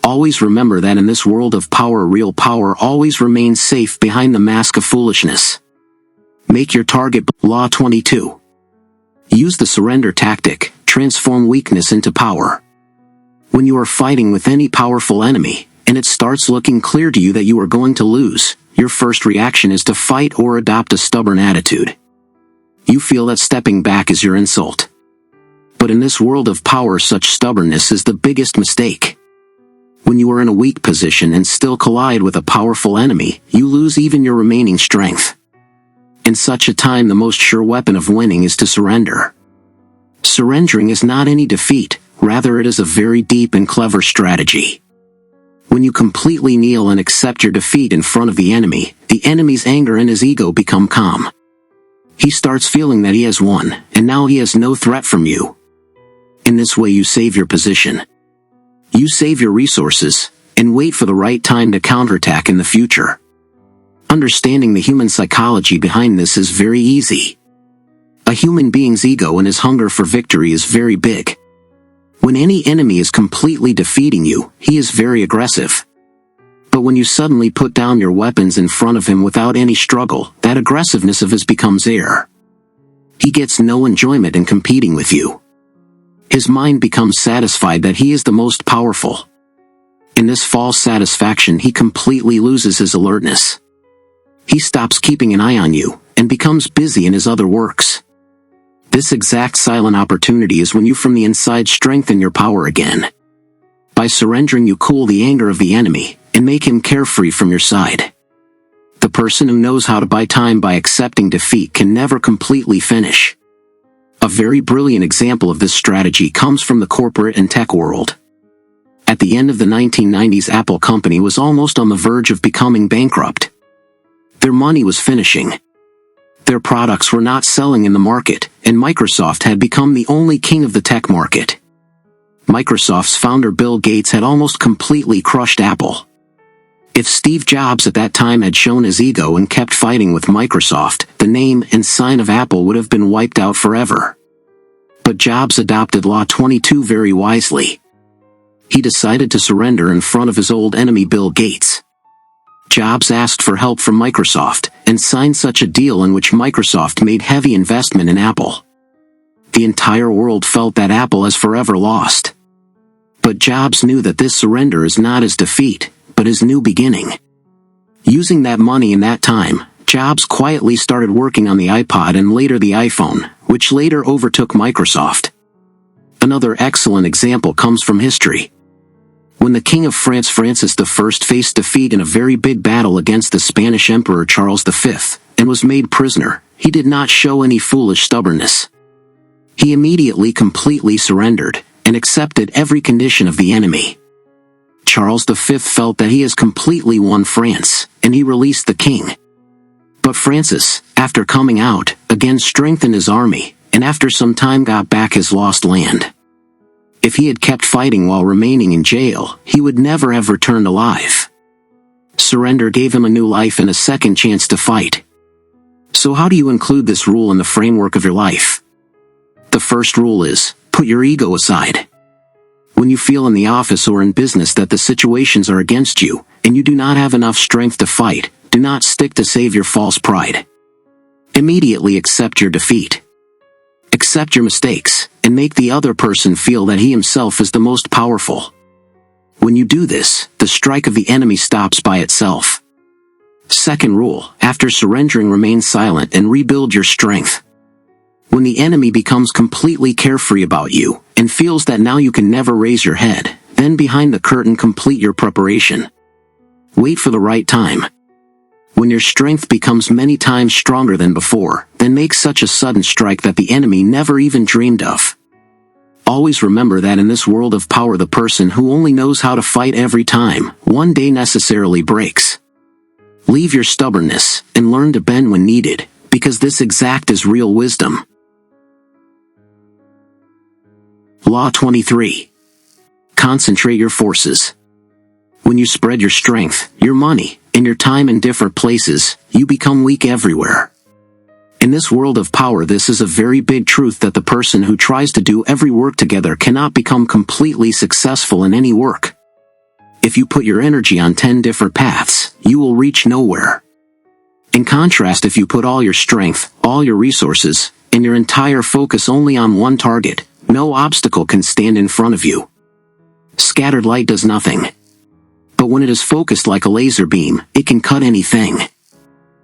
Speaker 1: Always remember that in this world of power, real power always remains safe behind the mask of foolishness. Make your target. Law 22. Use the surrender tactic. Transform weakness into power. When you are fighting with any powerful enemy, and it starts looking clear to you that you are going to lose, your first reaction is to fight or adopt a stubborn attitude. You feel that stepping back is your insult. But in this world of power, such stubbornness is the biggest mistake. When you are in a weak position and still collide with a powerful enemy, you lose even your remaining strength. In such a time, the most sure weapon of winning is to surrender. Surrendering is not any defeat, rather it is a very deep and clever strategy. When you completely kneel and accept your defeat in front of the enemy's anger and his ego become calm. He starts feeling that he has won, and now he has no threat from you. In this way you save your position. You save your resources, and wait for the right time to counterattack in the future. Understanding the human psychology behind this is very easy. A human being's ego and his hunger for victory is very big. When any enemy is completely defeating you, he is very aggressive. But when you suddenly put down your weapons in front of him without any struggle, that aggressiveness of his becomes air. He gets no enjoyment in competing with you. His mind becomes satisfied that he is the most powerful. In this false satisfaction, he completely loses his alertness. He stops keeping an eye on you, and becomes busy in his other works. This exact silent opportunity is when you from the inside strengthen your power again. By surrendering, you cool the anger of the enemy, and make him carefree from your side. The person who knows how to buy time by accepting defeat can never completely finish. A very brilliant example of this strategy comes from the corporate and tech world. At the end of the 1990s, Apple company was almost on the verge of becoming bankrupt. Their money was finishing. Their products were not selling in the market, and Microsoft had become the only king of the tech market. Microsoft's founder Bill Gates had almost completely crushed Apple. If Steve Jobs at that time had shown his ego and kept fighting with Microsoft, the name and sign of Apple would have been wiped out forever. But Jobs adopted Law 22 very wisely. He decided to surrender in front of his old enemy Bill Gates. Jobs asked for help from Microsoft, and signed such a deal in which Microsoft made heavy investment in Apple. The entire world felt that Apple has forever lost. But Jobs knew that this surrender is not his defeat, but his new beginning. Using that money in that time, Jobs quietly started working on the iPod and later the iPhone, which later overtook Microsoft. Another excellent example comes from history. When the King of France Francis I faced defeat in a very big battle against the Spanish Emperor Charles V, and was made prisoner, he did not show any foolish stubbornness. He immediately completely surrendered, and accepted every condition of the enemy. Charles V felt that he has completely won France, and he released the king. But Francis, after coming out, again strengthened his army, and after some time got back his lost land. If he had kept fighting while remaining in jail, he would never have returned alive. Surrender gave him a new life and a second chance to fight. So how do you include this rule in the framework of your life? The first rule is, put your ego aside. When you feel in the office or in business that the situations are against you, and you do not have enough strength to fight, do not stick to save your false pride. Immediately accept your defeat. Accept your mistakes, and make the other person feel that he himself is the most powerful. When you do this, the strike of the enemy stops by itself. Second rule, after surrendering, remain silent and rebuild your strength. When the enemy becomes completely carefree about you, and feels that now you can never raise your head, then behind the curtain complete your preparation. Wait for the right time. When your strength becomes many times stronger than before, then make such a sudden strike that the enemy never even dreamed of. Always remember that in this world of power, the person who only knows how to fight every time, one day necessarily breaks. Leave your stubbornness, and learn to bend when needed, because this exact is real wisdom. Law 23. Concentrate your forces. When you spread your strength, your money, and your time in different places, you become weak everywhere. In this world of power, this is a very big truth that the person who tries to do every work together cannot become completely successful in any work. If you put your energy on 10 different paths, you will reach nowhere. In contrast, if you put all your strength, all your resources, and your entire focus only on one target, no obstacle can stand in front of you. Scattered light does nothing. But when it is focused like a laser beam, it can cut anything.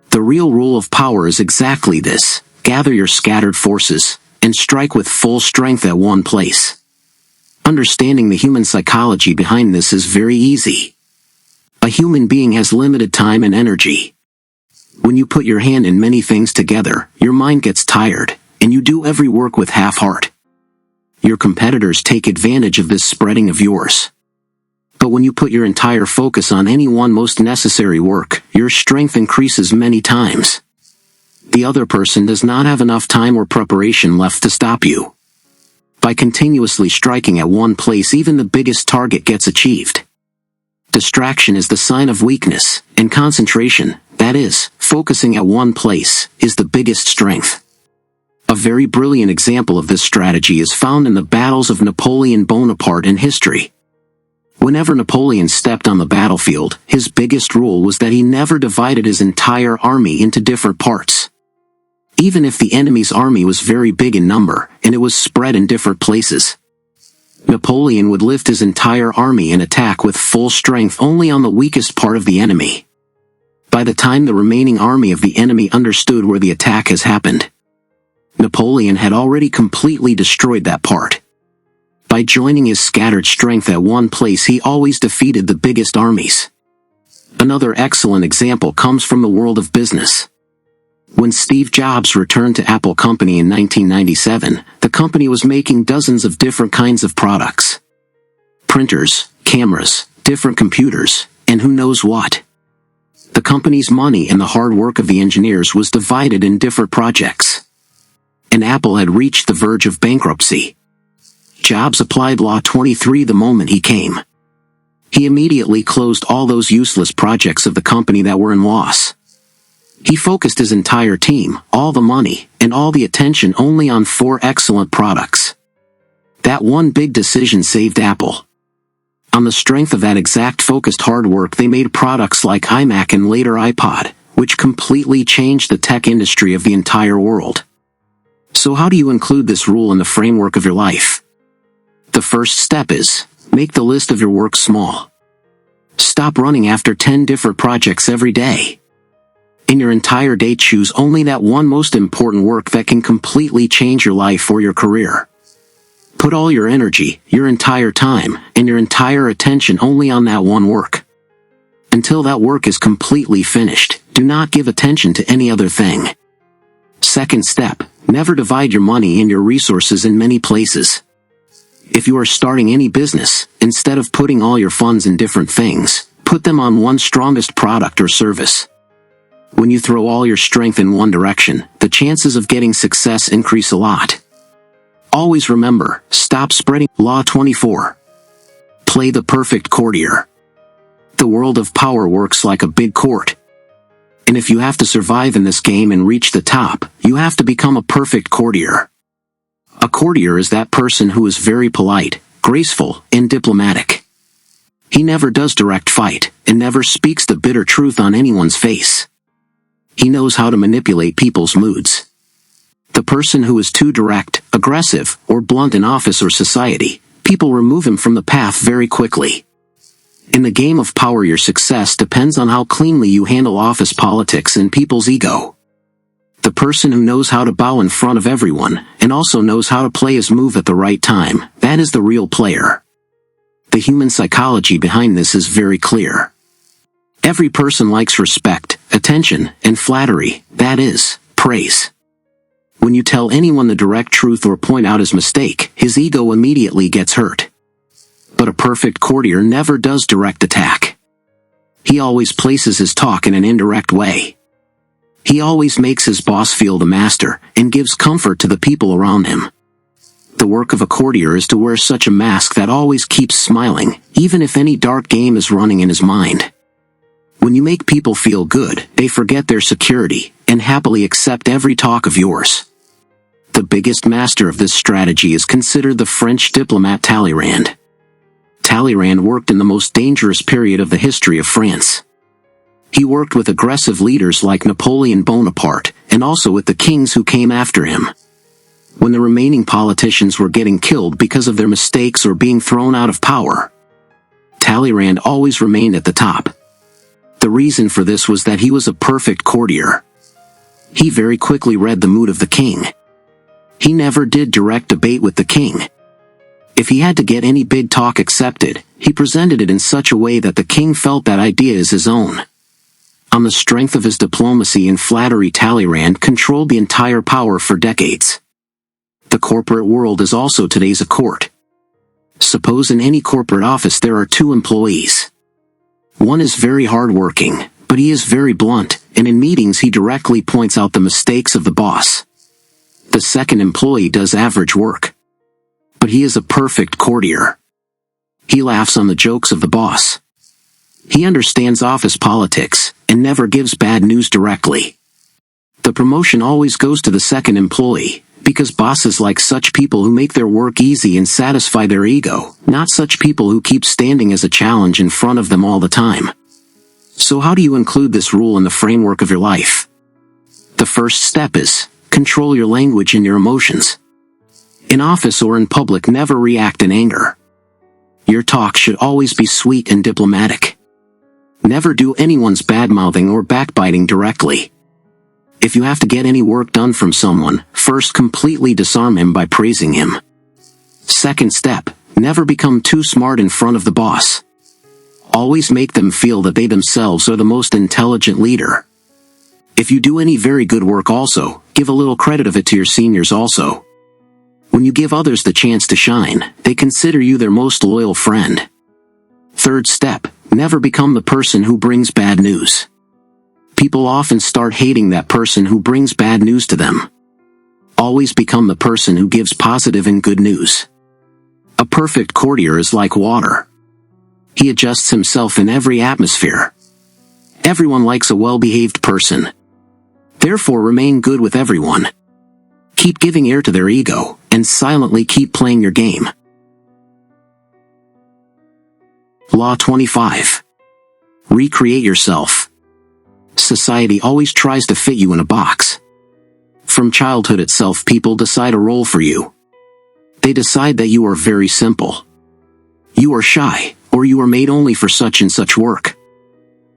Speaker 1: The real rule of power is exactly this: gather your scattered forces, and strike with full strength at one place. Understanding the human psychology behind this is very easy. A human being has limited time and energy. When you put your hand in many things together, your mind gets tired, and you do every work with half-heart. Your competitors take advantage of this spreading of yours. But when you put your entire focus on any one most necessary work, your strength increases many times. The other person does not have enough time or preparation left to stop you. By continuously striking at one place, even the biggest target gets achieved. Distraction is the sign of weakness, and concentration, that is, focusing at one place, is the biggest strength. A very brilliant example of this strategy is found in the battles of Napoleon Bonaparte in history. Whenever Napoleon stepped on the battlefield, his biggest rule was that he never divided his entire army into different parts. Even if the enemy's army was very big in number, and it was spread in different places, Napoleon would lift his entire army and attack with full strength only on the weakest part of the enemy. By the time the remaining army of the enemy understood where the attack has happened, Napoleon had already completely destroyed that part. By joining his scattered strength at one place, he always defeated the biggest armies. Another excellent example comes from the world of business. When Steve Jobs returned to Apple Company in 1997, the company was making dozens of different kinds of products. Printers, cameras, different computers, and who knows what. The company's money and the hard work of the engineers was divided in different projects. And Apple had reached the verge of bankruptcy. Jobs applied Law 23 the moment he came. He immediately closed all those useless projects of the company that were in loss. He focused his entire team, all the money, and all the attention only on 4 excellent products. That one big decision saved Apple. On the strength of that exact focused hard work, they made products like iMac and later iPod, which completely changed the tech industry of the entire world. So how do you include this rule in the framework of your life? The first step is, make the list of your work small. Stop running after 10 different projects every day. In your entire day, choose only that one most important work that can completely change your life or your career. Put all your energy, your entire time, and your entire attention only on that one work. Until that work is completely finished, do not give attention to any other thing. Second step, never divide your money and your resources in many places. If you are starting any business, instead of putting all your funds in different things, put them on one strongest product or service. When you throw all your strength in one direction, the chances of getting success increase a lot. Always remember, stop spreading. Law 24. Play the perfect courtier. The world of power works like a big court. And if you have to survive in this game and reach the top, you have to become a perfect courtier. A courtier is that person who is very polite, graceful, and diplomatic. He never does direct fight, and never speaks the bitter truth on anyone's face. He knows how to manipulate people's moods. The person who is too direct, aggressive, or blunt in office or society, people remove him from the path very quickly. In the game of power, your success depends on how cleanly you handle office politics and people's ego. The person who knows how to bow in front of everyone, and also knows how to play his move at the right time, that is the real player. The human psychology behind this is very clear. Every person likes respect, attention, and flattery, that is, praise. When you tell anyone the direct truth or point out his mistake, his ego immediately gets hurt. But a perfect courtier never does direct attack. He always places his talk in an indirect way. He always makes his boss feel the master, and gives comfort to the people around him. The work of a courtier is to wear such a mask that always keeps smiling, even if any dark game is running in his mind. When you make people feel good, they forget their security, and happily accept every talk of yours. The biggest master of this strategy is considered the French diplomat Talleyrand. Talleyrand worked in the most dangerous period of the history of France. He worked with aggressive leaders like Napoleon Bonaparte, and also with the kings who came after him. When the remaining politicians were getting killed because of their mistakes or being thrown out of power, Talleyrand always remained at the top. The reason for this was that he was a perfect courtier. He very quickly read the mood of the king. He never did direct debate with the king. If he had to get any big talk accepted, he presented it in such a way that the king felt that idea is his own. On the strength of his diplomacy and flattery, Talleyrand controlled the entire power for decades. The corporate world is also today's a court. Suppose in any corporate office there are 2 employees. One is very hardworking, but he is very blunt, and in meetings he directly points out the mistakes of the boss. The second employee does average work, but he is a perfect courtier. He laughs on the jokes of the boss. He understands office politics, and never gives bad news directly. The promotion always goes to the second employee, because bosses like such people who make their work easy and satisfy their ego, not such people who keep standing as a challenge in front of them all the time. So how do you include this rule in the framework of your life? The first step is, control your language and your emotions. In office or in public, never react in anger. Your talk should always be sweet and diplomatic. Never do anyone's bad-mouthing or backbiting directly. If you have to get any work done from someone, first completely disarm him by praising him. Second step, never become too smart in front of the boss. Always make them feel that they themselves are the most intelligent leader. If you do any very good work, also, give a little credit of it to your seniors also. When you give others the chance to shine, they consider you their most loyal friend. Third step, never become the person who brings bad news. People often start hating that person who brings bad news to them. Always become the person who gives positive and good news. A perfect courtier is like water. He adjusts himself in every atmosphere. Everyone likes a well-behaved person. Therefore, remain good with everyone. Keep giving air to their ego, and silently keep playing your game. Law 25. Recreate yourself. Society always tries to fit you in a box. From childhood itself, people decide a role for you. They decide that you are very simple. You are shy, or you are made only for such and such work.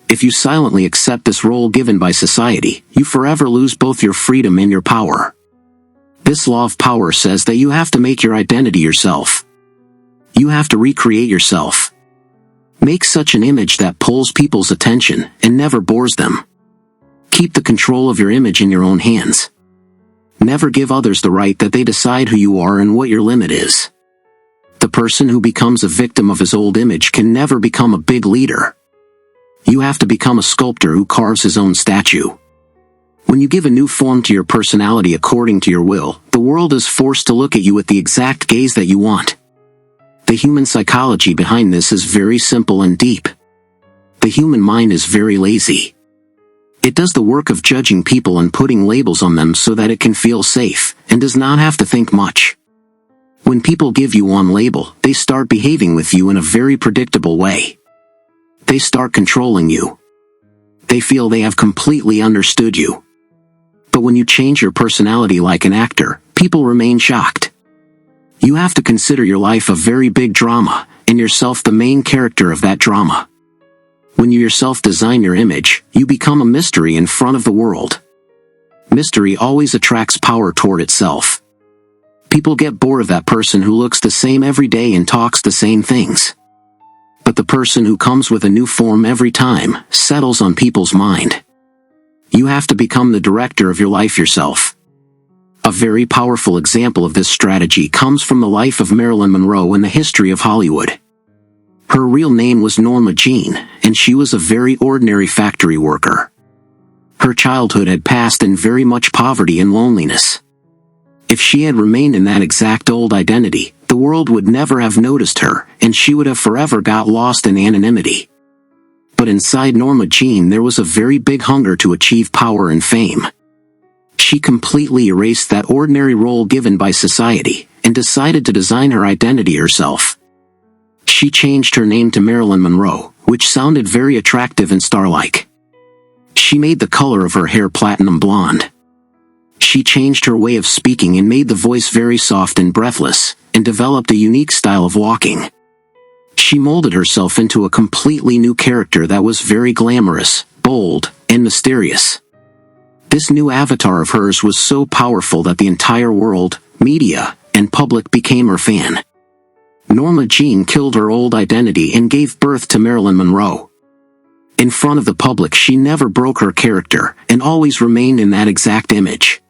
Speaker 1: If you silently accept this role given by society, you forever lose both your freedom and your power. This law of power says that you have to make your identity yourself. You have to recreate yourself. Make such an image that pulls people's attention and never bores them. Keep the control of your image in your own hands. Never give others the right that they decide who you are and what your limit is. The person who becomes a victim of his old image can never become a big leader. You have to become a sculptor who carves his own statue. When you give a new form to your personality according to your will, the world is forced to look at you with the exact gaze that you want. The human psychology behind this is very simple and deep. The human mind is very lazy. It does the work of judging people and putting labels on them so that it can feel safe, and does not have to think much. When people give you one label, they start behaving with you in a very predictable way. They start controlling you. They feel they have completely understood you. But when you change your personality like an actor, people remain shocked. You have to consider your life a very big drama, and yourself the main character of that drama. When you yourself design your image, you become a mystery in front of the world. Mystery always attracts power toward itself. People get bored of that person who looks the same every day and talks the same things. But the person who comes with a new form every time settles on people's mind. You have to become the director of your life yourself. A very powerful example of this strategy comes from the life of Marilyn Monroe in the history of Hollywood. Her real name was Norma Jean, and she was a very ordinary factory worker. Her childhood had passed in very much poverty and loneliness. If she had remained in that exact old identity, the world would never have noticed her, and she would have forever got lost in anonymity. But inside Norma Jean there was a very big hunger to achieve power and fame. She completely erased that ordinary role given by society, and decided to design her identity herself. She changed her name to Marilyn Monroe, which sounded very attractive and star-like. She made the color of her hair platinum blonde. She changed her way of speaking and made the voice very soft and breathless, and developed a unique style of walking. She molded herself into a completely new character that was very glamorous, bold, and mysterious. This new avatar of hers was so powerful that the entire world, media, and public became her fan. Norma Jean killed her old identity and gave birth to Marilyn Monroe. In front of the public she never broke her character, and always remained in that exact image.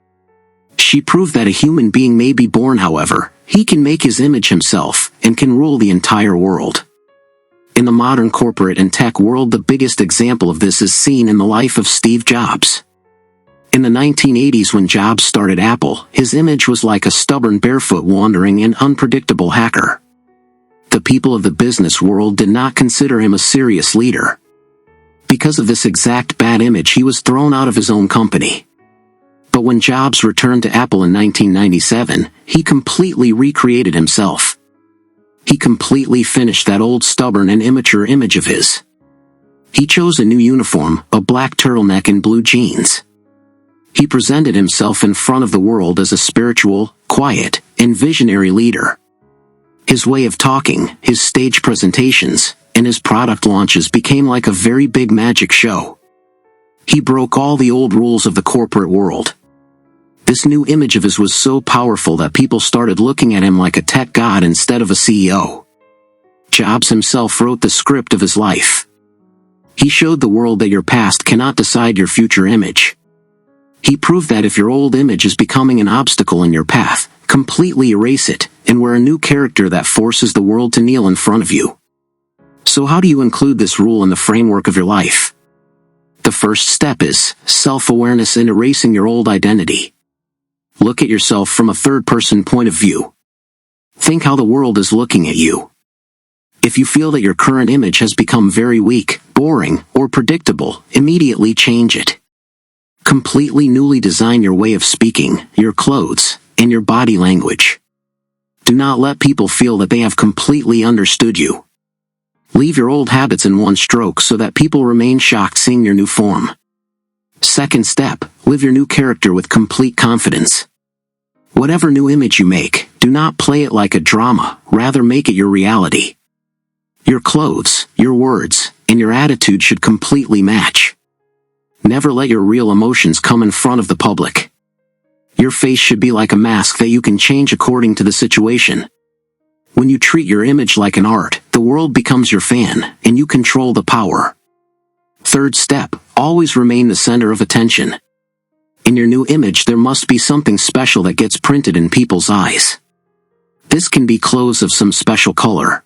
Speaker 1: She proved that a human being may be born, however, he can make his image himself, and can rule the entire world. In the modern corporate and tech world, the biggest example of this is seen in the life of Steve Jobs. In the 1980s, when Jobs started Apple, his image was like a stubborn, barefoot, wandering, and unpredictable hacker. The people of the business world did not consider him a serious leader. Because of this exact bad image, he was thrown out of his own company. But when Jobs returned to Apple in 1997, he completely recreated himself. He completely finished that old stubborn and immature image of his. He chose a new uniform, a black turtleneck and blue jeans. He presented himself in front of the world as a spiritual, quiet, and visionary leader. His way of talking, his stage presentations, and his product launches became like a very big magic show. He broke all the old rules of the corporate world. This new image of his was so powerful that people started looking at him like a tech god instead of a CEO. Jobs himself wrote the script of his life. He showed the world that your past cannot decide your future image. He proved that if your old image is becoming an obstacle in your path, completely erase it, and wear a new character that forces the world to kneel in front of you. So how do you include this rule in the framework of your life? The first step is self-awareness and erasing your old identity. Look at yourself from a third-person point of view. Think how the world is looking at you. If you feel that your current image has become very weak, boring, or predictable, immediately change it. Completely newly design your way of speaking, your clothes, and your body language. Do not let people feel that they have completely understood you. Leave your old habits in one stroke so that people remain shocked seeing your new form. Second step, live your new character with complete confidence. Whatever new image you make, do not play it like a drama, rather make it your reality. Your clothes, your words, and your attitude should completely match. Never let your real emotions come in front of the public. Your face should be like a mask that you can change according to the situation. When you treat your image like an art, the world becomes your fan, and you control the power. Third step, always remain the center of attention. In your new image there must be something special that gets printed in people's eyes. This can be clothes of some special color,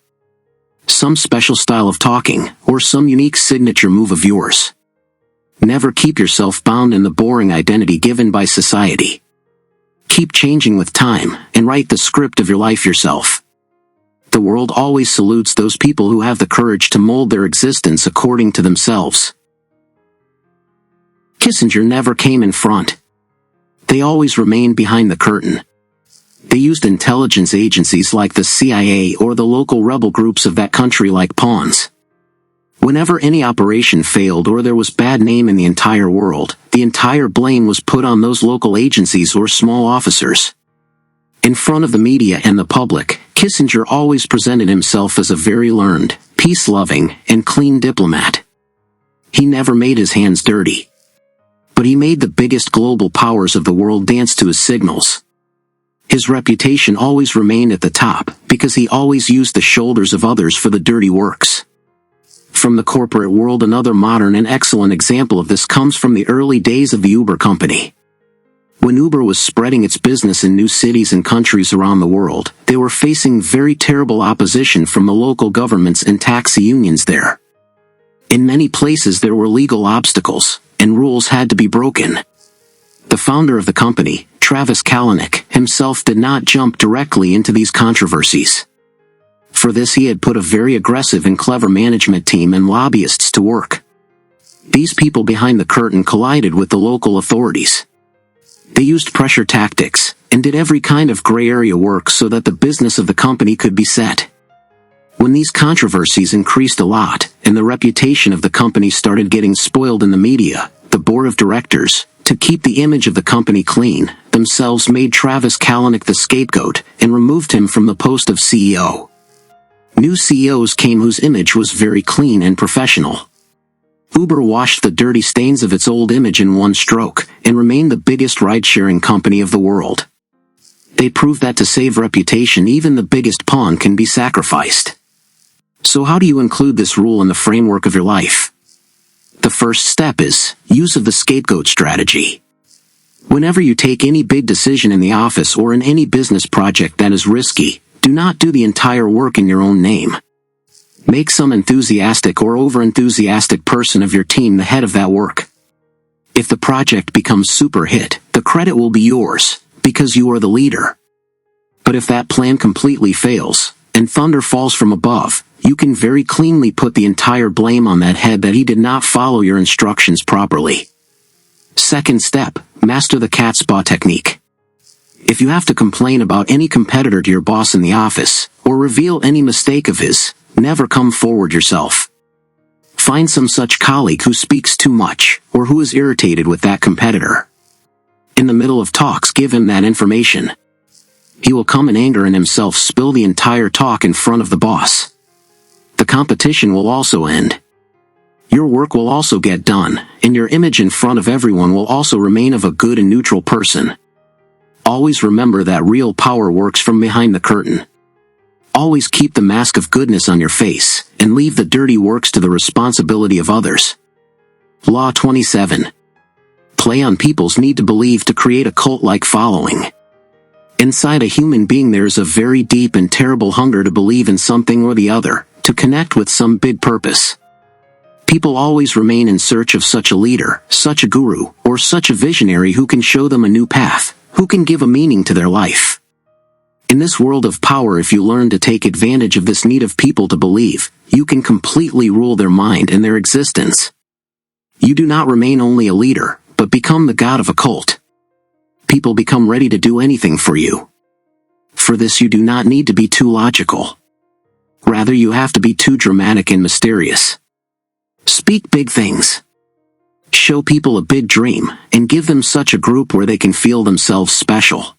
Speaker 1: some special style of talking, or some unique signature move of yours. Never keep yourself bound in the boring identity given by society. Keep changing with time, and write the script of your life yourself. The world always salutes those people who have the courage to mold their existence according to themselves. Kissinger never came in front. They always remained behind the curtain. They used intelligence agencies like the CIA or the local rebel groups of that country like pawns. Whenever any operation failed or there was bad name in the entire world, the entire blame was put on those local agencies or small officers. In front of the media and the public, Kissinger always presented himself as a very learned, peace-loving, and clean diplomat. He never made his hands dirty. But he made the biggest global powers of the world dance to his signals. His reputation always remained at the top, because he always used the shoulders of others for the dirty works. From the corporate world, another modern and excellent example of this comes from the early days of the Uber company. When Uber was spreading its business in new cities and countries around the world, they were facing very terrible opposition from the local governments and taxi unions there. In many places there were legal obstacles, and rules had to be broken. The founder of the company, Travis Kalanick, himself did not jump directly into these controversies. For this he had put a very aggressive and clever management team and lobbyists to work. These people behind the curtain collided with the local authorities. They used pressure tactics, and did every kind of gray area work so that the business of the company could be set. When these controversies increased a lot, and the reputation of the company started getting spoiled in the media, the board of directors, to keep the image of the company clean, themselves made Travis Kalanick the scapegoat, and removed him from the post of CEO. New CEOs came whose image was very clean and professional. Uber washed the dirty stains of its old image in one stroke, and remained the biggest ride-sharing company of the world. They proved that to save reputation even the biggest pawn can be sacrificed. So how do you include this rule in the framework of your life? The first step is use of the scapegoat strategy. Whenever you take any big decision in the office or in any business project that is risky, do not do the entire work in your own name. Make some enthusiastic or over-enthusiastic person of your team the head of that work. If the project becomes super hit, the credit will be yours, because you are the leader. But if that plan completely fails, and thunder falls from above, you can very cleanly put the entire blame on that head that he did not follow your instructions properly. Second step, master the cat's paw technique. If you have to complain about any competitor to your boss in the office, or reveal any mistake of his, never come forward yourself. Find some such colleague who speaks too much, or who is irritated with that competitor. In the middle of talks, give him that information. He will come in anger and himself spill the entire talk in front of the boss. The competition will also end. Your work will also get done, and your image in front of everyone will also remain of a good and neutral person. Always remember that real power works from behind the curtain. Always keep the mask of goodness on your face, and leave the dirty works to the responsibility of others. Law 27. Play on people's need to believe to create a cult-like following. Inside a human being there is a very deep and terrible hunger to believe in something or the other, to connect with some big purpose. People always remain in search of such a leader, such a guru, or such a visionary who can show them a new path, who can give a meaning to their life. In this world of power, if you learn to take advantage of this need of people to believe, you can completely rule their mind and their existence. You do not remain only a leader, but become the god of a cult. People become ready to do anything for you. For this you do not need to be too logical. Rather, you have to be too dramatic and mysterious. Speak big things. Show people a big dream, and give them such a group where they can feel themselves special.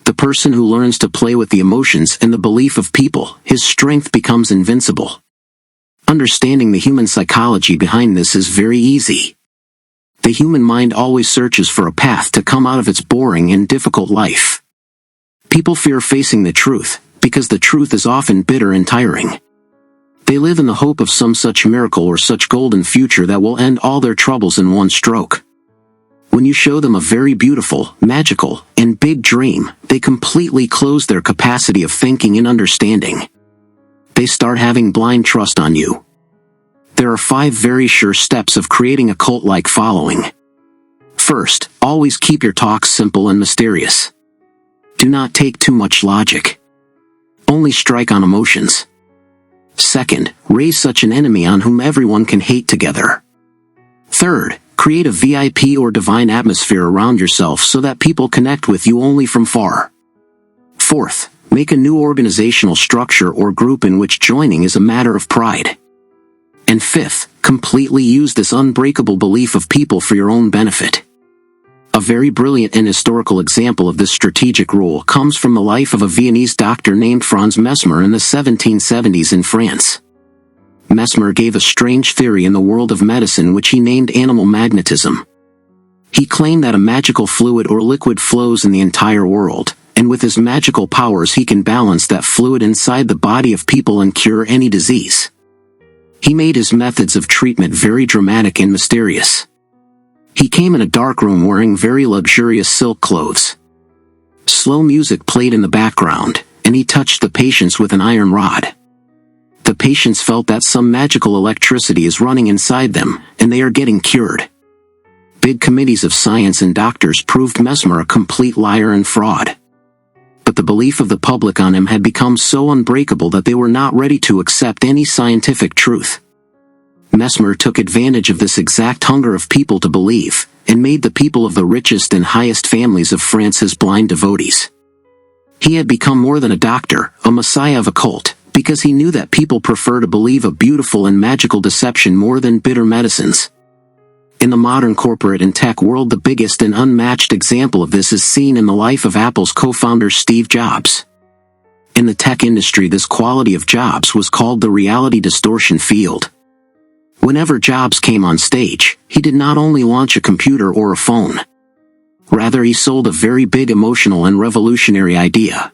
Speaker 1: The person who learns to play with the emotions and the belief of people, his strength becomes invincible. Understanding the human psychology behind this is very easy. The human mind always searches for a path to come out of its boring and difficult life. People fear facing the truth, because the truth is often bitter and tiring. They live in the hope of some such miracle or such golden future that will end all their troubles in one stroke. When you show them a very beautiful, magical, and big dream, they completely close their capacity of thinking and understanding. They start having blind trust on you. There are 5 very sure steps of creating a cult-like following. First, always keep your talks simple and mysterious. Do not take too much logic. Only strike on emotions. Second, raise such an enemy on whom everyone can hate together. Third, create a VIP or divine atmosphere around yourself so that people connect with you only from far. Fourth, make a new organizational structure or group in which joining is a matter of pride. And fifth, completely use this unbreakable belief of people for your own benefit. A very brilliant and historical example of this strategic rule comes from the life of a Viennese doctor named Franz Mesmer in the 1770s in France. Mesmer gave a strange theory in the world of medicine which he named animal magnetism. He claimed that a magical fluid or liquid flows in the entire world, and with his magical powers he can balance that fluid inside the body of people and cure any disease. He made his methods of treatment very dramatic and mysterious. He came in a dark room wearing very luxurious silk clothes. Slow music played in the background, and he touched the patients with an iron rod. The patients felt that some magical electricity is running inside them, and they are getting cured. Big committees of science and doctors proved Mesmer a complete liar and fraud. But the belief of the public on him had become so unbreakable that they were not ready to accept any scientific truth. Mesmer took advantage of this exact hunger of people to believe, and made the people of the richest and highest families of France his blind devotees. He had become more than a doctor, a messiah of a cult, because he knew that people prefer to believe a beautiful and magical deception more than bitter medicines. In the modern corporate and tech world, the biggest and unmatched example of this is seen in the life of Apple's co-founder Steve Jobs. In the tech industry, this quality of Jobs was called the reality distortion field. Whenever Jobs came on stage, he did not only launch a computer or a phone. Rather, he sold a very big emotional and revolutionary idea.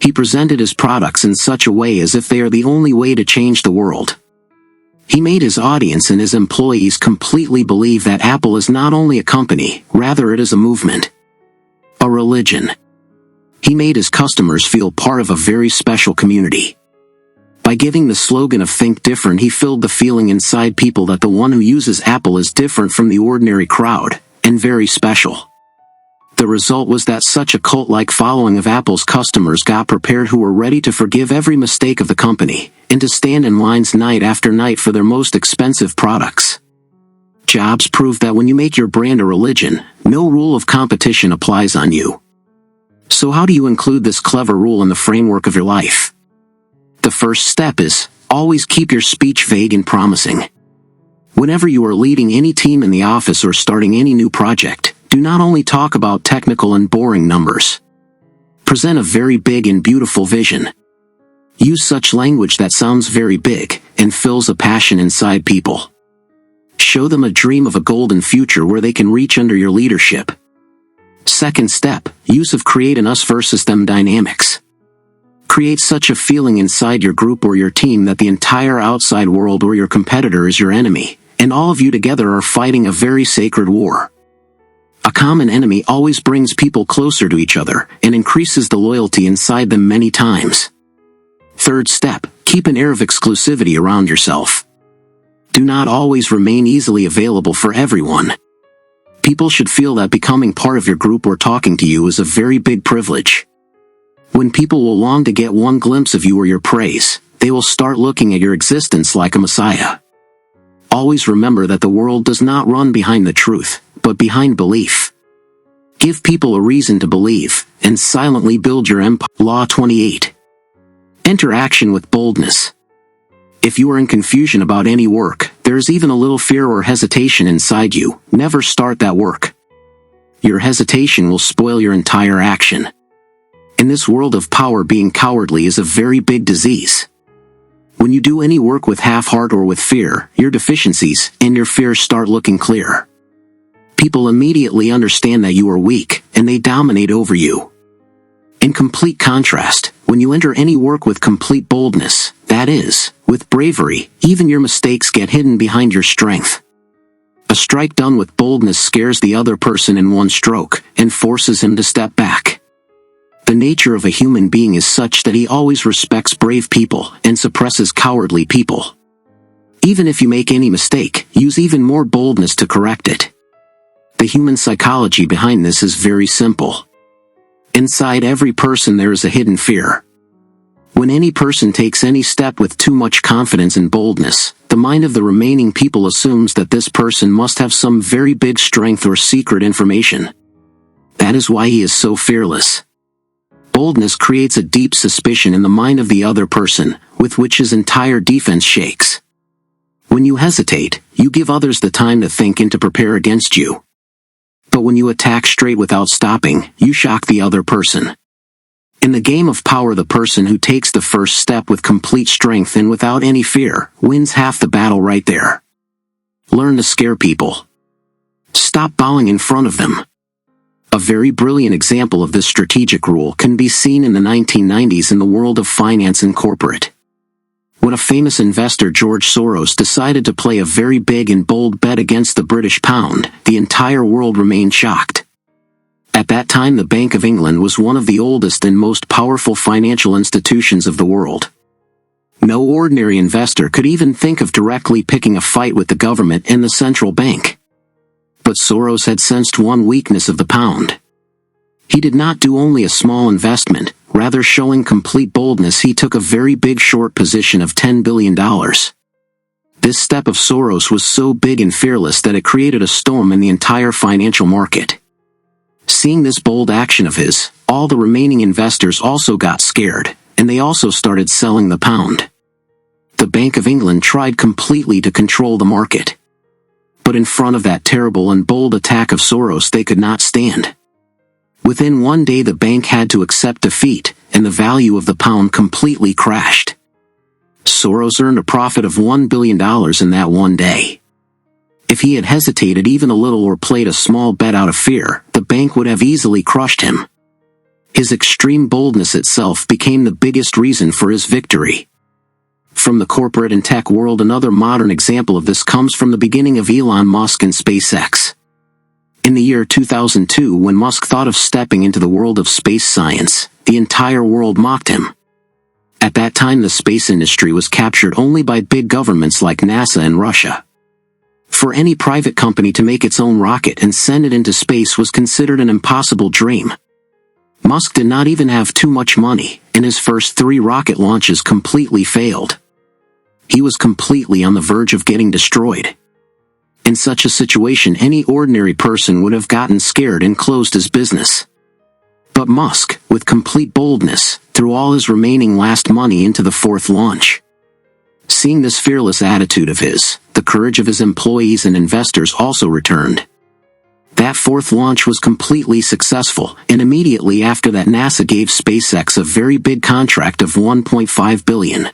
Speaker 1: He presented his products in such a way as if they are the only way to change the world. He made his audience and his employees completely believe that Apple is not only a company, rather it is a movement. A religion. He made his customers feel part of a very special community. By giving the slogan of Think Different, he filled the feeling inside people that the one who uses Apple is different from the ordinary crowd, and very special. The result was that such a cult-like following of Apple's customers got prepared who were ready to forgive every mistake of the company, and to stand in lines night after night for their most expensive products. Jobs proved that when you make your brand a religion, no rule of competition applies on you. So how do you include this clever rule in the framework of your life? The first step is, always keep your speech vague and promising. Whenever you are leading any team in the office or starting any new project, do not only talk about technical and boring numbers. Present a very big and beautiful vision. Use such language that sounds very big, and fills a passion inside people. Show them a dream of a golden future where they can reach under your leadership. Second step, use of create an us versus them dynamics. Create such a feeling inside your group or your team that the entire outside world or your competitor is your enemy, and all of you together are fighting a very sacred war. A common enemy always brings people closer to each other, and increases the loyalty inside them many times. Third step, keep an air of exclusivity around yourself. Do not always remain easily available for everyone. People should feel that becoming part of your group or talking to you is a very big privilege. When people will long to get one glimpse of you or your praise, they will start looking at your existence like a messiah. Always remember that the world does not run behind the truth, but behind belief. Give people a reason to believe, and silently build your empire. Law 28. Enter action with boldness. If you are in confusion about any work, there is even a little fear or hesitation inside you, never start that work. Your hesitation will spoil your entire action. In this world of power, being cowardly is a very big disease. When you do any work with half-heart or with fear, your deficiencies and your fears start looking clear. People immediately understand that you are weak, and they dominate over you. In complete contrast, when you enter any work with complete boldness, that is, with bravery, even your mistakes get hidden behind your strength. A strike done with boldness scares the other person in one stroke, and forces him to step back. The nature of a human being is such that he always respects brave people and suppresses cowardly people. Even if you make any mistake, use even more boldness to correct it. The human psychology behind this is very simple. Inside every person there is a hidden fear. When any person takes any step with too much confidence and boldness, the mind of the remaining people assumes that this person must have some very big strength or secret information. That is why he is so fearless. Boldness creates a deep suspicion in the mind of the other person, with which his entire defense shakes. When you hesitate, you give others the time to think and to prepare against you. But when you attack straight without stopping, you shock the other person. In the game of power, the person who takes the first step with complete strength and without any fear, wins half the battle right there. Learn to scare people. Stop bowing in front of them. A very brilliant example of this strategic rule can be seen in the 1990s in the world of finance and corporate. When a famous investor, George Soros, decided to play a very big and bold bet against the British pound, the entire world remained shocked. At that time, the Bank of England was one of the oldest and most powerful financial institutions of the world. No ordinary investor could even think of directly picking a fight with the government and the central bank. But Soros had sensed one weakness of the pound. He did not do only a small investment, rather showing complete boldness he took a very big short position of $10 billion. This step of Soros was so big and fearless that it created a storm in the entire financial market. Seeing this bold action of his, all the remaining investors also got scared, and they also started selling the pound. The Bank of England tried completely to control the market. But in front of that terrible and bold attack of Soros, they could not stand. Within one day the bank had to accept defeat, and the value of the pound completely crashed. Soros earned a profit of $1 billion in that one day. If he had hesitated even a little or played a small bet out of fear, the bank would have easily crushed him. His extreme boldness itself became the biggest reason for his victory. From the corporate and tech world, another modern example of this comes from the beginning of Elon Musk and SpaceX. In the year 2002, when Musk thought of stepping into the world of space science, the entire world mocked him. At that time, the space industry was captured only by big governments like NASA and Russia. For any private company to make its own rocket and send it into space was considered an impossible dream. Musk did not even have too much money, and his first 3 rocket launches completely failed. He was completely on the verge of getting destroyed. In such a situation, any ordinary person would have gotten scared and closed his business. But Musk, with complete boldness, threw all his remaining last money into the 4th launch. Seeing this fearless attitude of his, the courage of his employees and investors also returned. That 4th launch was completely successful, and immediately after that NASA gave SpaceX a very big contract of $1.5 billion.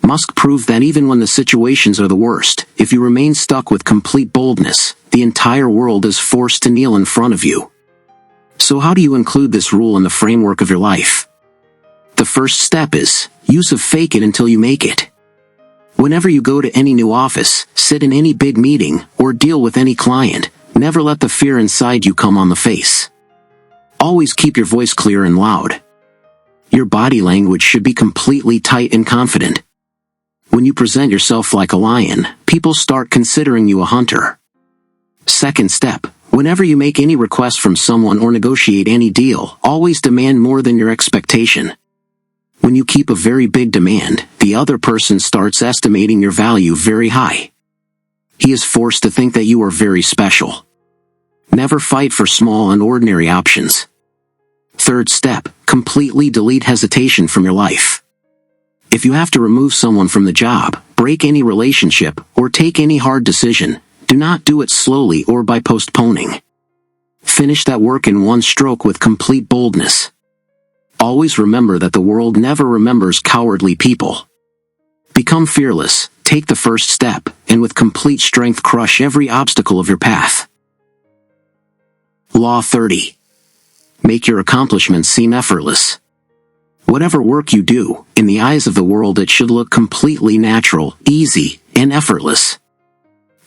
Speaker 1: Musk proved that even when the situations are the worst, if you remain stuck with complete boldness, the entire world is forced to kneel in front of you. So how do you include this rule in the framework of your life? The first step is, use of fake it until you make it. Whenever you go to any new office, sit in any big meeting, or deal with any client, never let the fear inside you come on the face. Always keep your voice clear and loud. Your body language should be completely tight and confident. When you present yourself like a lion, people start considering you a hunter. Second step, Whenever you make any request from someone or negotiate any deal, always demand more than your expectation. When you keep a very big demand, the other person starts estimating your value very high. He is forced to think that you are very special. Never fight for small and ordinary options. Third step, completely delete hesitation from your life. If you have to remove someone from the job, break any relationship, or take any hard decision, do not do it slowly or by postponing. Finish that work in one stroke with complete boldness. Always remember that the world never remembers cowardly people. Become fearless, take the first step, and with complete strength crush every obstacle of your path. Law 30. Make your accomplishments seem effortless. Whatever work you do, in the eyes of the world it should look completely natural, easy, and effortless.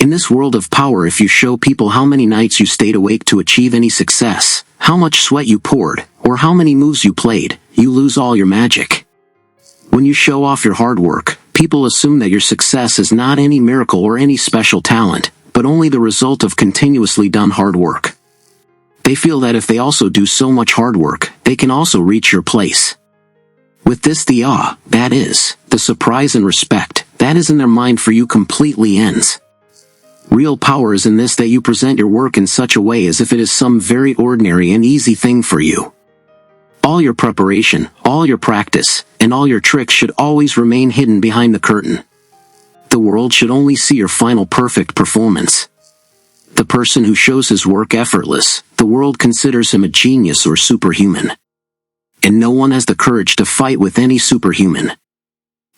Speaker 1: In this world of power, if you show people how many nights you stayed awake to achieve any success, how much sweat you poured, or how many moves you played, you lose all your magic. When you show off your hard work, people assume that your success is not any miracle or any special talent, but only the result of continuously done hard work. They feel that if they also do so much hard work, they can also reach your place. With this, the awe, that is, the surprise and respect, that is in their mind for you completely ends. Real power is in this, that you present your work in such a way as if it is some very ordinary and easy thing for you. All your preparation, all your practice, and all your tricks should always remain hidden behind the curtain. The world should only see your final perfect performance. The person who shows his work effortless, the world considers him a genius or superhuman. And no one has the courage to fight with any superhuman.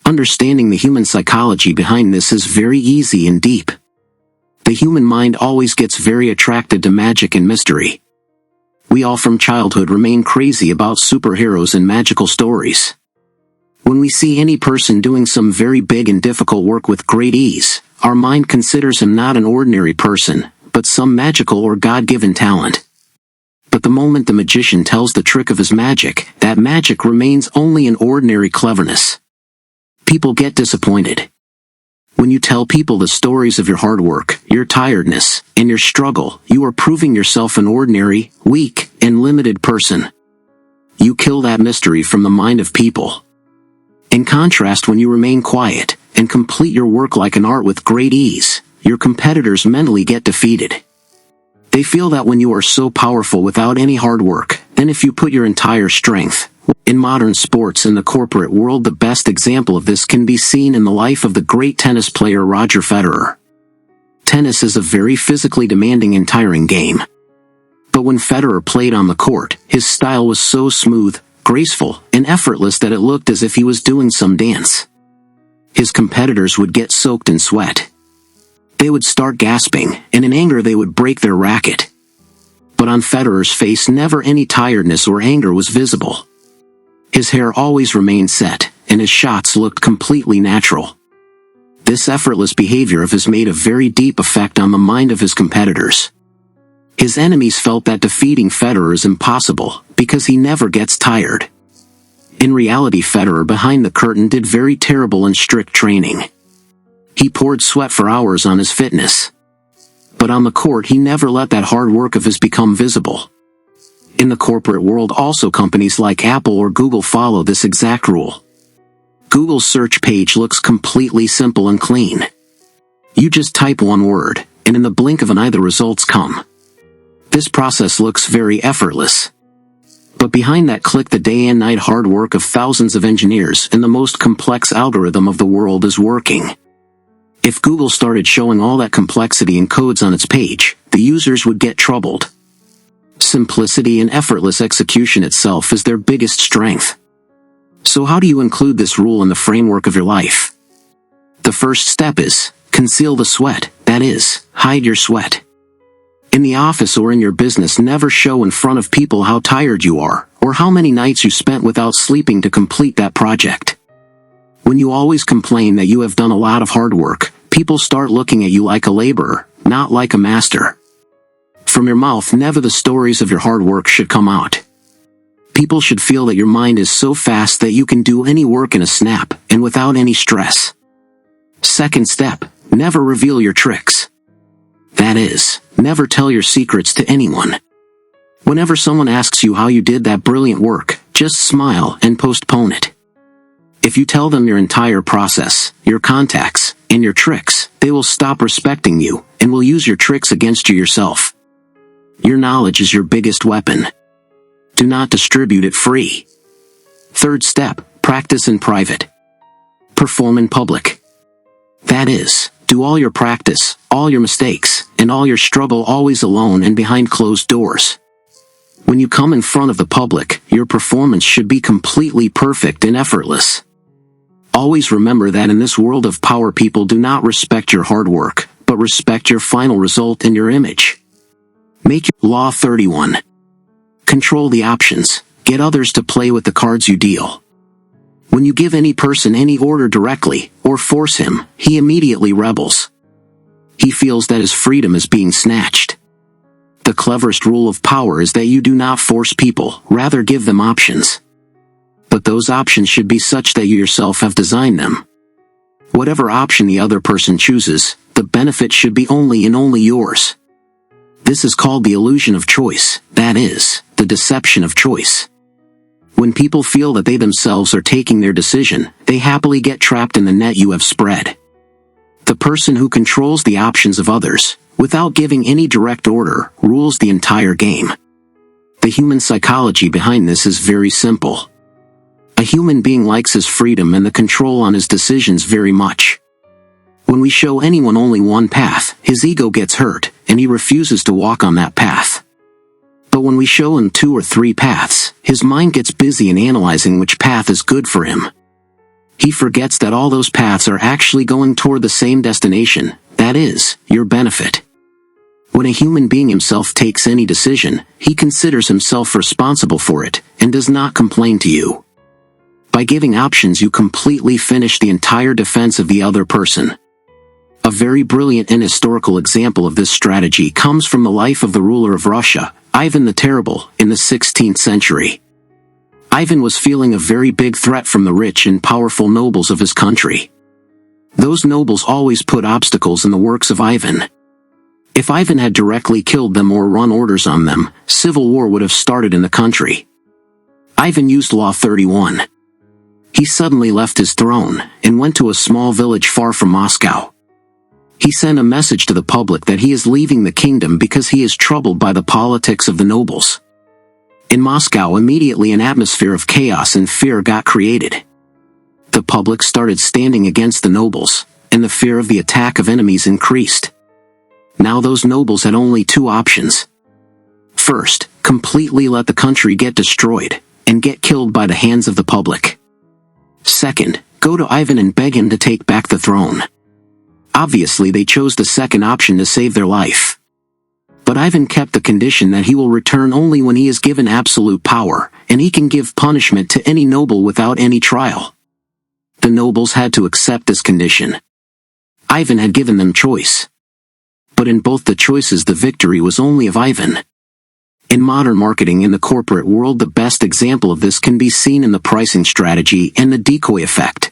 Speaker 1: Understanding the human psychology behind this is very easy and deep. The human mind always gets very attracted to magic and mystery. We all from childhood remain crazy about superheroes and magical stories. When we see any person doing some very big and difficult work with great ease, our mind considers him not an ordinary person, but some magical or God-given talent. But the moment the magician tells the trick of his magic, that magic remains only an ordinary cleverness. People get disappointed. When you tell people the stories of your hard work, your tiredness, and your struggle, you are proving yourself an ordinary, weak, and limited person. You kill that mystery from the mind of people. In contrast, when you remain quiet, and complete your work like an art with great ease, your competitors mentally get defeated. They feel that when you are so powerful without any hard work, then if you put your entire strength. In modern sports and the corporate world, the best example of this can be seen in the life of the great tennis player Roger Federer. Tennis is a very physically demanding and tiring game. But when Federer played on the court, his style was so smooth, graceful, and effortless that it looked as if he was doing some dance. His competitors would get soaked in sweat. They would start gasping, and in anger they would break their racket. But on Federer's face never any tiredness or anger was visible. His hair always remained set, and his shots looked completely natural. This effortless behavior of his made a very deep effect on the mind of his competitors. His enemies felt that defeating Federer is impossible, because he never gets tired. In reality, Federer behind the curtain did very terrible and strict training. He poured sweat for hours on his fitness. But on the court he never let that hard work of his become visible. In the corporate world also, companies like Apple or Google follow this exact rule. Google's search page looks completely simple and clean. You just type one word, and in the blink of an eye the results come. This process looks very effortless. But behind that click, the day and night hard work of thousands of engineers and the most complex algorithm of the world is working. If Google started showing all that complexity in codes on its page, the users would get troubled. Simplicity and effortless execution itself is their biggest strength. So how do you include this rule in the framework of your life? The first step is, conceal the sweat, that is, hide your sweat. In the office or in your business, never show in front of people how tired you are, or how many nights you spent without sleeping to complete that project. When you always complain that you have done a lot of hard work, people start looking at you like a laborer, not like a master. From your mouth never the stories of your hard work should come out. People should feel that your mind is so fast that you can do any work in a snap, and without any stress. Second step, never reveal your tricks. That is, Never tell your secrets to anyone. Whenever someone asks you how you did that brilliant work, just smile and postpone it. If you tell them your entire process, your contacts, and your tricks, they will stop respecting you and will use your tricks against you yourself. Your knowledge is your biggest weapon. Do not distribute it free. Third step, practice in private. Perform in public. That is, do all your practice, all your mistakes, and all your struggle always alone and behind closed doors. When you come in front of the public, your performance should be completely perfect and effortless. Always remember that in this world of power, people do not respect your hard work, but respect your final result and your image. Make your Law 31. Control the options. Get others to play with the cards you deal. When you give any person any order directly, or force him, he immediately rebels. He feels that his freedom is being snatched. The cleverest rule of power is that you do not force people, rather give them options. But those options should be such that you yourself have designed them. Whatever option the other person chooses, the benefit should be only and only yours. This is called the illusion of choice, that is, the deception of choice. When people feel that they themselves are taking their decision, they happily get trapped in the net you have spread. The person who controls the options of others, without giving any direct order, rules the entire game. The human psychology behind this is very simple. A human being likes his freedom and the control on his decisions very much. When we show anyone only one path, his ego gets hurt, and he refuses to walk on that path. But when we show him 2 or 3 paths, his mind gets busy in analyzing which path is good for him. He forgets that all those paths are actually going toward the same destination, that is, your benefit. When a human being himself takes any decision, he considers himself responsible for it, and does not complain to you. By giving options, you completely finish the entire defense of the other person. A very brilliant and historical example of this strategy comes from the life of the ruler of Russia, Ivan the Terrible, in the 16th century. Ivan was feeling a very big threat from the rich and powerful nobles of his country. Those nobles always put obstacles in the works of Ivan. If Ivan had directly killed them or run orders on them, civil war would have started in the country. Ivan used Law 31. He suddenly left his throne, and went to a small village far from Moscow. He sent a message to the public that he is leaving the kingdom because he is troubled by the politics of the nobles. In Moscow, immediately an atmosphere of chaos and fear got created. The public started standing against the nobles, and the fear of the attack of enemies increased. Now those nobles had only 2 options. First, completely let the country get destroyed, and get killed by the hands of the public. Second, go to Ivan and beg him to take back the throne. Obviously they chose the second option to save their life. But Ivan kept the condition that he will return only when he is given absolute power, and he can give punishment to any noble without any trial. The nobles had to accept this condition. Ivan had given them choice. But in both the choices the victory was only of Ivan. In modern marketing in the corporate world, the best example of this can be seen in the pricing strategy and the decoy effect.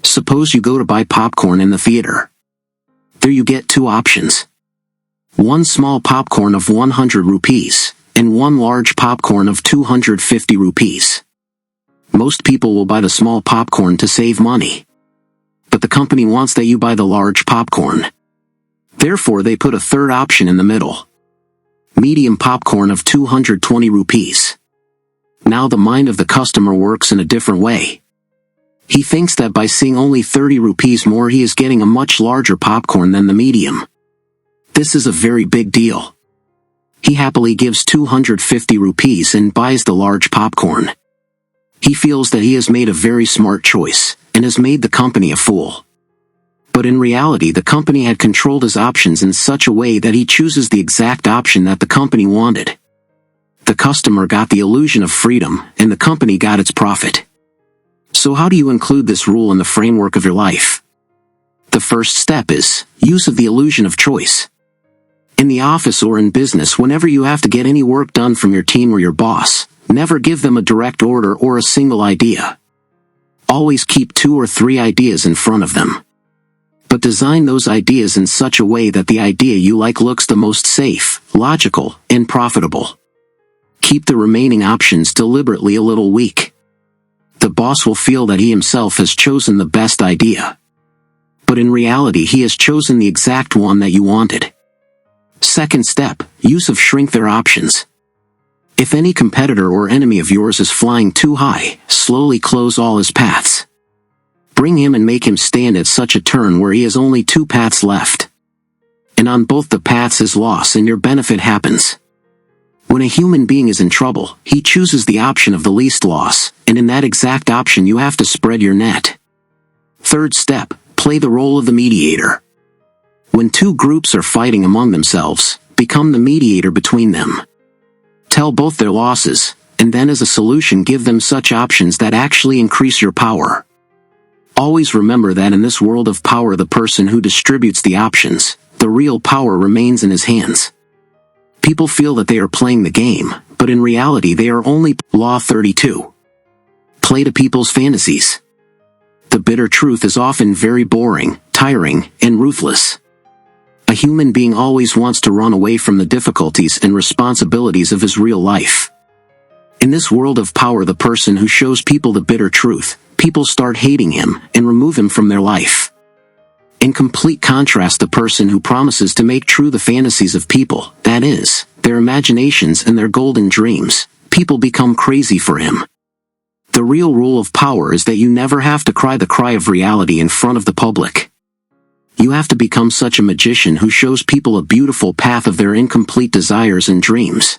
Speaker 1: Suppose you go to buy popcorn in the theater. There you get 2 options. 1 small popcorn of 100 rupees, and 1 large popcorn of 250 rupees. Most people will buy the small popcorn to save money. But the company wants that you buy the large popcorn. Therefore they put a third option in the middle. Medium popcorn of 220 rupees. Now the mind of the customer works in a different way. He thinks that by seeing only 30 rupees more he is getting a much larger popcorn than the medium. This is a very big deal. He happily gives 250 rupees and buys the large popcorn. He feels that he has made a very smart choice, and has made the company a fool. But in reality the company had controlled his options in such a way that he chooses the exact option that the company wanted. The customer got the illusion of freedom, and the company got its profit. So how do you include this rule in the framework of your life? The first step is use of the illusion of choice. In the office or in business, whenever you have to get any work done from your team or your boss, never give them a direct order or a single idea. Always keep 2 or 3 ideas in front of them. But design those ideas in such a way that the idea you like looks the most safe, logical, and profitable. Keep the remaining options deliberately a little weak. The boss will feel that he himself has chosen the best idea. But in reality he has chosen the exact one that you wanted. Second step, use of shrink their options. If any competitor or enemy of yours is flying too high, slowly close all his paths. Bring him and make him stand at such a turn where he has only 2 paths left. And on both the paths is loss and your benefit happens. When a human being is in trouble, he chooses the option of the least loss, and in that exact option you have to spread your net. Third step, play the role of the mediator. When 2 groups are fighting among themselves, become the mediator between them. Tell both their losses, and then as a solution give them such options that actually increase your power. Always remember that in this world of power the person who distributes the options, the real power remains in his hands. People feel that they are playing the game, but in reality they are only. Law 32. Play to people's fantasies. The bitter truth is often very boring, tiring, and ruthless. A human being always wants to run away from the difficulties and responsibilities of his real life. In this world of power the person who shows people the bitter truth, people start hating him and remove him from their life. In complete contrast the person who promises to make true the fantasies of people, that is, their imaginations and their golden dreams, people become crazy for him. The real rule of power is that you never have to cry the cry of reality in front of the public. You have to become such a magician who shows people a beautiful path of their incomplete desires and dreams.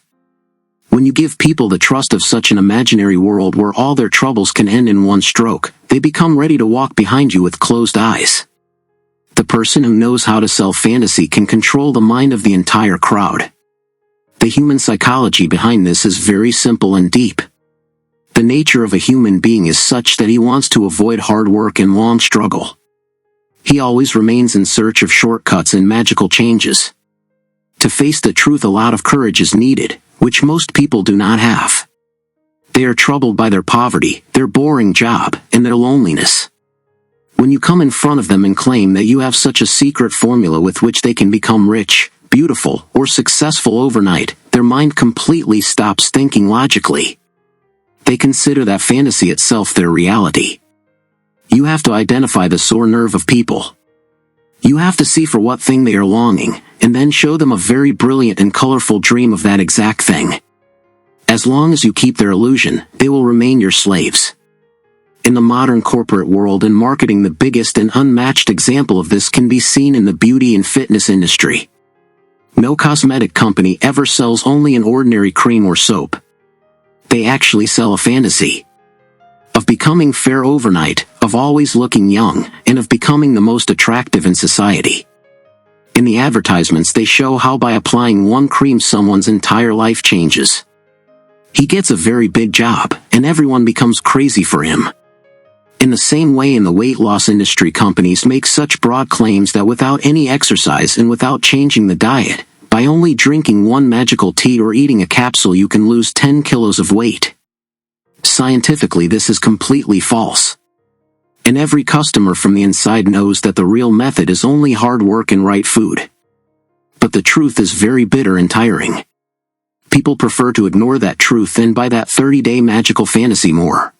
Speaker 1: When you give people the trust of such an imaginary world where all their troubles can end in one stroke, they become ready to walk behind you with closed eyes. The person who knows how to sell fantasy can control the mind of the entire crowd. The human psychology behind this is very simple and deep. The nature of a human being is such that he wants to avoid hard work and long struggle. He always remains in search of shortcuts and magical changes. To face the truth a lot of courage is needed, which most people do not have. They are troubled by their poverty, their boring job, and their loneliness. When you come in front of them and claim that you have such a secret formula with which they can become rich, beautiful, or successful overnight, their mind completely stops thinking logically. They consider that fantasy itself their reality. You have to identify the sore nerve of people. You have to see for what thing they are longing, and then show them a very brilliant and colorful dream of that exact thing. As long as you keep their illusion, they will remain your slaves. In the modern corporate world and marketing, the biggest and unmatched example of this can be seen in the beauty and fitness industry. No cosmetic company ever sells only an ordinary cream or soap. They actually sell a fantasy. Of becoming fair overnight, of always looking young, and of becoming the most attractive in society. In the advertisements they show how by applying one cream someone's entire life changes. He gets a very big job, and everyone becomes crazy for him. In the same way in the weight loss industry companies make such broad claims that without any exercise and without changing the diet, by only drinking one magical tea or eating a capsule you can lose 10 kilos of weight. Scientifically this is completely false. And every customer from the inside knows that the real method is only hard work and right food. But the truth is very bitter and tiring. People prefer to ignore that truth and buy that 30-day magical fantasy more.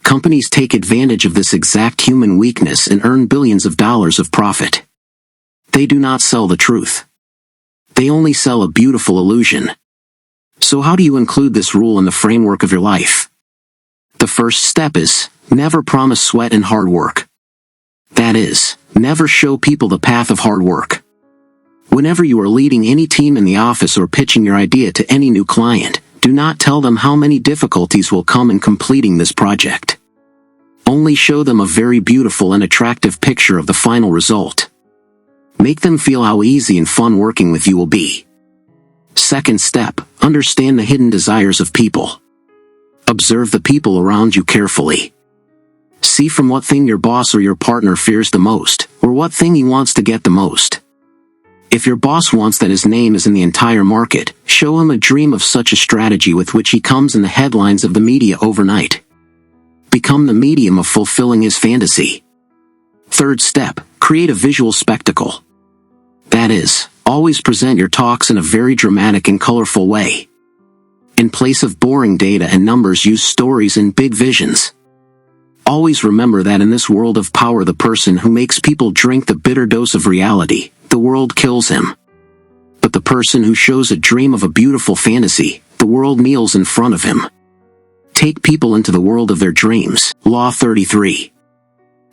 Speaker 1: Companies take advantage of this exact human weakness and earn billions of dollars of profit. They do not sell the truth. They only sell a beautiful illusion. So how do you include this rule in the framework of your life? The first step is, never promise sweat and hard work. That is, never show people the path of hard work. Whenever you are leading any team in the office or pitching your idea to any new client, do not tell them how many difficulties will come in completing this project. Only show them a very beautiful and attractive picture of the final result. Make them feel how easy and fun working with you will be. Second step, understand the hidden desires of people. Observe the people around you carefully. See from what thing your boss or your partner fears the most, or what thing he wants to get the most. If your boss wants that his name is in the entire market, show him a dream of such a strategy with which he comes in the headlines of the media overnight. Become the medium of fulfilling his fantasy. Third step, create a visual spectacle. That is, always present your talks in a very dramatic and colorful way. In place of boring data and numbers, use stories and big visions. Always remember that in this world of power, the person who makes people drink the bitter dose of reality, the world kills him. But the person who shows a dream of a beautiful fantasy, the world kneels in front of him. Take people into the world of their dreams. Law 33.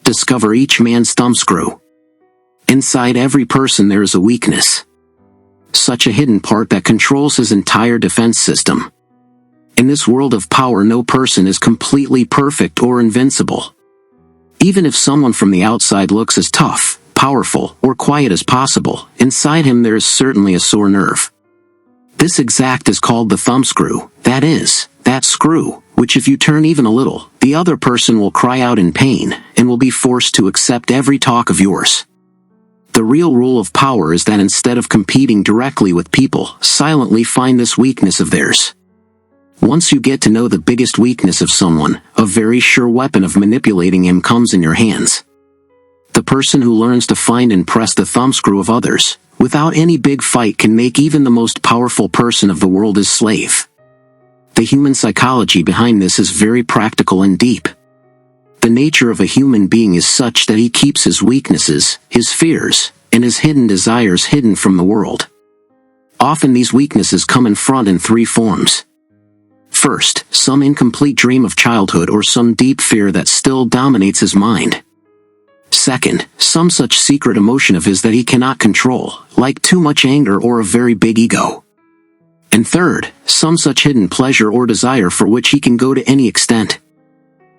Speaker 1: Discover each man's thumbscrew. Inside every person there is a weakness. Such a hidden part that controls his entire defense system. In this world of power, no person is completely perfect or invincible. Even if someone from the outside looks as tough, powerful, or quiet as possible, inside him there is certainly a sore nerve. This exact is called the thumbscrew, that is, that screw, which if you turn even a little, the other person will cry out in pain, and will be forced to accept every talk of yours. The real rule of power is that instead of competing directly with people, silently find this weakness of theirs. Once you get to know the biggest weakness of someone, a very sure weapon of manipulating him comes in your hands. The person who learns to find and press the thumbscrew of others, without any big fight, can make even the most powerful person of the world his slave. The human psychology behind this is very practical and deep. The nature of a human being is such that he keeps his weaknesses, his fears, and his hidden desires hidden from the world. Often these weaknesses come in front in three forms. First, some incomplete dream of childhood or some deep fear that still dominates his mind. Second, some such secret emotion of his that he cannot control, like too much anger or a very big ego. And third, some such hidden pleasure or desire for which he can go to any extent.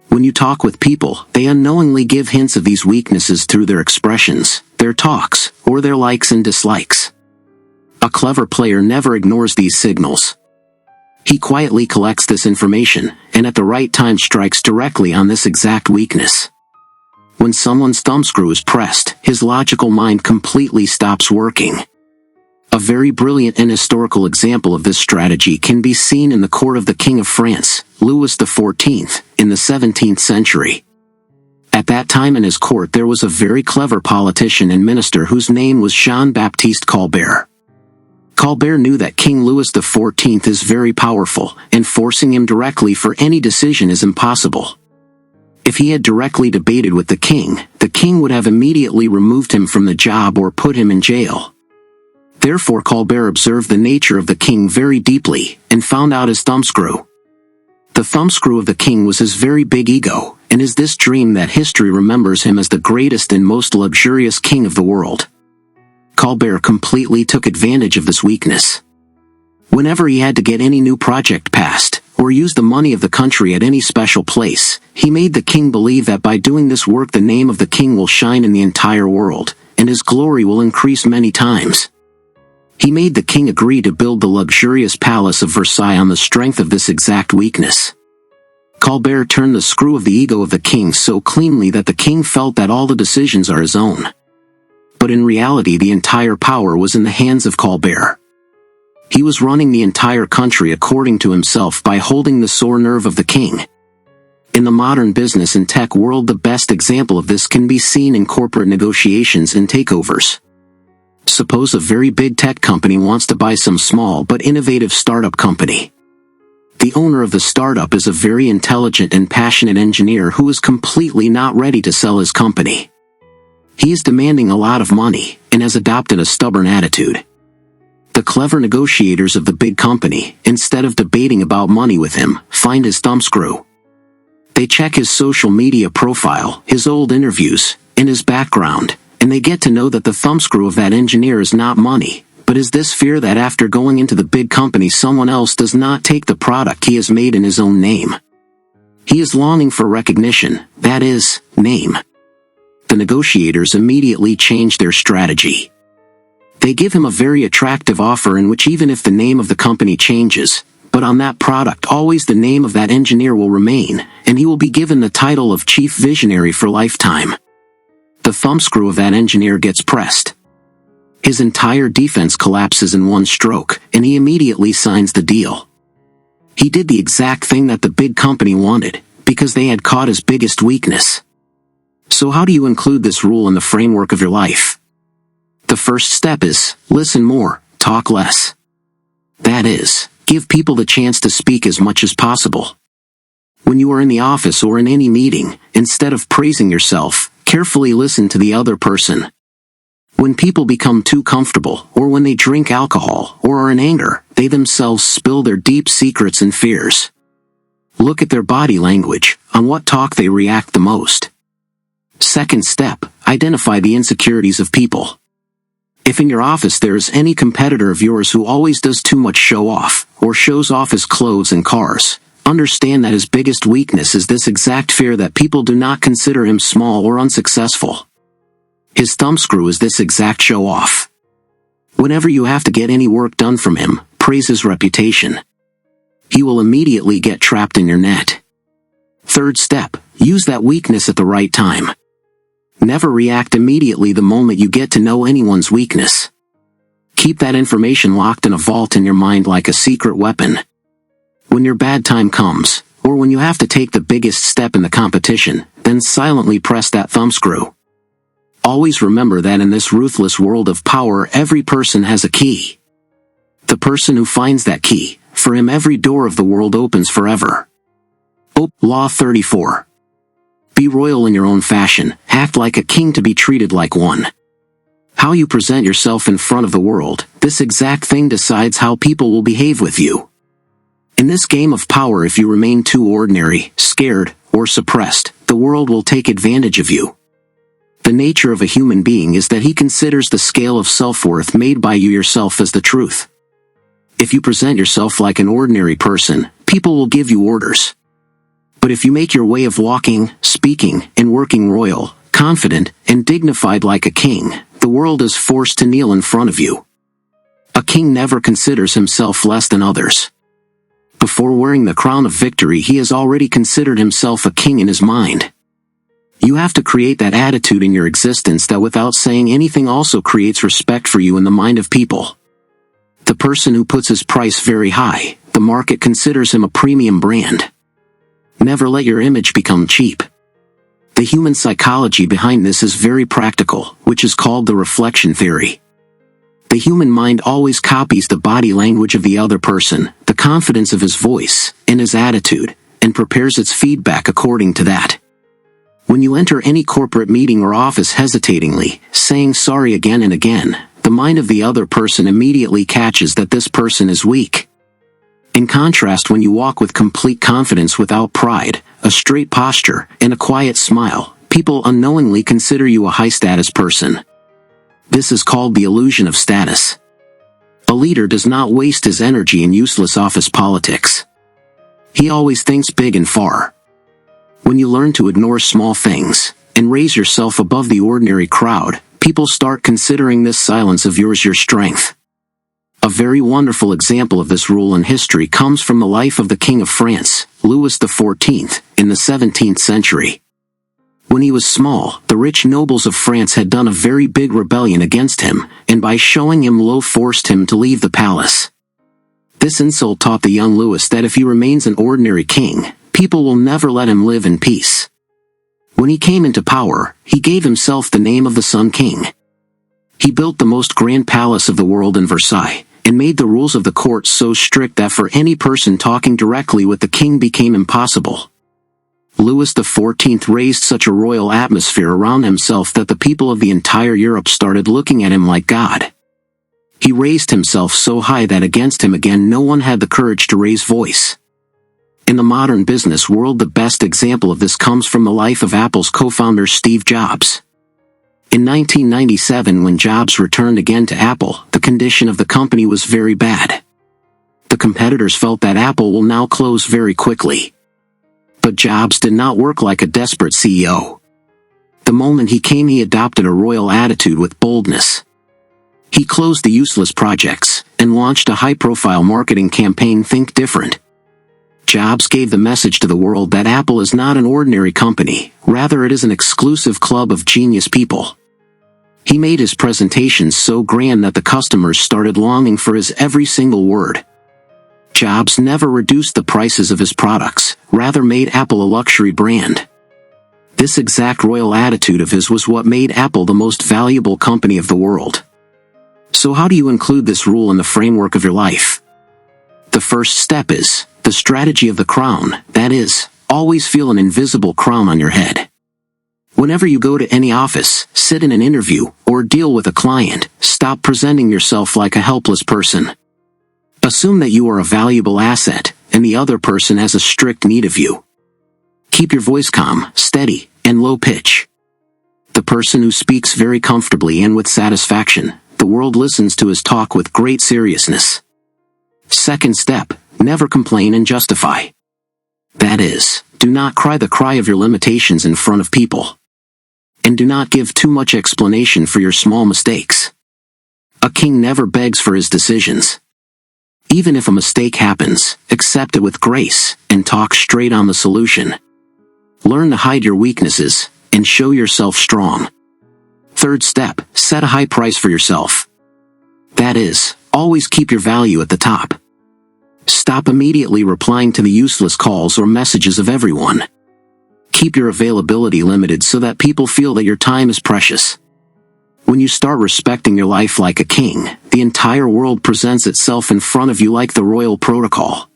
Speaker 1: When you talk with people, they unknowingly give hints of these weaknesses through their expressions, their talks, or their likes and dislikes. A clever player never ignores these signals. He quietly collects this information, and at the right time strikes directly on this exact weakness. When someone's thumbscrew is pressed, his logical mind completely stops working. A very brilliant and historical example of this strategy can be seen in the court of the King of France, Louis XIV, in the 17th century. At that time in his court there was a very clever politician and minister whose name was Jean-Baptiste Colbert. Colbert knew that King Louis XIV is very powerful, and forcing him directly for any decision is impossible. If he had directly debated with the king would have immediately removed him from the job or put him in jail. Therefore Colbert observed the nature of the king very deeply, and found out his thumbscrew. The thumbscrew of the king was his very big ego, and is this dream that history remembers him as the greatest and most luxurious king of the world. Colbert completely took advantage of this weakness. Whenever he had to get any new project passed, or use the money of the country at any special place, he made the king believe that by doing this work the name of the king will shine in the entire world, and his glory will increase many times. He made the king agree to build the luxurious palace of Versailles on the strength of this exact weakness. Colbert turned the screw of the ego of the king so cleanly that the king felt that all the decisions are his own. But in reality the entire power was in the hands of Colbert. He was running the entire country according to himself by holding the sore nerve of the king. In the modern business and tech world the best example of this can be seen in corporate negotiations and takeovers. Suppose a very big tech company wants to buy some small but innovative startup company. The owner of the startup is a very intelligent and passionate engineer who is completely not ready to sell his company. He is demanding a lot of money, and has adopted a stubborn attitude. The clever negotiators of the big company, instead of debating about money with him, find his thumbscrew. They check his social media profile, his old interviews, and his background, and they get to know that the thumbscrew of that engineer is not money, but is this fear that after going into the big company someone else does not take the product he has made in his own name. He is longing for recognition, that is, name. The negotiators immediately change their strategy. They give him a very attractive offer in which even if the name of the company changes, but on that product always the name of that engineer will remain, and he will be given the title of chief visionary for lifetime. The thumbscrew of that engineer gets pressed. His entire defense collapses in one stroke, and he immediately signs the deal. He did the exact thing that the big company wanted, because they had caught his biggest weakness. So how do you include this rule in the framework of your life? The first step is, listen more, talk less. That is, give people the chance to speak as much as possible. When you are in the office or in any meeting, instead of praising yourself, carefully listen to the other person. When people become too comfortable, or when they drink alcohol, or are in anger, they themselves spill their deep secrets and fears. Look at their body language, on what talk they react the most. Second step, identify the insecurities of people. If in your office there is any competitor of yours who always does too much show-off, or shows off his clothes and cars, understand that his biggest weakness is this exact fear that people do not consider him small or unsuccessful. His thumbscrew is this exact show-off. Whenever you have to get any work done from him, praise his reputation. He will immediately get trapped in your net. Third step, use that weakness at the right time. Never react immediately the moment you get to know anyone's weakness. Keep that information locked in a vault in your mind like a secret weapon. When your bad time comes, or when you have to take the biggest step in the competition, then silently press that thumbscrew. Always remember that in this ruthless world of power, every person has a key. The person who finds that key, for him every door of the world opens forever. Law 34. Be royal in your own fashion, act like a king to be treated like one. How you present yourself in front of the world, this exact thing decides how people will behave with you. In this game of power, if you remain too ordinary, scared, or suppressed, the world will take advantage of you. The nature of a human being is that he considers the scale of self-worth made by you yourself as the truth. If you present yourself like an ordinary person, people will give you orders. But if you make your way of walking, speaking, and working royal, confident, and dignified like a king, the world is forced to kneel in front of you. A king never considers himself less than others. Before wearing the crown of victory, he has already considered himself a king in his mind. You have to create that attitude in your existence that without saying anything also creates respect for you in the mind of people. The person who puts his price very high, the market considers him a premium brand. Never let your image become cheap. The human psychology behind this is very practical, which is called the reflection theory. The human mind always copies the body language of the other person, the confidence of his voice, and his attitude, and prepares its feedback according to that. When you enter any corporate meeting or office hesitatingly, saying sorry again and again, the mind of the other person immediately catches that this person is weak. In contrast, when you walk with complete confidence without pride, a straight posture, and a quiet smile, people unknowingly consider you a high-status person. This is called the illusion of status. A leader does not waste his energy in useless office politics. He always thinks big and far. When you learn to ignore small things, and raise yourself above the ordinary crowd, people start considering this silence of yours your strength. A very wonderful example of this rule in history comes from the life of the King of France, Louis XIV, in the 17th century. When he was small, the rich nobles of France had done a very big rebellion against him, and by showing him low forced him to leave the palace. This insult taught the young Louis that if he remains an ordinary king, people will never let him live in peace. When he came into power, he gave himself the name of the Sun King. He built the most grand palace of the world in Versailles, and made the rules of the court so strict that for any person talking directly with the king became impossible. Louis XIV raised such a royal atmosphere around himself that the people of the entire Europe started looking at him like God. He raised himself so high that against him again no one had the courage to raise voice. In the modern business world, the best example of this comes from the life of Apple's co-founder Steve Jobs. In 1997, when Jobs returned again to Apple, the condition of the company was very bad. The competitors felt that Apple will now close very quickly. But Jobs did not work like a desperate CEO. The moment he came, he adopted a royal attitude with boldness. He closed the useless projects, and launched a high-profile marketing campaign, Think Different. Jobs gave the message to the world that Apple is not an ordinary company, rather it is an exclusive club of genius people. He made his presentations so grand that the customers started longing for his every single word. Jobs never reduced the prices of his products, rather made Apple a luxury brand. This exact royal attitude of his was what made Apple the most valuable company of the world. So how do you include this rule in the framework of your life? The first step is the strategy of the crown, that is, always feel an invisible crown on your head. Whenever you go to any office, sit in an interview, or deal with a client, stop presenting yourself like a helpless person. Assume that you are a valuable asset, and the other person has a strict need of you. Keep your voice calm, steady, and low pitch. The person who speaks very comfortably and with satisfaction, the world listens to his talk with great seriousness. Second step, never complain and justify. That is, do not cry the cry of your limitations in front of people. And do not give too much explanation for your small mistakes. A king never begs for his decisions. Even if a mistake happens, accept it with grace, and talk straight on the solution. Learn to hide your weaknesses, and show yourself strong. Third step, set a high price for yourself. That is, always keep your value at the top. Stop immediately replying to the useless calls or messages of everyone. Keep your availability limited so that people feel that your time is precious. When you start respecting your life like a king, the entire world presents itself in front of you like the royal protocol.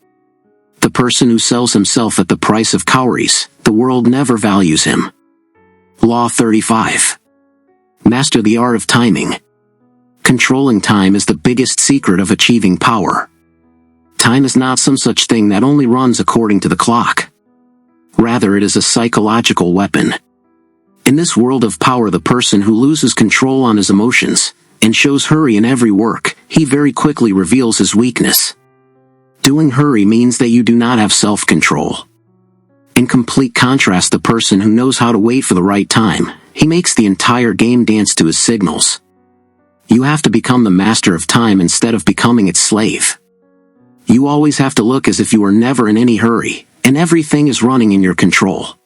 Speaker 1: The person who sells himself at the price of cowries, the world never values him. Law 35. Master the art of timing. Controlling time is the biggest secret of achieving power. Time is not some such thing that only runs according to the clock. Rather, it is a psychological weapon. In this world of power, the person who loses control on his emotions, and shows hurry in every work, he very quickly reveals his weakness. Doing hurry means that you do not have self-control. In complete contrast, the person who knows how to wait for the right time, he makes the entire game dance to his signals. You have to become the master of time instead of becoming its slave. You always have to look as if you are never in any hurry, and everything is running in your control.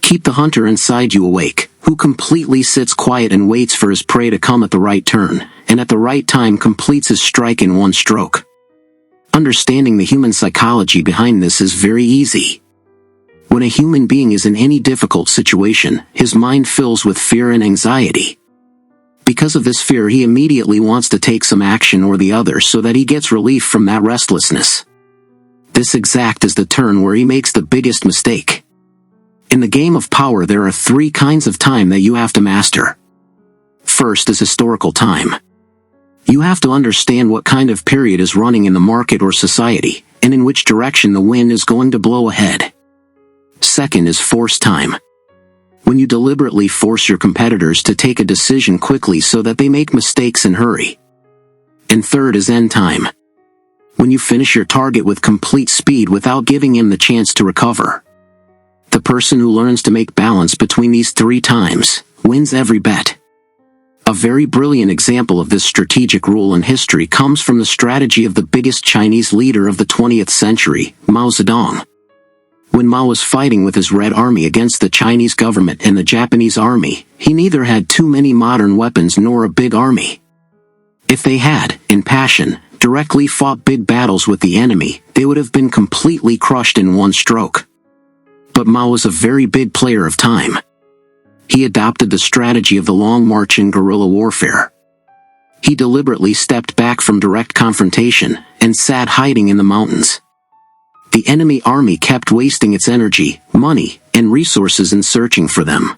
Speaker 1: Keep the hunter inside you awake, who completely sits quiet and waits for his prey to come at the right turn, and at the right time completes his strike in one stroke. Understanding the human psychology behind this is very easy. When a human being is in any difficult situation, his mind fills with fear and anxiety. Because of this fear, he immediately wants to take some action or the other so that he gets relief from that restlessness. This exact is the turn where he makes the biggest mistake. In the game of power, there are 3 kinds of time that you have to master. First is historical time. You have to understand what kind of period is running in the market or society, and in which direction the wind is going to blow ahead. Second is force time. When you deliberately force your competitors to take a decision quickly so that they make mistakes and hurry. And third is end time. When you finish your target with complete speed without giving him the chance to recover. The person who learns to make balance between these 3 times wins every bet. A very brilliant example of this strategic rule in history comes from the strategy of the biggest Chinese leader of the 20th century, Mao Zedong. When Mao was fighting with his Red Army against the Chinese government and the Japanese army, he neither had too many modern weapons nor a big army. If they had, in passion, directly fought big battles with the enemy, they would have been completely crushed in one stroke. But Mao was a very big player of time. He adopted the strategy of the long march in guerrilla warfare. He deliberately stepped back from direct confrontation and sat hiding in the mountains. The enemy army kept wasting its energy, money, and resources in searching for them.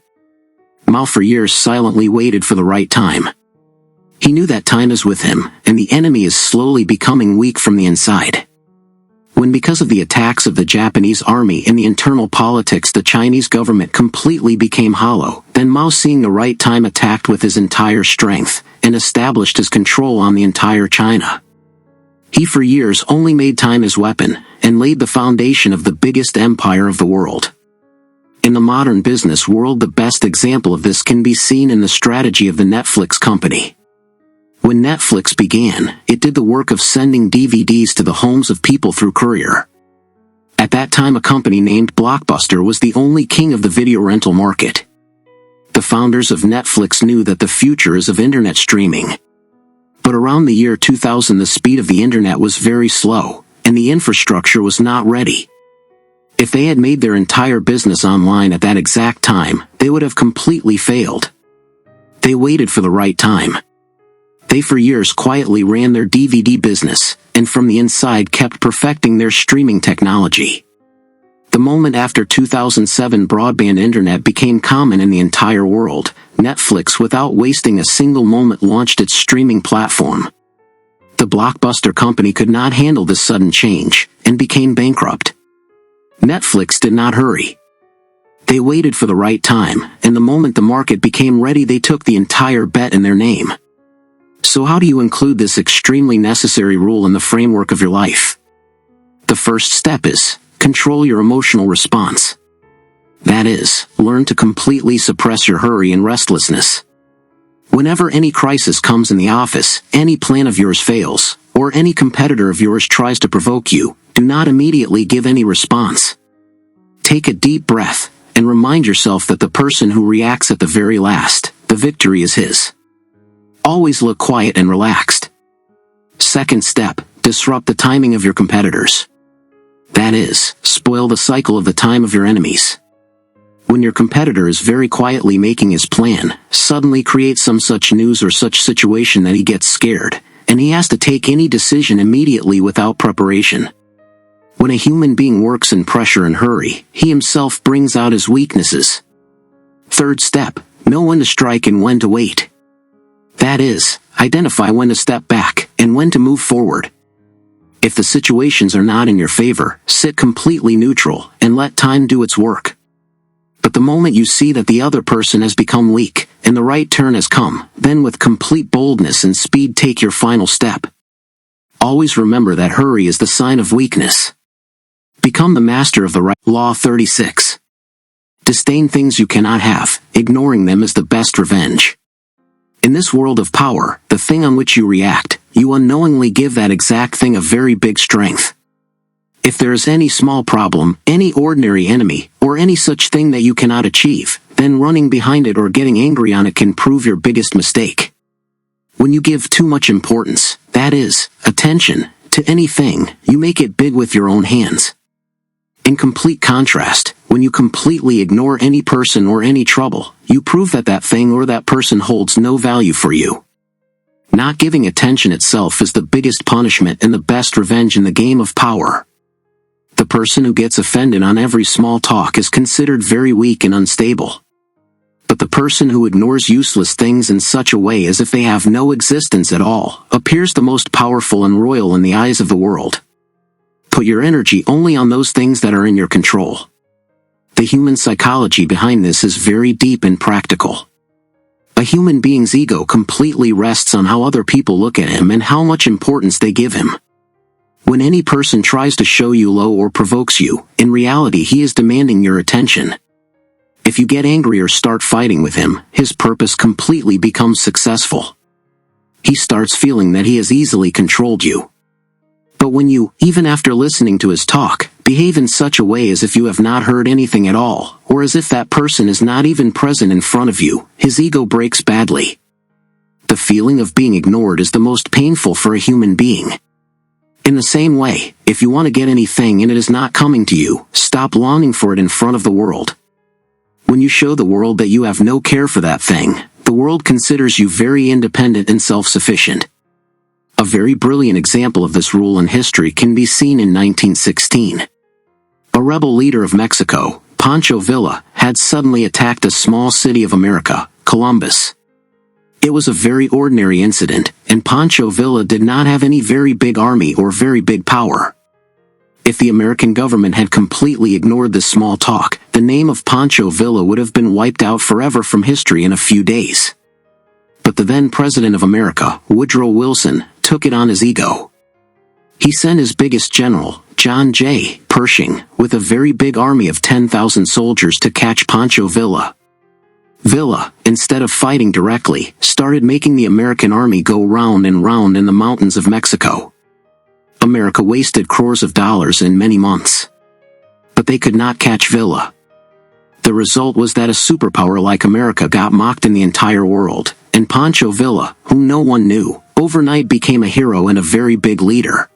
Speaker 1: Mao for years silently waited for the right time. He knew that time is with him, and the enemy is slowly becoming weak from the inside. When, because of the attacks of the Japanese army and the internal politics, the Chinese government completely became hollow, then Mao, seeing the right time, attacked with his entire strength, and established his control on the entire China. He for years only made time his weapon, and laid the foundation of the biggest empire of the world. In the modern business world, the best example of this can be seen in the strategy of the Netflix company. When Netflix began, it did the work of sending DVDs to the homes of people through courier. At that time, a company named Blockbuster was the only king of the video rental market. The founders of Netflix knew that the future is of internet streaming. But around the year 2000, the speed of the internet was very slow, and the infrastructure was not ready. If they had made their entire business online at that exact time, they would have completely failed. They waited for the right time. They for years quietly ran their DVD business, and from the inside kept perfecting their streaming technology. The moment after 2007 broadband internet became common in the entire world, Netflix, without wasting a single moment, launched its streaming platform. The blockbuster company could not handle this sudden change, and became bankrupt. Netflix did not hurry. They waited for the right time, and the moment the market became ready, they took the entire bet in their name. So how do you include this extremely necessary rule in the framework of your life? The first step is, control your emotional response. That is, learn to completely suppress your hurry and restlessness. Whenever any crisis comes in the office, any plan of yours fails, or any competitor of yours tries to provoke you, do not immediately give any response. Take a deep breath, and remind yourself that the person who reacts at the very last, the victory is his. Always look quiet and relaxed. Second step, disrupt the timing of your competitors. That is, spoil the cycle of the time of your enemies. When your competitor is very quietly making his plan, suddenly create some such news or such situation that he gets scared, and he has to take any decision immediately without preparation. When a human being works in pressure and hurry, he himself brings out his weaknesses. Third step, know when to strike and when to wait. That is, identify when to step back and when to move forward. If the situations are not in your favor, sit completely neutral and let time do its work. But the moment you see that the other person has become weak, and the right turn has come, then with complete boldness and speed take your final step. Always remember that hurry is the sign of weakness. Become the master of the right. Law 36. Disdain things you cannot have, ignoring them is the best revenge. In this world of power, the thing on which you react, you unknowingly give that exact thing a very big strength. If there is any small problem, any ordinary enemy, or any such thing that you cannot achieve, then running behind it or getting angry on it can prove your biggest mistake. When you give too much importance, that is, attention, to anything, you make it big with your own hands. In complete contrast, when you completely ignore any person or any trouble, you prove that that thing or that person holds no value for you. Not giving attention itself is the biggest punishment and the best revenge in the game of power. The person who gets offended on every small talk is considered very weak and unstable. But the person who ignores useless things in such a way as if they have no existence at all, appears the most powerful and royal in the eyes of the world. Put your energy only on those things that are in your control. The human psychology behind this is very deep and practical. A human being's ego completely rests on how other people look at him and how much importance they give him. When any person tries to show you low or provokes you, in reality he is demanding your attention. If you get angry or start fighting with him, his purpose completely becomes successful. He starts feeling that he has easily controlled you. But when you, even after listening to his talk, behave in such a way as if you have not heard anything at all, or as if that person is not even present in front of you, his ego breaks badly. The feeling of being ignored is the most painful for a human being. In the same way, if you want to get anything and it is not coming to you, stop longing for it in front of the world. When you show the world that you have no care for that thing, the world considers you very independent and self-sufficient. A very brilliant example of this rule in history can be seen in 1916. A rebel leader of Mexico, Pancho Villa, had suddenly attacked a small city of America, Columbus. It was a very ordinary incident, and Pancho Villa did not have any very big army or very big power. If the American government had completely ignored this small talk, the name of Pancho Villa would have been wiped out forever from history in a few days. But the then President of America, Woodrow Wilson, took it on his ego. He sent his biggest general, John J. Pershing, with a very big army of 10,000 soldiers to catch Pancho Villa. Villa, instead of fighting directly, started making the American army go round and round in the mountains of Mexico. America wasted crores of dollars in many months. But they could not catch Villa. The result was that a superpower like America got mocked in the entire world, and Pancho Villa, whom no one knew, overnight became a hero and a very big leader.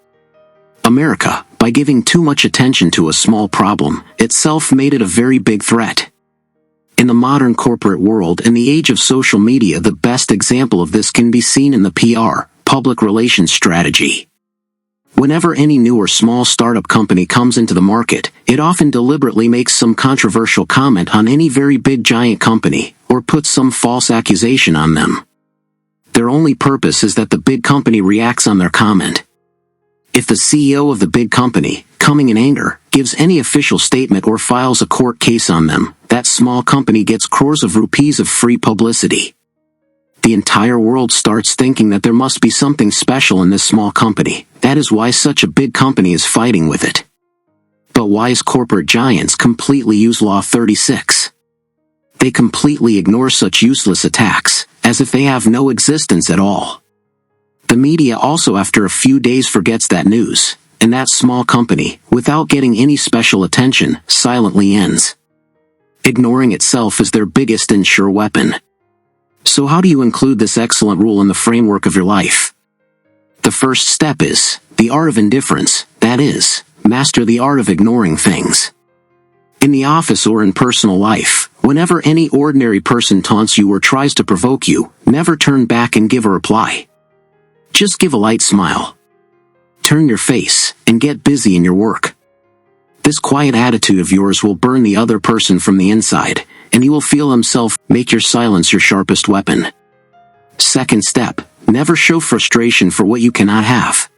Speaker 1: America, by giving too much attention to a small problem, itself made it a very big threat. In the modern corporate world and the age of social media, the best example of this can be seen in the PR, public relations strategy. Whenever any new or small startup company comes into the market, it often deliberately makes some controversial comment on any very big giant company, or puts some false accusation on them. Their only purpose is that the big company reacts on their comment. If the CEO of the big company, coming in anger, gives any official statement or files a court case on them, that small company gets crores of rupees of free publicity. The entire world starts thinking that there must be something special in this small company. That is why such a big company is fighting with it. But wise corporate giants completely use Law 36. They completely ignore such useless attacks, as if they have no existence at all. The media also after a few days forgets that news, and that small company, without getting any special attention, silently ends. Ignoring itself is their biggest and sure weapon. So how do you include this excellent rule in the framework of your life? The first step is the art of indifference, that is, master the art of ignoring things. In the office or in personal life, whenever any ordinary person taunts you or tries to provoke you, never turn back and give a reply. Just give a light smile. Turn your face and get busy in your work. This quiet attitude of yours will burn the other person from the inside, and he will feel himself. Make your silence your sharpest weapon. Second step, never show frustration for what you cannot have.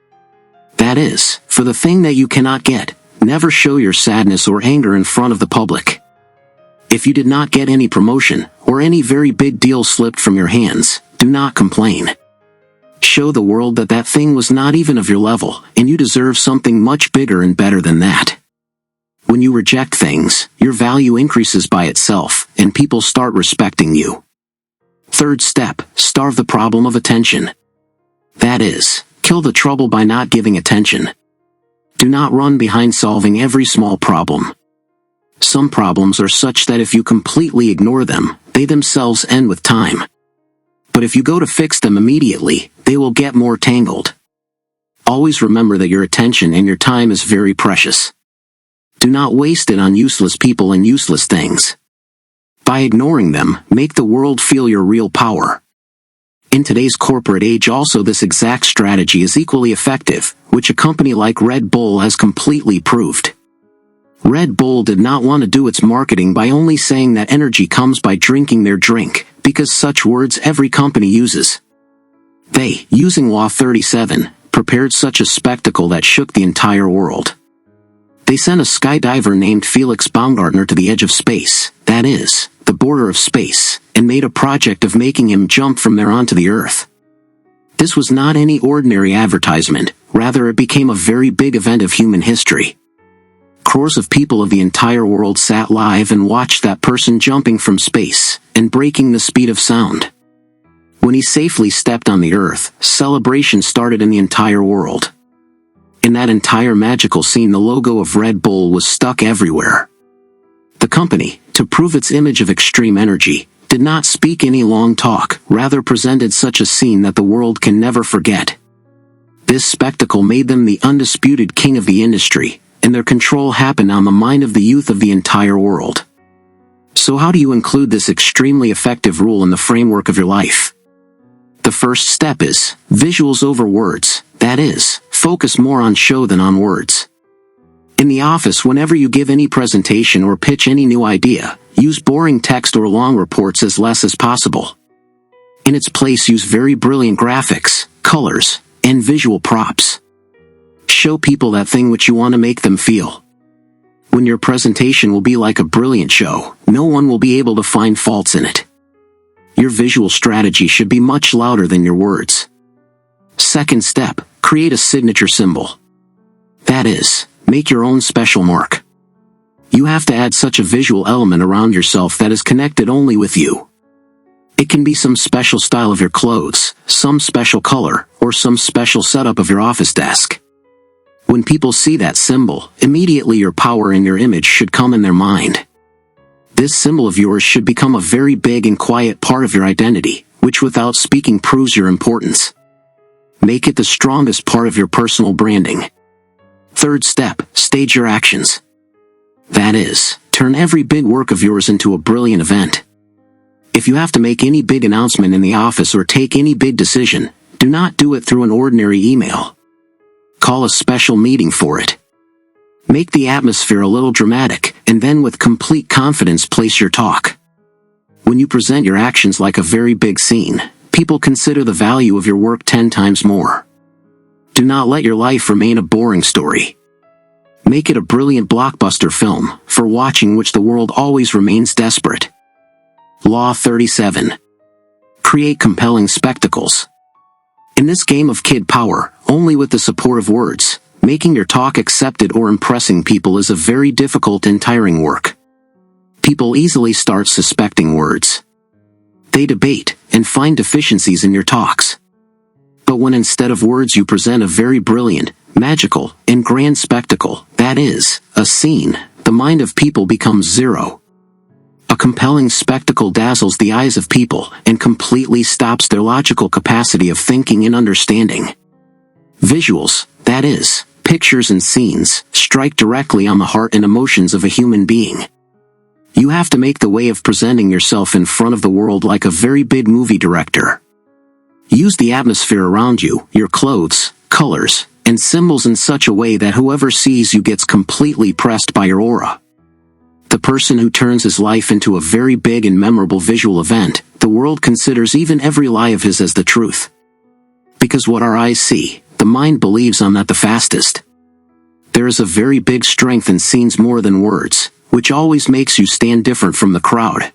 Speaker 1: That is, for the thing that you cannot get, never show your sadness or anger in front of the public. If you did not get any promotion, or any very big deal slipped from your hands, do not complain. Show the world that that thing was not even of your level, and you deserve something much bigger and better than that. When you reject things, your value increases by itself, and people start respecting you. Third step, starve the problem of attention. That is, kill the trouble by not giving attention. Do not run behind solving every small problem. Some problems are such that if you completely ignore them, they themselves end with time. But if you go to fix them immediately, they will get more tangled. Always remember that your attention and your time is very precious. Do not waste it on useless people and useless things. By ignoring them, make the world feel your real power. In today's corporate age also this exact strategy is equally effective, which a company like Red Bull has completely proved. Red Bull did not want to do its marketing by only saying that energy comes by drinking their drink, because such words every company uses. They, using Law 37, prepared such a spectacle that shook the entire world. They sent a skydiver named Felix Baumgartner to the edge of space, that is, the border of space, and made a project of making him jump from there onto the Earth. This was not any ordinary advertisement, rather it became a very big event of human history. Crores of people of the entire world sat live and watched that person jumping from space, and breaking the speed of sound. When he safely stepped on the Earth, celebration started in the entire world. In that entire magical scene the logo of Red Bull was stuck everywhere. The company, to prove its image of extreme energy, did not speak any long talk, rather presented such a scene that the world can never forget. This spectacle made them the undisputed king of the industry, and their control happened on the mind of the youth of the entire world. So how do you include this extremely effective rule in the framework of your life? The first step is visuals over words, that is, focus more on show than on words. In the office whenever you give any presentation or pitch any new idea, use boring text or long reports as less as possible. In its place use very brilliant graphics, colors, and visual props. Show people that thing which you want to make them feel. When your presentation will be like a brilliant show, no one will be able to find faults in it. Your visual strategy should be much louder than your words. Second step, create a signature symbol. That is, make your own special mark. You have to add such a visual element around yourself that is connected only with you. It can be some special style of your clothes, some special color, or some special setup of your office desk. When people see that symbol, immediately your power and your image should come in their mind. This symbol of yours should become a very big and quiet part of your identity, which without speaking proves your importance. Make it the strongest part of your personal branding. Third step, stage your actions. That is, turn every big work of yours into a brilliant event. If you have to make any big announcement in the office or take any big decision, do not do it through an ordinary email. Call a special meeting for it. Make the atmosphere a little dramatic, and then with complete confidence place your talk. When you present your actions like a very big scene, people consider the value of your work 10 times more. Do not let your life remain a boring story. Make it a brilliant blockbuster film, for watching which the world always remains desperate. Law 37. Create compelling spectacles. In this game of kid power, only with the support of words, making your talk accepted or impressing people is a very difficult and tiring work. People easily start suspecting words. They debate and find deficiencies in your talks. But when instead of words you present a very brilliant, magical, and grand spectacle, that is, a scene, the mind of people becomes zero. A compelling spectacle dazzles the eyes of people and completely stops their logical capacity of thinking and understanding. Visuals, that is, pictures and scenes, strike directly on the heart and emotions of a human being. You have to make the way of presenting yourself in front of the world like a very big movie director. Use the atmosphere around you, your clothes, colors, and symbols in such a way that whoever sees you gets completely pressed by your aura. The person who turns his life into a very big and memorable visual event, the world considers even every lie of his as the truth. Because what our eyes see, the mind believes on that the fastest. There is a very big strength in scenes more than words, which always makes you stand different from the crowd.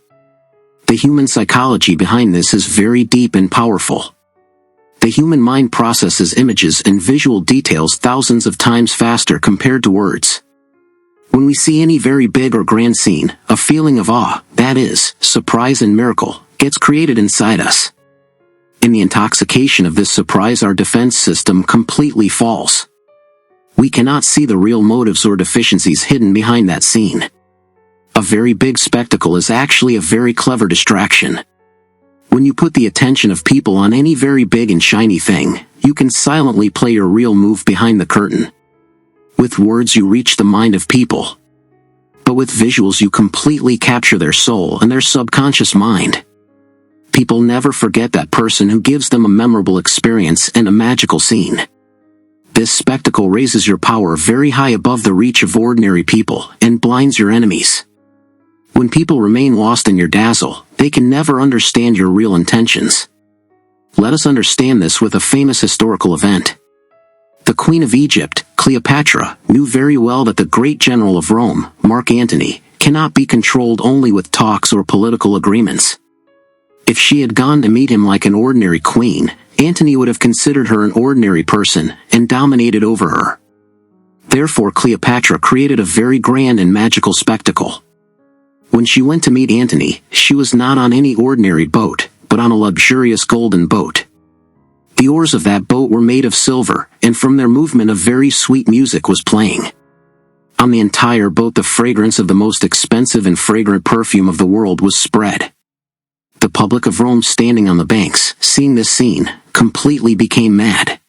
Speaker 1: The human psychology behind this is very deep and powerful. The human mind processes images and visual details thousands of times faster compared to words. When we see any very big or grand scene, a feeling of awe, that is, surprise and miracle, gets created inside us. In the intoxication of this surprise, our defense system completely falls. We cannot see the real motives or deficiencies hidden behind that scene. A very big spectacle is actually a very clever distraction. When you put the attention of people on any very big and shiny thing, you can silently play your real move behind the curtain. With words you reach the mind of people. But with visuals you completely capture their soul and their subconscious mind. People never forget that person who gives them a memorable experience and a magical scene. This spectacle raises your power very high above the reach of ordinary people and blinds your enemies. When people remain lost in your dazzle, they can never understand your real intentions. Let us understand this with a famous historical event. The Queen of Egypt, Cleopatra, knew very well that the great general of Rome, Mark Antony, cannot be controlled only with talks or political agreements. If she had gone to meet him like an ordinary queen, Antony would have considered her an ordinary person and dominated over her. Therefore Cleopatra created a very grand and magical spectacle. When she went to meet Antony, she was not on any ordinary boat, but on a luxurious golden boat. The oars of that boat were made of silver, and from their movement a very sweet music was playing. On the entire boat the fragrance of the most expensive and fragrant perfume of the world was spread. The public of Rome standing on the banks, seeing this scene, completely became mad.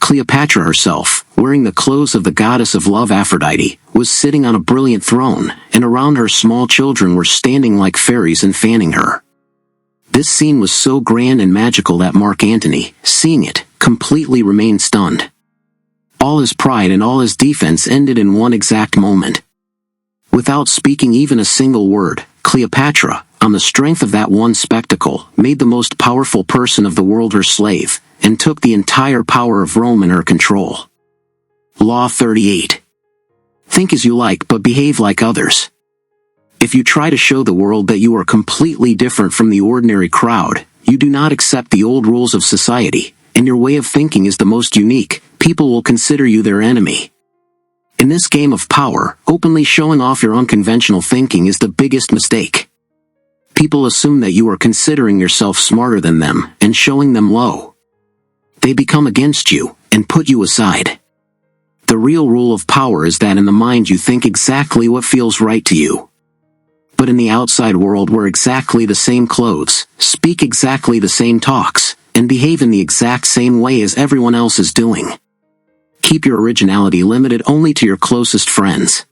Speaker 1: Cleopatra herself, wearing the clothes of the goddess of love Aphrodite, was sitting on a brilliant throne, and around her small children were standing like fairies and fanning her. This scene was so grand and magical that Mark Antony, seeing it, completely remained stunned. All his pride and all his defense ended in one exact moment. Without speaking even a single word, Cleopatra, on the strength of that one spectacle, made the most powerful person of the world her slave, and took the entire power of Rome in her control. Law 38. Think as you like but behave like others. If you try to show the world that you are completely different from the ordinary crowd, you do not accept the old rules of society, and your way of thinking is the most unique, people will consider you their enemy. In this game of power, openly showing off your unconventional thinking is the biggest mistake. People assume that you are considering yourself smarter than them and showing them low. They become against you and put you aside. The real rule of power is that in the mind you think exactly what feels right to you. But in the outside world wear exactly the same clothes, speak exactly the same talks, and behave in the exact same way as everyone else is doing. Keep your originality limited only to your closest friends.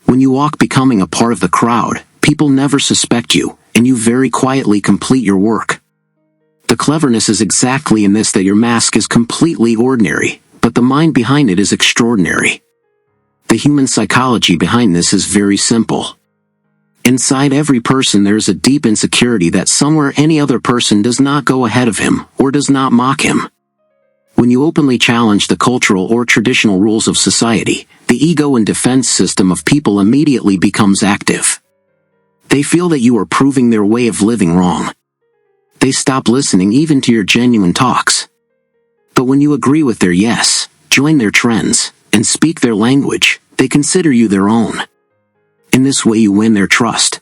Speaker 1: When you walk becoming a part of the crowd, people never suspect you, and you very quietly complete your work. The cleverness is exactly in this, that your mask is completely ordinary, but the mind behind it is extraordinary. The human psychology behind this is very simple. Inside every person there is a deep insecurity that somewhere any other person does not go ahead of him, or does not mock him. When you openly challenge the cultural or traditional rules of society, the ego and defense system of people immediately becomes active. They feel that you are proving their way of living wrong. They stop listening even to your genuine talks. But when you agree with their yes, join their trends, and speak their language, they consider you their own. In this way you win their trust.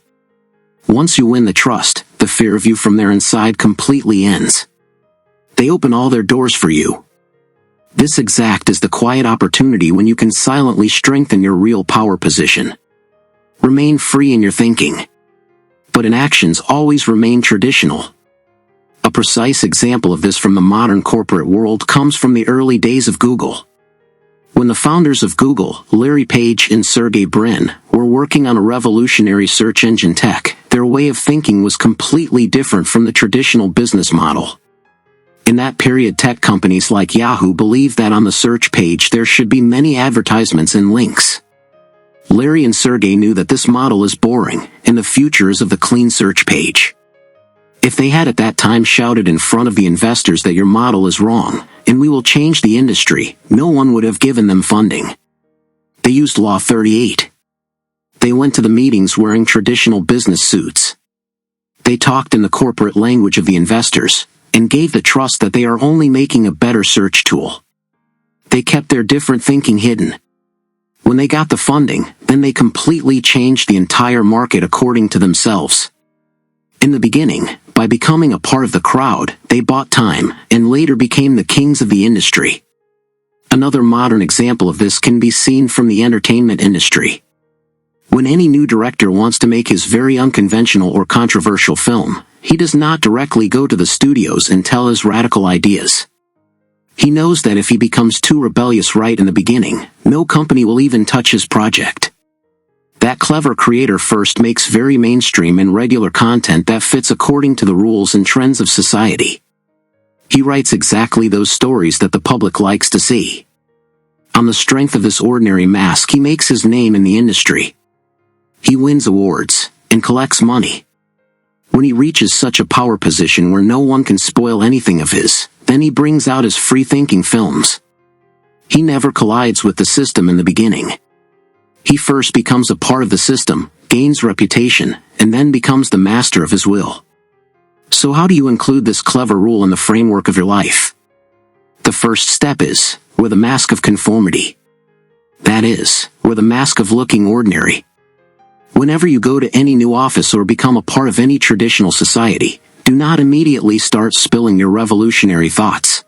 Speaker 1: Once you win the trust, the fear of you from their inside completely ends. They open all their doors for you. This exact is the quiet opportunity when you can silently strengthen your real power position. Remain free in your thinking. But in actions always remain traditional. A precise example of this from the modern corporate world comes from the early days of Google. When the founders of Google, Larry Page and Sergey Brin, were working on a revolutionary search engine tech, their way of thinking was completely different from the traditional business model. In that period, tech companies like Yahoo believed that on the search page there should be many advertisements and links. Larry and Sergey knew that this model is boring, and the future is of the clean search page. If they had at that time shouted in front of the investors that your model is wrong, and we will change the industry, no one would have given them funding. They used Law 38. They went to the meetings wearing traditional business suits. They talked in the corporate language of the investors, and gave the trust that they are only making a better search tool. They kept their different thinking hidden. When they got the funding, then they completely changed the entire market according to themselves. In the beginning, by becoming a part of the crowd, they bought time, and later became the kings of the industry. Another modern example of this can be seen from the entertainment industry. When any new director wants to make his very unconventional or controversial film, he does not directly go to the studios and tell his radical ideas. He knows that if he becomes too rebellious right in the beginning, no company will even touch his project. That clever creator first makes very mainstream and regular content that fits according to the rules and trends of society. He writes exactly those stories that the public likes to see. On the strength of this ordinary mask, he makes his name in the industry. He wins awards, and collects money. When he reaches such a power position where no one can spoil anything of his, then he brings out his free-thinking films. He never collides with the system in the beginning. He first becomes a part of the system, gains reputation, and then becomes the master of his will. So how do you include this clever rule in the framework of your life? The first step is, wear the mask of conformity. That is, wear the mask of looking ordinary. Whenever you go to any new office or become a part of any traditional society, do not immediately start spilling your revolutionary thoughts.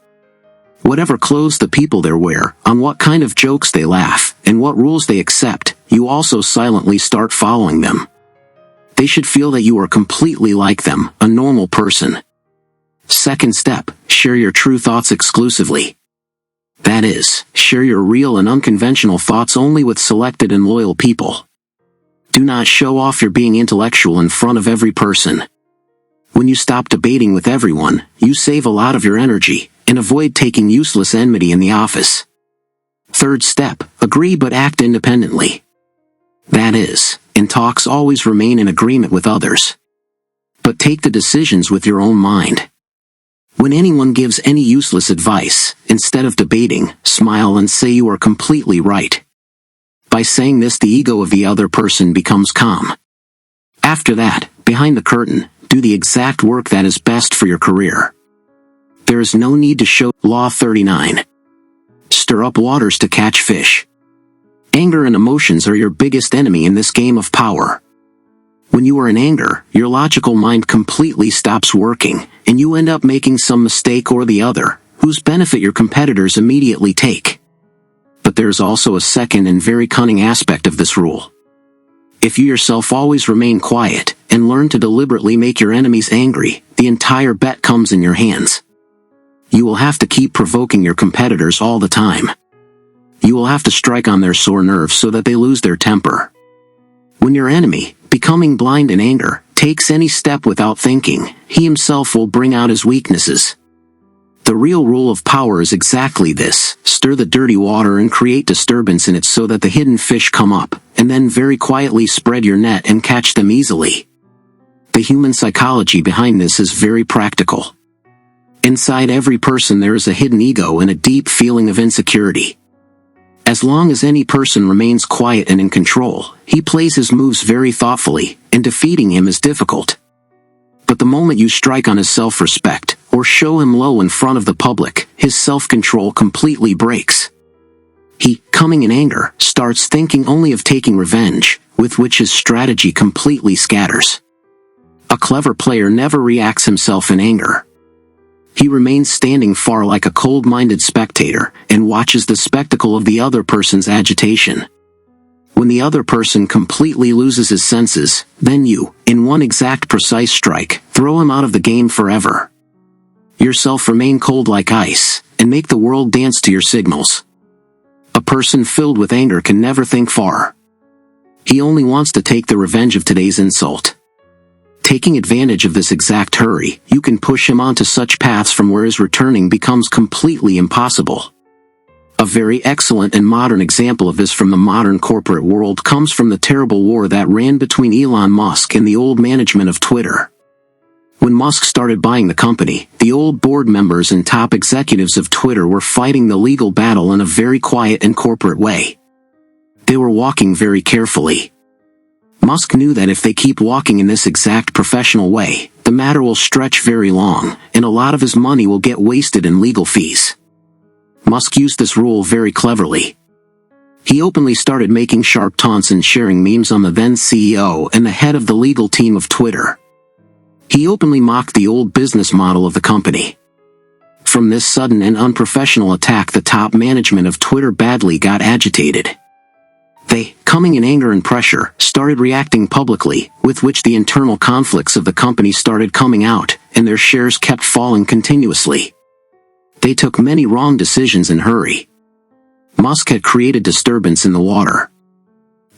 Speaker 1: Whatever clothes the people there wear, on what kind of jokes they laugh, and what rules they accept, you also silently start following them. They should feel that you are completely like them, a normal person. Second step, share your true thoughts exclusively. That is, share your real and unconventional thoughts only with selected and loyal people. Do not show off your being intellectual in front of every person. When you stop debating with everyone, you save a lot of your energy, and avoid taking useless enmity in the office. Third step, agree but act independently. That is, in talks always remain in agreement with others. But take the decisions with your own mind. When anyone gives any useless advice, instead of debating, smile and say you are completely right. By saying this, the ego of the other person becomes calm. After that, behind the curtain, do the exact work that is best for your career. There is no need to show. Law 39. Stir up waters to catch fish. Anger and emotions are your biggest enemy in this game of power. When you are in anger, your logical mind completely stops working, and you end up making some mistake or the other, whose benefit your competitors immediately take. But there is also a second and very cunning aspect of this rule. If you yourself always remain quiet, and learn to deliberately make your enemies angry, the entire bet comes in your hands. You will have to keep provoking your competitors all the time. you will have to strike on their sore nerves so that they lose their temper. When your enemy, becoming blind in anger, takes any step without thinking, he himself will bring out his weaknesses. The real rule of power is exactly this: stir the dirty water and create disturbance in it so that the hidden fish come up, and then very quietly spread your net and catch them easily. The human psychology behind this is very practical. Inside every person there is a hidden ego and a deep feeling of insecurity. As long as any person remains quiet and in control, he plays his moves very thoughtfully, and defeating him is difficult. But the moment you strike on his self-respect, or show him low in front of the public, his self-control completely breaks. He, coming in anger, starts thinking only of taking revenge, with which his strategy completely scatters. A clever player never reacts himself in anger. He remains standing far like a cold-minded spectator, and watches the spectacle of the other person's agitation. When the other person completely loses his senses, then you, in one exact precise strike, throw him out of the game forever. Yourself remain cold like ice, and make the world dance to your signals. A person filled with anger can never think far. He only wants to take the revenge of today's insult. Taking advantage of this exact hurry, you can push him onto such paths from where his returning becomes completely impossible. A very excellent and modern example of this from the modern corporate world comes from the terrible war that ran between Elon Musk and the old management of Twitter. When Musk started buying the company, the old board members and top executives of Twitter were fighting the legal battle in a very quiet and corporate way. They were walking very carefully. Musk knew that if they keep walking in this exact professional way, the matter will stretch very long, and a lot of his money will get wasted in legal fees. Musk used this rule very cleverly. He openly started making sharp taunts and sharing memes on the then CEO and the head of the legal team of Twitter. He openly mocked the old business model of the company. From this sudden and unprofessional attack, the top management of Twitter badly got agitated. They, coming in anger and pressure, started reacting publicly, with which the internal conflicts of the company started coming out, and their shares kept falling continuously. They took many wrong decisions in hurry. Musk had created disturbance in the water.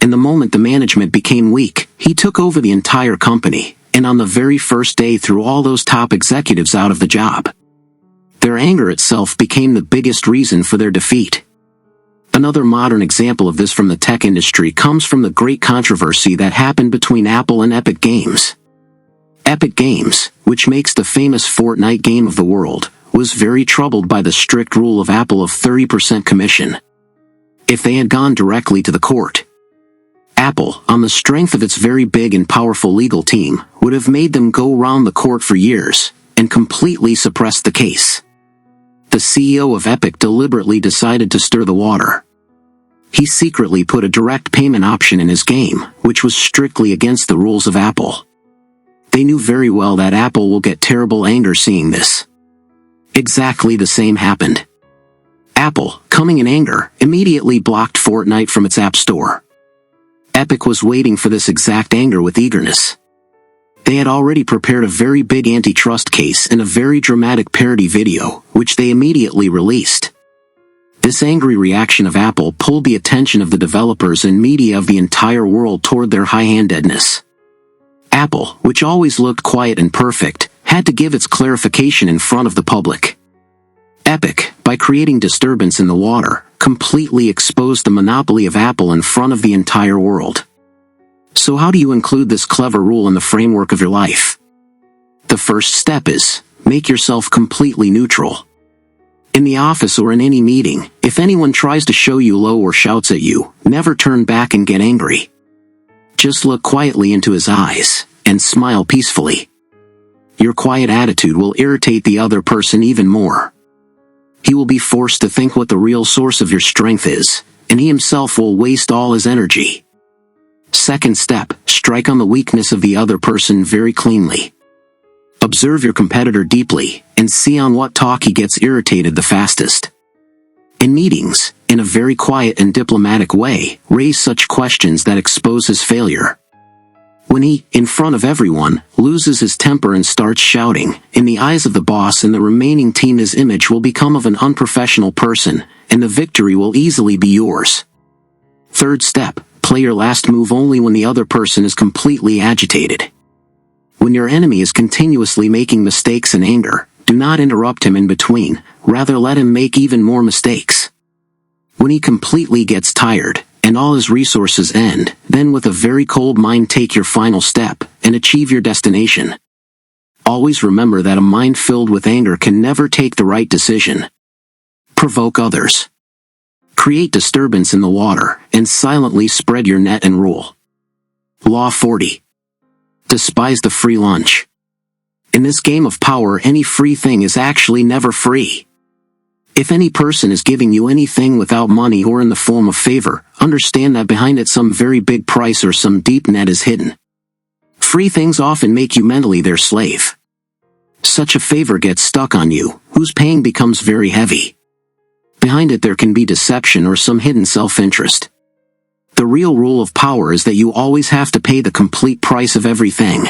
Speaker 1: In the moment the management became weak, he took over the entire company, and on the very first day threw all those top executives out of the job. Their anger itself became the biggest reason for their defeat. Another modern example of this from the tech industry comes from the great controversy that happened between Apple and Epic Games. Epic Games, which makes the famous Fortnite game of the world, was very troubled by the strict rule of Apple of 30% commission. If they had gone directly to the court, Apple, on the strength of its very big and powerful legal team, would have made them go round the court for years, and completely suppressed the case. The CEO of Epic deliberately decided to stir the water. He secretly put a direct payment option in his game, which was strictly against the rules of Apple. They knew very well that Apple will get terrible anger seeing this. Exactly the same happened. Apple, coming in anger, immediately blocked Fortnite from its App Store. Epic was waiting for this exact anger with eagerness. They had already prepared a very big antitrust case and a very dramatic parody video, which they immediately released. This angry reaction of Apple pulled the attention of the developers and media of the entire world toward their high-handedness. Apple, which always looked quiet and perfect, had to give its clarification in front of the public. Epic, by creating disturbance in the water, completely exposed the monopoly of Apple in front of the entire world. So how do you include this clever rule in the framework of your life? The first step is, make yourself completely neutral. In the office or in any meeting, if anyone tries to show you low or shouts at you, never turn back and get angry. Just look quietly into his eyes, and smile peacefully. Your quiet attitude will irritate the other person even more. He will be forced to think what the real source of your strength is, and he himself will waste all his energy. Second step, strike on the weakness of the other person very cleanly. Observe your competitor deeply, and see on what talk he gets irritated the fastest. In meetings, in a very quiet and diplomatic way, raise such questions that expose his failure. When he, in front of everyone, loses his temper and starts shouting, in the eyes of the boss and the remaining team his image will become of an unprofessional person, and the victory will easily be yours. Third step, play your last move only when the other person is completely agitated. When your enemy is continuously making mistakes in anger, do not interrupt him in between, rather let him make even more mistakes. When he completely gets tired, and all his resources end, then with a very cold mind take your final step, and achieve your destination. Always remember that a mind filled with anger can never take the right decision. Provoke others. Create disturbance in the water, and silently spread your net and rule. Law 40. Despise the free lunch. In this game of power, any free thing is actually never free. If any person is giving you anything without money or in the form of favor, understand that behind it some very big price or some deep net is hidden. Free things often make you mentally their slave. Such a favor gets stuck on you, whose paying becomes very heavy. Behind it there can be deception or some hidden self-interest. The real rule of power is that you always have to pay the complete price of everything.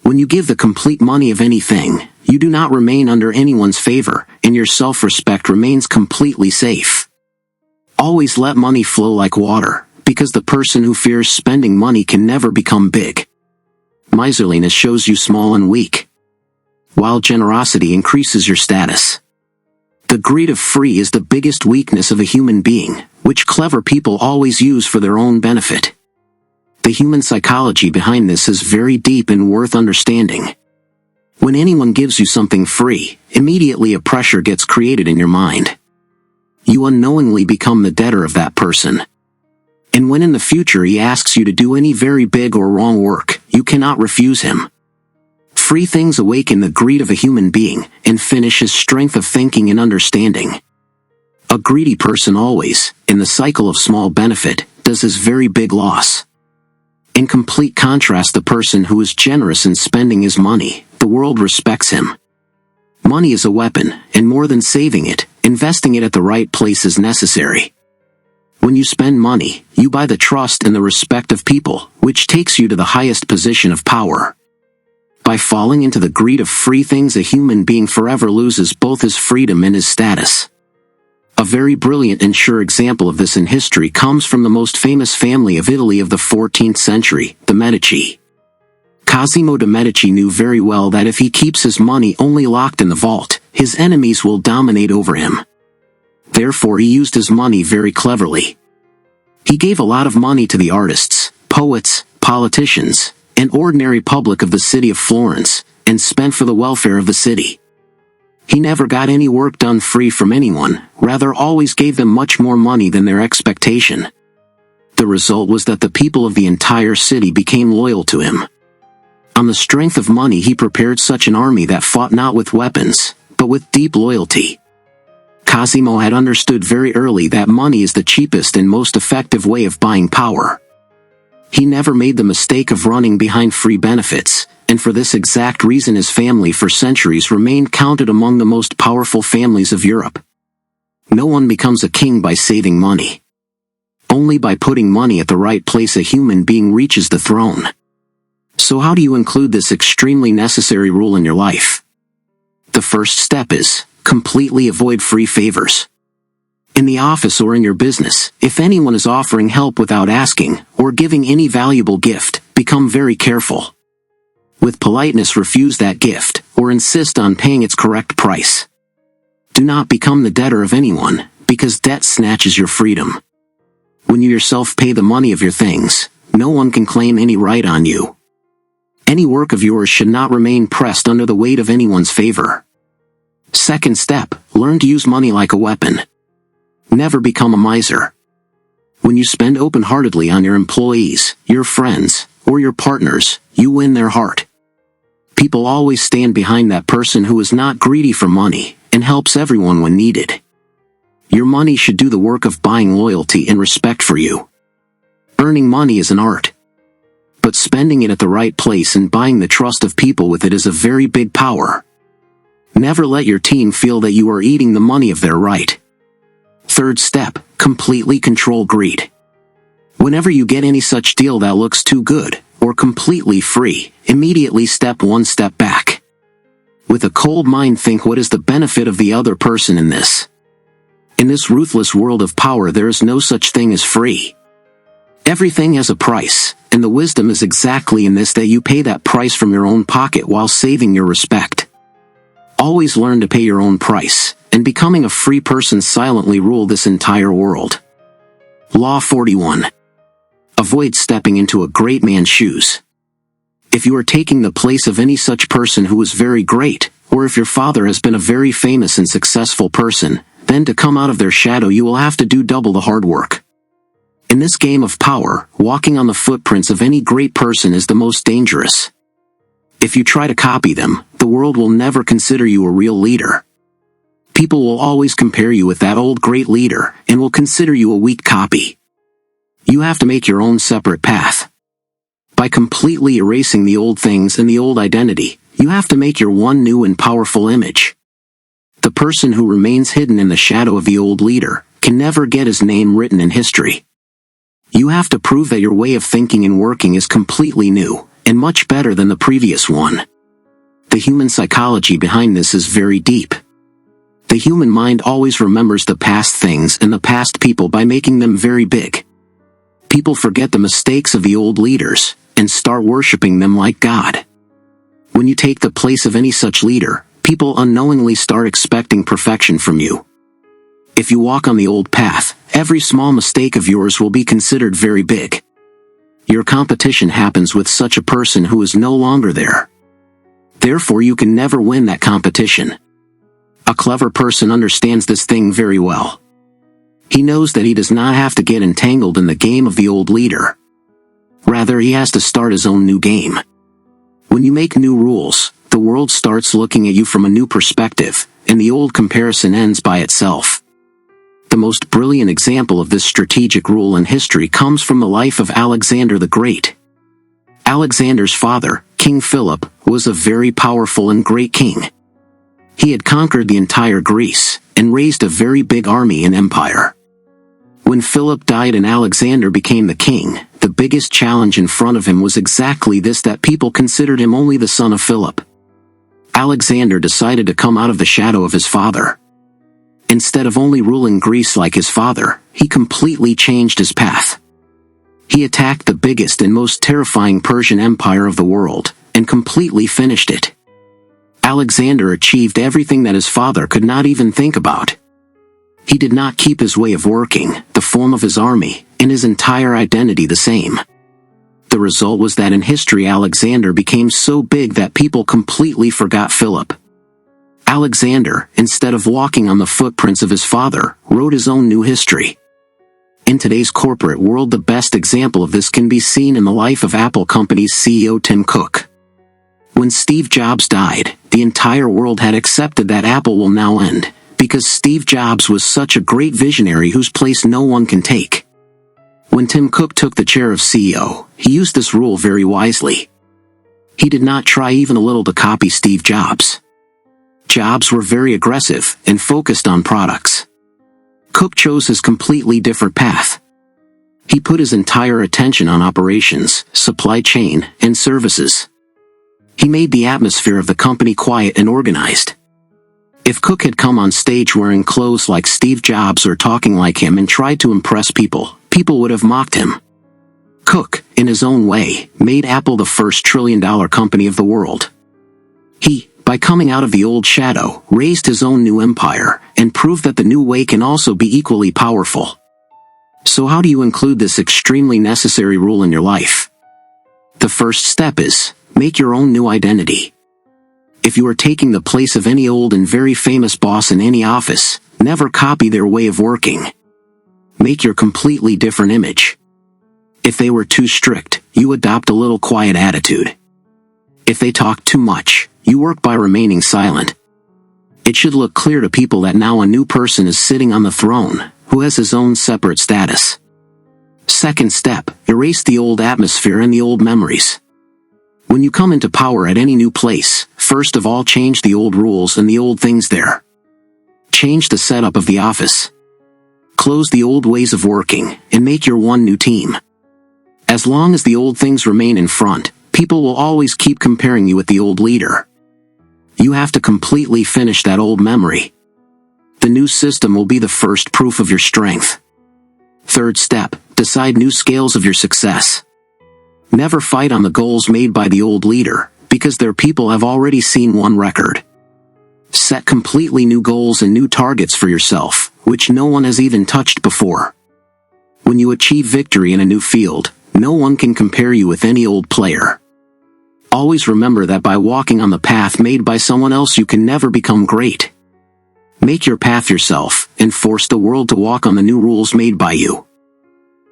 Speaker 1: When you give the complete money of anything, you do not remain under anyone's favor, and your self-respect remains completely safe. Always let money flow like water, because the person who fears spending money can never become big. Miserliness shows you small and weak, while generosity increases your status. The greed of free is the biggest weakness of a human being, which clever people always use for their own benefit. The human psychology behind this is very deep and worth understanding. When anyone gives you something free, immediately a pressure gets created in your mind. You unknowingly become the debtor of that person. And when in the future he asks you to do any very big or wrong work, you cannot refuse him. Free things awaken the greed of a human being, and finish his strength of thinking and understanding. A greedy person always, in the cycle of small benefit, does his very big loss. In complete contrast, the person who is generous in spending his money, the world respects him. Money is a weapon, and more than saving it, investing it at the right place is necessary. When you spend money, you buy the trust and the respect of people, which takes you to the highest position of power. By falling into the greed of free things, a human being forever loses both his freedom and his status. A very brilliant and sure example of this in history comes from the most famous family of Italy of the 14th century, the Medici. Cosimo de' Medici knew very well that if he keeps his money only locked in the vault, his enemies will dominate over him. Therefore he used his money very cleverly. He gave a lot of money to the artists, poets, politicians, and ordinary public of the city of Florence, and spent for the welfare of the city. He never got any work done free from anyone, rather always gave them much more money than their expectation. The result was that the people of the entire city became loyal to him. On the strength of money he prepared such an army that fought not with weapons, but with deep loyalty. Cosimo had understood very early that money is the cheapest and most effective way of buying power. He never made the mistake of running behind free benefits, and for this exact reason his family for centuries remained counted among the most powerful families of Europe. No one becomes a king by saving money. Only by putting money at the right place a human being reaches the throne. So how do you include this extremely necessary rule in your life? The first step is, completely avoid free favors. In the office or in your business, if anyone is offering help without asking, or giving any valuable gift, become very careful. With politeness refuse that gift, or insist on paying its correct price. Do not become the debtor of anyone, because debt snatches your freedom. When you yourself pay the money of your things, no one can claim any right on you. Any work of yours should not remain pressed under the weight of anyone's favor. Second step, learn to use money like a weapon. Never become a miser. When you spend open-heartedly on your employees, your friends, or your partners, you win their heart. People always stand behind that person who is not greedy for money, and helps everyone when needed. Your money should do the work of buying loyalty and respect for you. Earning money is an art. But spending it at the right place and buying the trust of people with it is a very big power. Never let your team feel that you are eating the money of their right. Third step, completely control greed. Whenever you get any such deal that looks too good, or completely free, immediately step one step back. With a cold mind, think, what is the benefit of the other person in this? In this ruthless world of power, there is no such thing as free. Everything has a price, and the wisdom is exactly in this, that you pay that price from your own pocket while saving your respect. Always learn to pay your own price, and becoming a free person silently rule this entire world. Law 41. Avoid stepping into a great man's shoes. If you are taking the place of any such person who is very great, or if your father has been a very famous and successful person, then to come out of their shadow you will have to do double the hard work. In this game of power, walking on the footprints of any great person is the most dangerous. If you try to copy them, the world will never consider you a real leader. People will always compare you with that old great leader, and will consider you a weak copy. You have to make your own separate path. By completely erasing the old things and the old identity, you have to make your one new and powerful image. The person who remains hidden in the shadow of the old leader can never get his name written in history. You have to prove that your way of thinking and working is completely new, and much better than the previous one. The human psychology behind this is very deep. The human mind always remembers the past things and the past people by making them very big. People forget the mistakes of the old leaders, and start worshipping them like God. When you take the place of any such leader, people unknowingly start expecting perfection from you. If you walk on the old path, every small mistake of yours will be considered very big. Your competition happens with such a person who is no longer there. Therefore, you can never win that competition. A clever person understands this thing very well. He knows that he does not have to get entangled in the game of the old leader. Rather, he has to start his own new game. When you make new rules, the world starts looking at you from a new perspective, and the old comparison ends by itself. The most brilliant example of this strategic rule in history comes from the life of Alexander the Great. Alexander's father, King Philip, was a very powerful and great king. He had conquered the entire Greece, and raised a very big army and empire. When Philip died and Alexander became the king, the biggest challenge in front of him was exactly this, that people considered him only the son of Philip. Alexander decided to come out of the shadow of his father. Instead of only ruling Greece like his father, he completely changed his path. He attacked the biggest and most terrifying Persian empire of the world, and completely finished it. Alexander achieved everything that his father could not even think about. He did not keep his way of working, the form of his army, and his entire identity the same. The result was that in history Alexander became so big that people completely forgot Philip. Alexander, instead of walking on the footprints of his father, wrote his own new history. In today's corporate world, the best example of this can be seen in the life of Apple Company's CEO Tim Cook. When Steve Jobs died, the entire world had accepted that Apple will now end, because Steve Jobs was such a great visionary whose place no one can take. When Tim Cook took the chair of CEO, he used this rule very wisely. He did not try even a little to copy Steve Jobs. Jobs were very aggressive and focused on products. Cook chose his completely different path. He put his entire attention on operations, supply chain, and services. He made the atmosphere of the company quiet and organized. If Cook had come on stage wearing clothes like Steve Jobs or talking like him and tried to impress people, people would have mocked him. Cook, in his own way, made Apple the first trillion-dollar company of the world. He, by coming out of the old shadow, raised his own new empire, and proved that the new way can also be equally powerful. So how do you include this extremely necessary rule in your life? The first step is, make your own new identity. If you are taking the place of any old and very famous boss in any office, never copy their way of working. Make your completely different image. If they were too strict, you adopt a little quiet attitude. If they talk too much, you work by remaining silent. It should look clear to people that now a new person is sitting on the throne, who has his own separate status. Second step, erase the old atmosphere and the old memories. When you come into power at any new place, first of all change the old rules and the old things there. Change the setup of the office. Close the old ways of working, and make your one new team. As long as the old things remain in front, people will always keep comparing you with the old leader. You have to completely finish that old memory. The new system will be the first proof of your strength. Third step, decide new scales of your success. Never fight on the goals made by the old leader, because their people have already seen one record. Set completely new goals and new targets for yourself, which no one has even touched before. When you achieve victory in a new field, no one can compare you with any old player. Always remember that by walking on the path made by someone else you can never become great. Make your path yourself, and force the world to walk on the new rules made by you.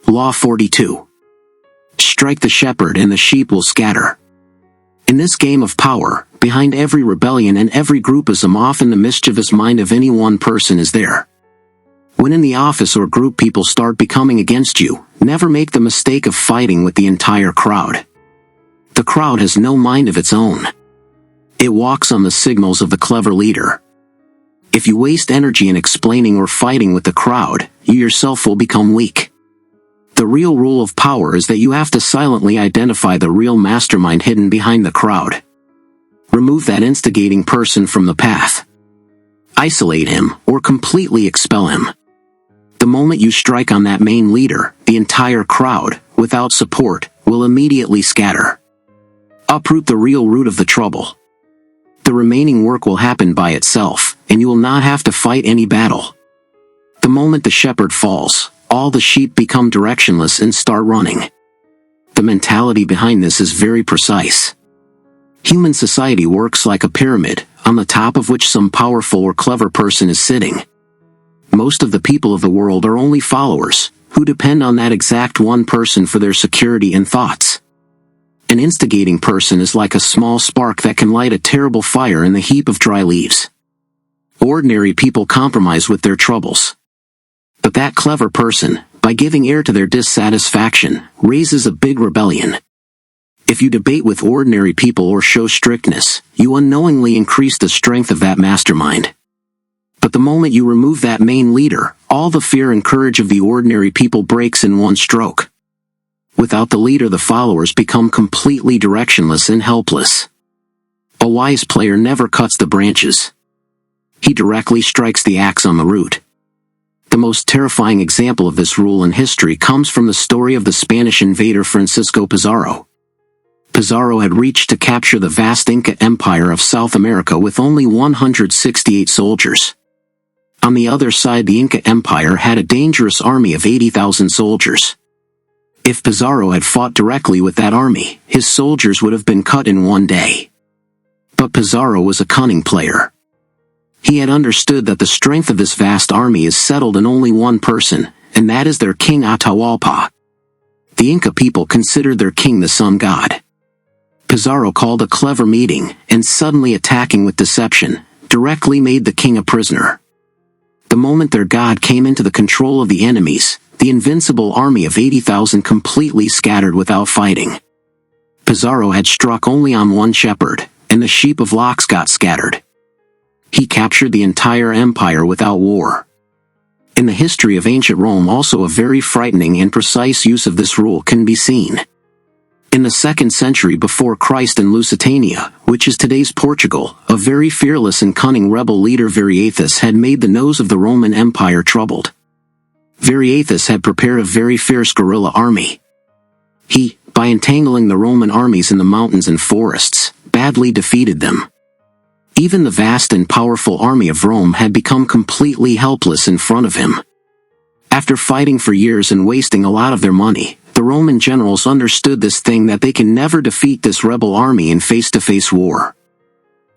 Speaker 1: Law 42. Strike the shepherd and the sheep will scatter. In this game of power, behind every rebellion and every groupism often the mischievous mind of any one person is there. When in the office or group people start becoming against you, never make the mistake of fighting with the entire crowd. The crowd has no mind of its own. It walks on the signals of the clever leader. If you waste energy in explaining or fighting with the crowd, you yourself will become weak. The real rule of power is that you have to silently identify the real mastermind hidden behind the crowd. Remove that instigating person from the path. Isolate him, or completely expel him. The moment you strike on that main leader, the entire crowd, without support, will immediately scatter. Uproot the real root of the trouble. The remaining work will happen by itself, and you will not have to fight any battle. The moment the shepherd falls, all the sheep become directionless and start running. The mentality behind this is very precise. Human society works like a pyramid, on the top of which some powerful or clever person is sitting. Most of the people of the world are only followers, who depend on that exact one person for their security and thoughts. An instigating person is like a small spark that can light a terrible fire in the heap of dry leaves. Ordinary people compromise with their troubles. But that clever person, by giving air to their dissatisfaction, raises a big rebellion. If you debate with ordinary people or show strictness, you unknowingly increase the strength of that mastermind. But the moment you remove that main leader, all the fear and courage of the ordinary people breaks in one stroke. Without the leader, the followers become completely directionless and helpless. A wise player never cuts the branches. He directly strikes the axe on the root. The most terrifying example of this rule in history comes from the story of the Spanish invader Francisco Pizarro. Pizarro had reached to capture the vast Inca Empire of South America with only 168 soldiers. On the other side, the Inca Empire had a dangerous army of 80,000 soldiers. If Pizarro had fought directly with that army, his soldiers would have been cut in one day. But Pizarro was a cunning player. He had understood that the strength of this vast army is settled in only one person, and that is their king Atahualpa. The Inca people considered their king the sun god. Pizarro called a clever meeting, and suddenly attacking with deception, directly made the king a prisoner. The moment their god came into the control of the enemies, the invincible army of 80,000 completely scattered without fighting. Pizarro had struck only on one shepherd, and the sheep of Lox got scattered. He captured the entire empire without war. In the history of ancient Rome also a very frightening and precise use of this rule can be seen. In the 2nd century before Christ in Lusitania, which is today's Portugal, a very fearless and cunning rebel leader Viriathus had made the nose of the Roman Empire troubled. Viriathus had prepared a very fierce guerrilla army. He, by entangling the Roman armies in the mountains and forests, badly defeated them. Even the vast and powerful army of Rome had become completely helpless in front of him. After fighting for years and wasting a lot of their money, the Roman generals understood this thing that they can never defeat this rebel army in face-to-face war.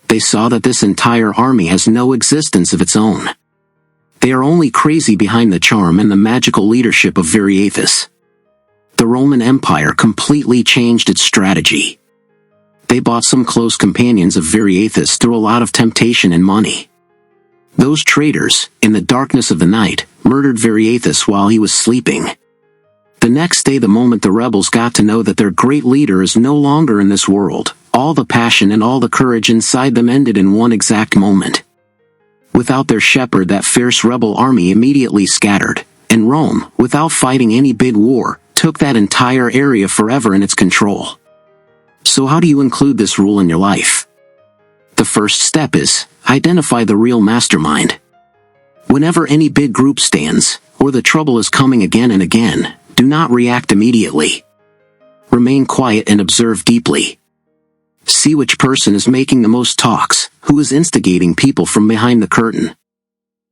Speaker 1: They saw that this entire army has no existence of its own. They are only crazy behind the charm and the magical leadership of Viriathus. The Roman Empire completely changed its strategy. They bought some close companions of Viriathus through a lot of temptation and money. Those traitors, in the darkness of the night, murdered Viriathus while he was sleeping. The next day, the moment the rebels got to know that their great leader is no longer in this world, all the passion and all the courage inside them ended in one exact moment. Without their shepherd, that fierce rebel army immediately scattered, and Rome, without fighting any big war, took that entire area forever in its control. So how do you include this rule in your life? The first step is, identify the real mastermind. Whenever any big group stands, or the trouble is coming again and again, do not react immediately. Remain quiet and observe deeply. See which person is making the most talks, who is instigating people from behind the curtain.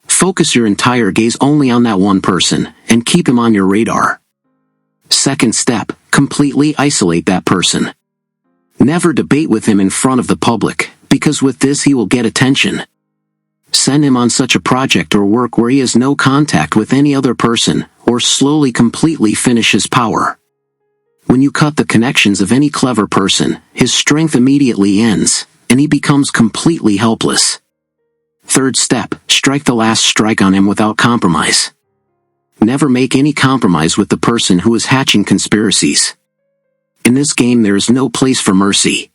Speaker 1: Focus your entire gaze only on that one person, and keep him on your radar. Second step, completely isolate that person. Never debate with him in front of the public, because with this he will get attention. Send him on such a project or work where he has no contact with any other person, or slowly completely finish his power. When you cut the connections of any clever person, his strength immediately ends, and he becomes completely helpless. Third step, strike the last strike on him without compromise. Never make any compromise with the person who is hatching conspiracies. In this game there is no place for mercy.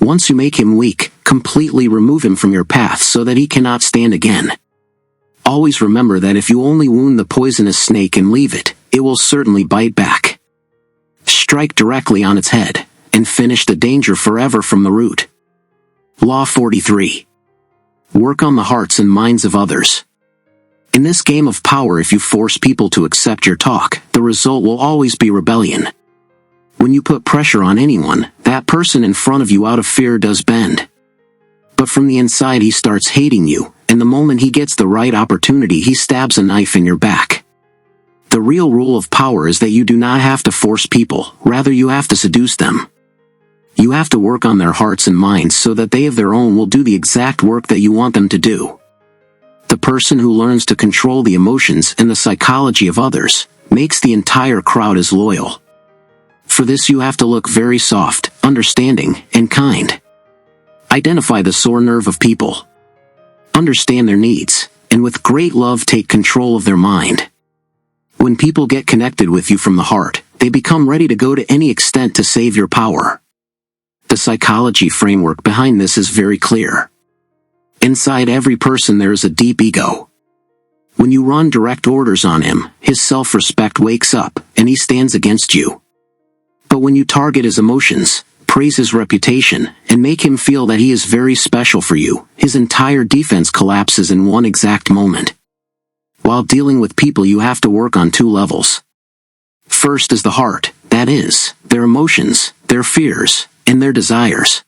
Speaker 1: Once you make him weak, completely remove him from your path so that he cannot stand again. Always remember that if you only wound the poisonous snake and leave it, it will certainly bite back. Strike directly on its head, and finish the danger forever from the root. Law 43. Work on the hearts and minds of others. In this game of power, if you force people to accept your talk, the result will always be rebellion. When you put pressure on anyone, that person in front of you out of fear does bend. But from the inside he starts hating you, and the moment he gets the right opportunity he stabs a knife in your back. The real rule of power is that you do not have to force people, rather you have to seduce them. You have to work on their hearts and minds so that they of their own will do the exact work that you want them to do. The person who learns to control the emotions and the psychology of others, makes the entire crowd as loyal. For this you have to look very soft, understanding, and kind. Identify the sore nerve of people. Understand their needs, and with great love take control of their mind. When people get connected with you from the heart, they become ready to go to any extent to save your power. The psychology framework behind this is very clear. Inside every person there is a deep ego. When you run direct orders on him, his self-respect wakes up, and he stands against you. But when you target his emotions, praise his reputation, and make him feel that he is very special for you, his entire defense collapses in one exact moment. While dealing with people you have to work on two levels. First is the heart, that is, their emotions, their fears, and their desires.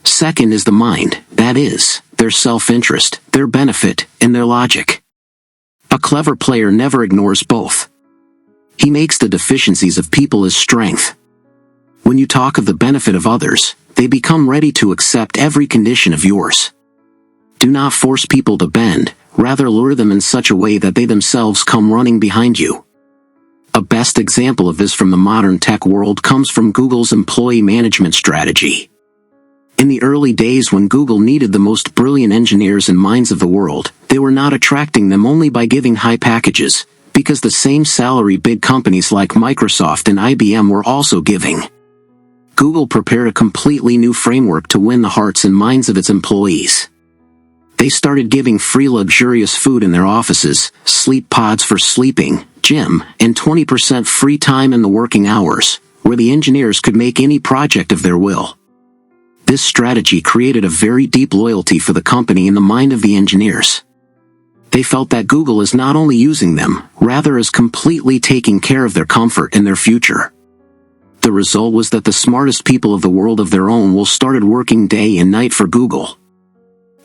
Speaker 1: Second is the mind, that is, their self-interest, their benefit, and their logic. A clever player never ignores both. He makes the deficiencies of people his strength. When you talk of the benefit of others, they become ready to accept every condition of yours. Do not force people to bend, rather lure them in such a way that they themselves come running behind you. A best example of this from the modern tech world comes from Google's employee management strategy. In the early days when Google needed the most brilliant engineers and minds of the world, they were not attracting them only by giving high packages, because the same salary big companies like Microsoft and IBM were also giving. Google prepared a completely new framework to win the hearts and minds of its employees. They started giving free luxurious food in their offices, sleep pods for sleeping, gym, and 20% free time in the working hours, where the engineers could make any project of their will. This strategy created a very deep loyalty for the company in the mind of the engineers. They felt that Google is not only using them, rather is completely taking care of their comfort and their future. The result was that the smartest people of the world of their own will started working day and night for Google.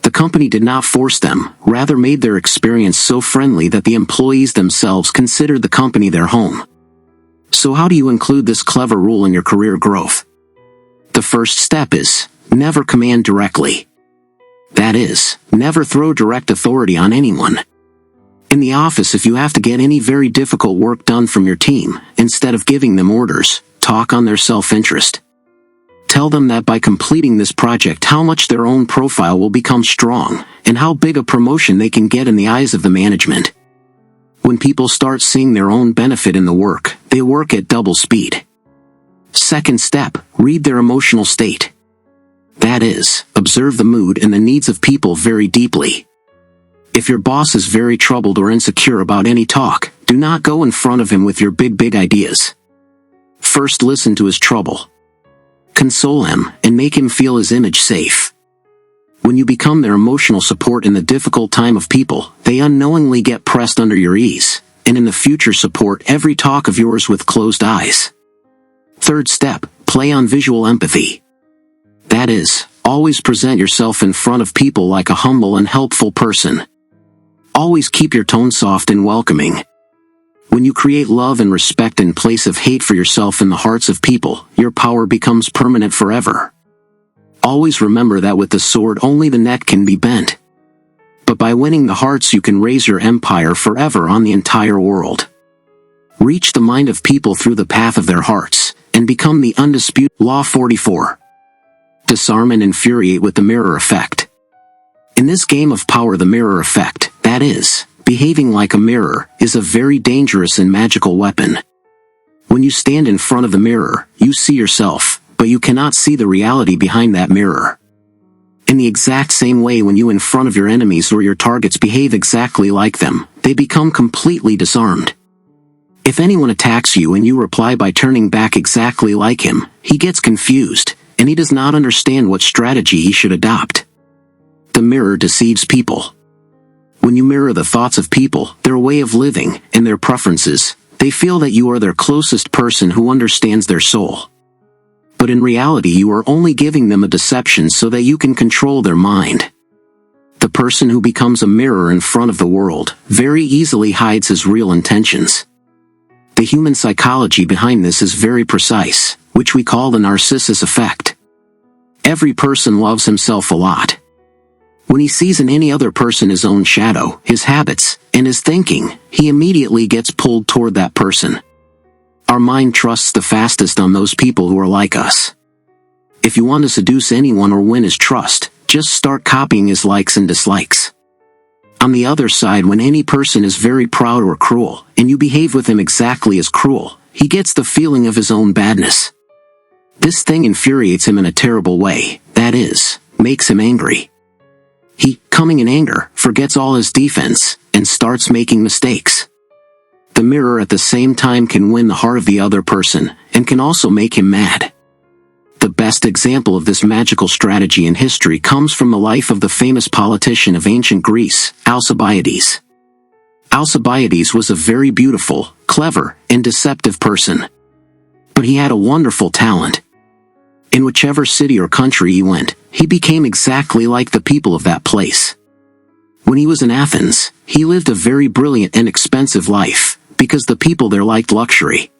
Speaker 1: The company did not force them, rather made their experience so friendly that the employees themselves considered the company their home. So how do you include this clever rule in your career growth? The first step is, never command directly. That is, never throw direct authority on anyone. In the office, if you have to get any very difficult work done from your team, instead of giving them orders, talk on their self-interest. Tell them that by completing this project how much their own profile will become strong, and how big a promotion they can get in the eyes of the management. When people start seeing their own benefit in the work, they work at double speed. Second step, read their emotional state. That is, observe the mood and the needs of people very deeply. If your boss is very troubled or insecure about any talk, do not go in front of him with your big ideas. First, listen to his trouble. Console him, and make him feel his image safe. When you become their emotional support in the difficult time of people, they unknowingly get pressed under your ease, and in the future support every talk of yours with closed eyes. Third step, play on visual empathy. That is, always present yourself in front of people like a humble and helpful person. Always keep your tone soft and welcoming. When you create love and respect in place of hate for yourself in the hearts of people, your power becomes permanent forever. Always remember that with the sword only the neck can be bent. But by winning the hearts you can raise your empire forever on the entire world. Reach the mind of people through the path of their hearts, and become the undisputed. Law 44. Disarm and infuriate with the mirror effect. In this game of power, the mirror effect, that is, behaving like a mirror, is a very dangerous and magical weapon. When you stand in front of the mirror, you see yourself, but you cannot see the reality behind that mirror. In the exact same way, when you in front of your enemies or your targets behave exactly like them, they become completely disarmed. If anyone attacks you and you reply by turning back exactly like him, he gets confused, and he does not understand what strategy he should adopt. The mirror deceives people. When you mirror the thoughts of people, their way of living, and their preferences, they feel that you are their closest person who understands their soul. But in reality you are only giving them a deception so that you can control their mind. The person who becomes a mirror in front of the world very easily hides his real intentions. The human psychology behind this is very precise, which we call the narcissus effect. Every person loves himself a lot. When he sees in any other person his own shadow, his habits, and his thinking, he immediately gets pulled toward that person. Our mind trusts the fastest on those people who are like us. If you want to seduce anyone or win his trust, just start copying his likes and dislikes. On the other side, when any person is very proud or cruel, and you behave with him exactly as cruel, he gets the feeling of his own badness. This thing infuriates him in a terrible way, that is, makes him angry. He, coming in anger, forgets all his defense, and starts making mistakes. The mirror at the same time can win the heart of the other person, and can also make him mad. The best example of this magical strategy in history comes from the life of the famous politician of ancient Greece, Alcibiades. Alcibiades was a very beautiful, clever, and deceptive person. But he had a wonderful talent. In whichever city or country he went, he became exactly like the people of that place. When he was in Athens, he lived a very brilliant and expensive life, because the people there liked luxury.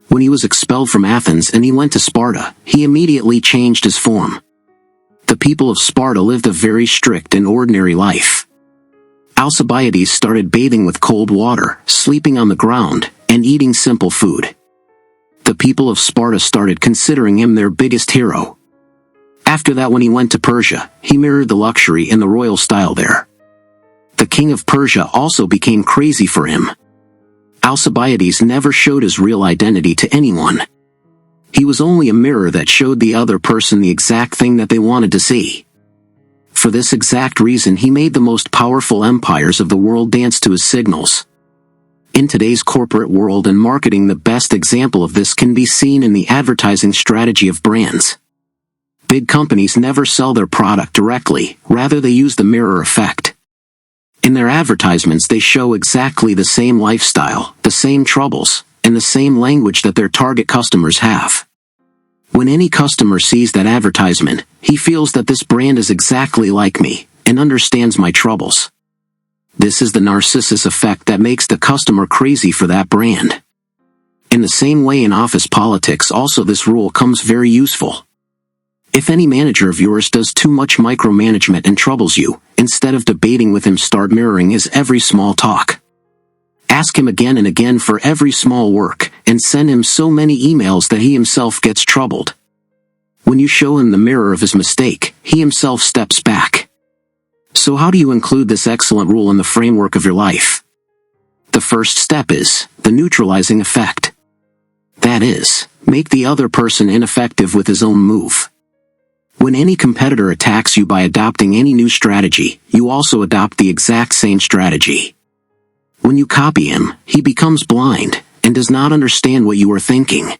Speaker 1: When he was expelled from Athens and he went to Sparta, he immediately changed his form. The people of Sparta lived a very strict and ordinary life. Alcibiades started bathing with cold water, sleeping on the ground, and eating simple food. The people of Sparta started considering him their biggest hero. After that, when he went to Persia, he mirrored the luxury and the royal style there. The king of Persia also became crazy for him. Alcibiades never showed his real identity to anyone. He was only a mirror that showed the other person the exact thing that they wanted to see. For this exact reason he made the most powerful empires of the world dance to his signals. In today's corporate world and marketing, the best example of this can be seen in the advertising strategy of brands. Big companies never sell their product directly, rather they use the mirror effect. In their advertisements they show exactly the same lifestyle, the same troubles, and the same language that their target customers have. When any customer sees that advertisement, he feels that this brand is exactly like me, and understands my troubles. This is the narcissus effect that makes the customer crazy for that brand. In the same way in office politics also this rule comes very useful. If any manager of yours does too much micromanagement and troubles you, instead of debating with him, start mirroring his every small talk. Ask him again and again for every small work, and send him so many emails that he himself gets troubled. When you show him the mirror of his mistake, he himself steps back. So how do you include this excellent rule in the framework of your life? The first step is the neutralizing effect. That is, make the other person ineffective with his own move. When any competitor attacks you by adopting any new strategy, you also adopt the exact same strategy. When you copy him, he becomes blind and does not understand what you are thinking.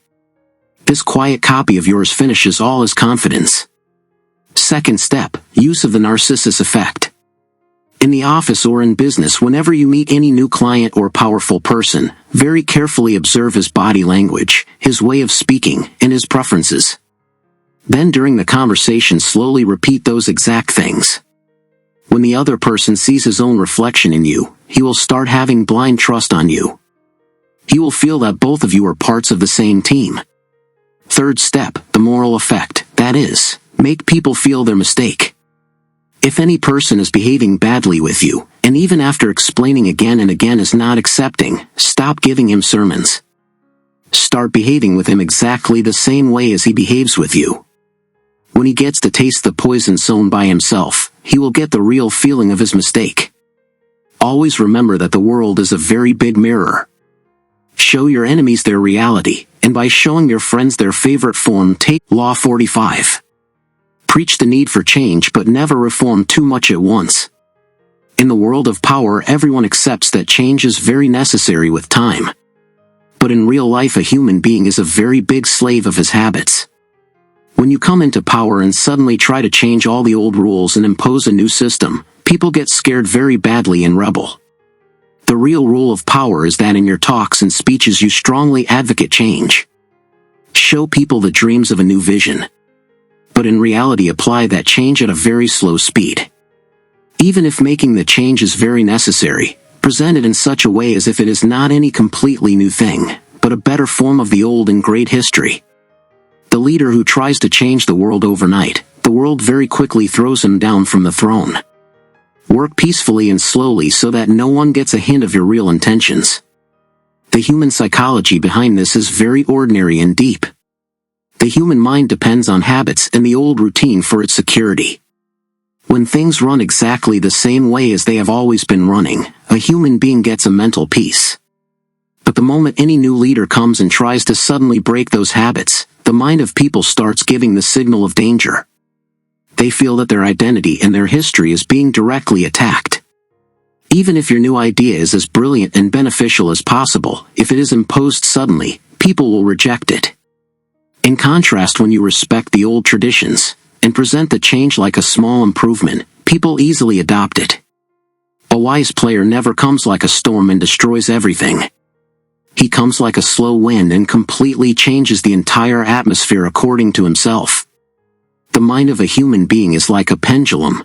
Speaker 1: This quiet copy of yours finishes all his confidence. Second step, use of the narcissus effect. In the office or in business, whenever you meet any new client or powerful person, very carefully observe his body language, his way of speaking, and his preferences. Then during the conversation slowly repeat those exact things. When the other person sees his own reflection in you, he will start having blind trust on you. He will feel that both of you are parts of the same team. Third step, the moral effect, that is, make people feel their mistake. If any person is behaving badly with you, and even after explaining again and again is not accepting, stop giving him sermons. Start behaving with him exactly the same way as he behaves with you. When he gets to taste the poison sown by himself, he will get the real feeling of his mistake. Always remember that the world is a very big mirror. Show your enemies their reality, and by showing your friends their favorite form, take Law 45. Preach the need for change but never reform too much at once. In the world of power, everyone accepts that change is very necessary with time. But in real life, a human being is a very big slave of his habits. When you come into power and suddenly try to change all the old rules and impose a new system, people get scared very badly and rebel. The real rule of power is that in your talks and speeches you strongly advocate change. Show people the dreams of a new vision. But in reality apply that change at a very slow speed. Even if making the change is very necessary, present it in such a way as if it is not any completely new thing, but a better form of the old and great history. The leader who tries to change the world overnight, the world very quickly throws him down from the throne. Work peacefully and slowly so that no one gets a hint of your real intentions. The human psychology behind this is very ordinary and deep. The human mind depends on habits and the old routine for its security. When things run exactly the same way as they have always been running, a human being gets a mental peace. But the moment any new leader comes and tries to suddenly break those habits, the mind of people starts giving the signal of danger. They feel that their identity and their history is being directly attacked. Even if your new idea is as brilliant and beneficial as possible, if it is imposed suddenly, people will reject it. In contrast, when you respect the old traditions, and present the change like a small improvement, people easily adopt it. A wise player never comes like a storm and destroys everything. He comes like a slow wind and completely changes the entire atmosphere according to himself. The mind of a human being is like a pendulum.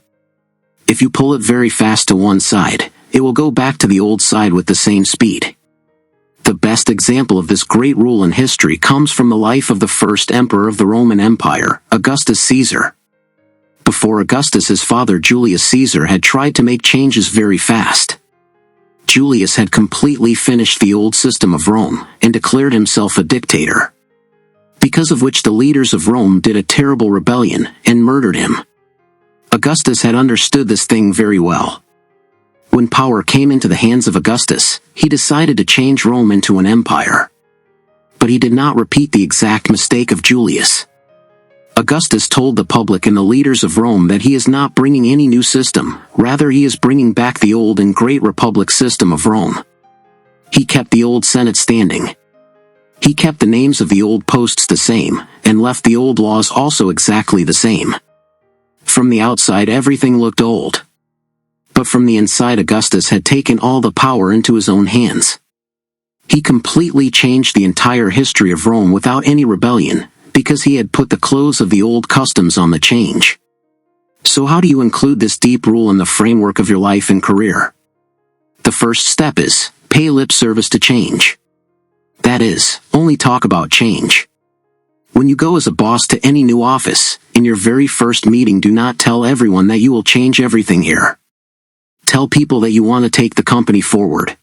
Speaker 1: If you pull it very fast to one side, it will go back to the old side with the same speed. The best example of this great rule in history comes from the life of the first emperor of the Roman Empire, Augustus Caesar. Before Augustus, his father Julius Caesar had tried to make changes very fast. Julius had completely finished the old system of Rome and declared himself a dictator. Because of which the leaders of Rome did a terrible rebellion and murdered him. Augustus had understood this thing very well. When power came into the hands of Augustus, he decided to change Rome into an empire. But he did not repeat the exact mistake of Julius. Augustus told the public and the leaders of Rome that he is not bringing any new system, rather he is bringing back the old and great republic system of Rome. He kept the old Senate standing. He kept the names of the old posts the same, and left the old laws also exactly the same. From the outside everything looked old. But from the inside Augustus had taken all the power into his own hands. He completely changed the entire history of Rome without any rebellion, because he had put the clothes of the old customs on the change. So how do you include this deep rule in the framework of your life and career? The first step is, pay lip service to change. That is, only talk about change. When you go as a boss to any new office, in your very first meeting do not tell everyone that you will change everything here. Tell people that you want to take the company forward.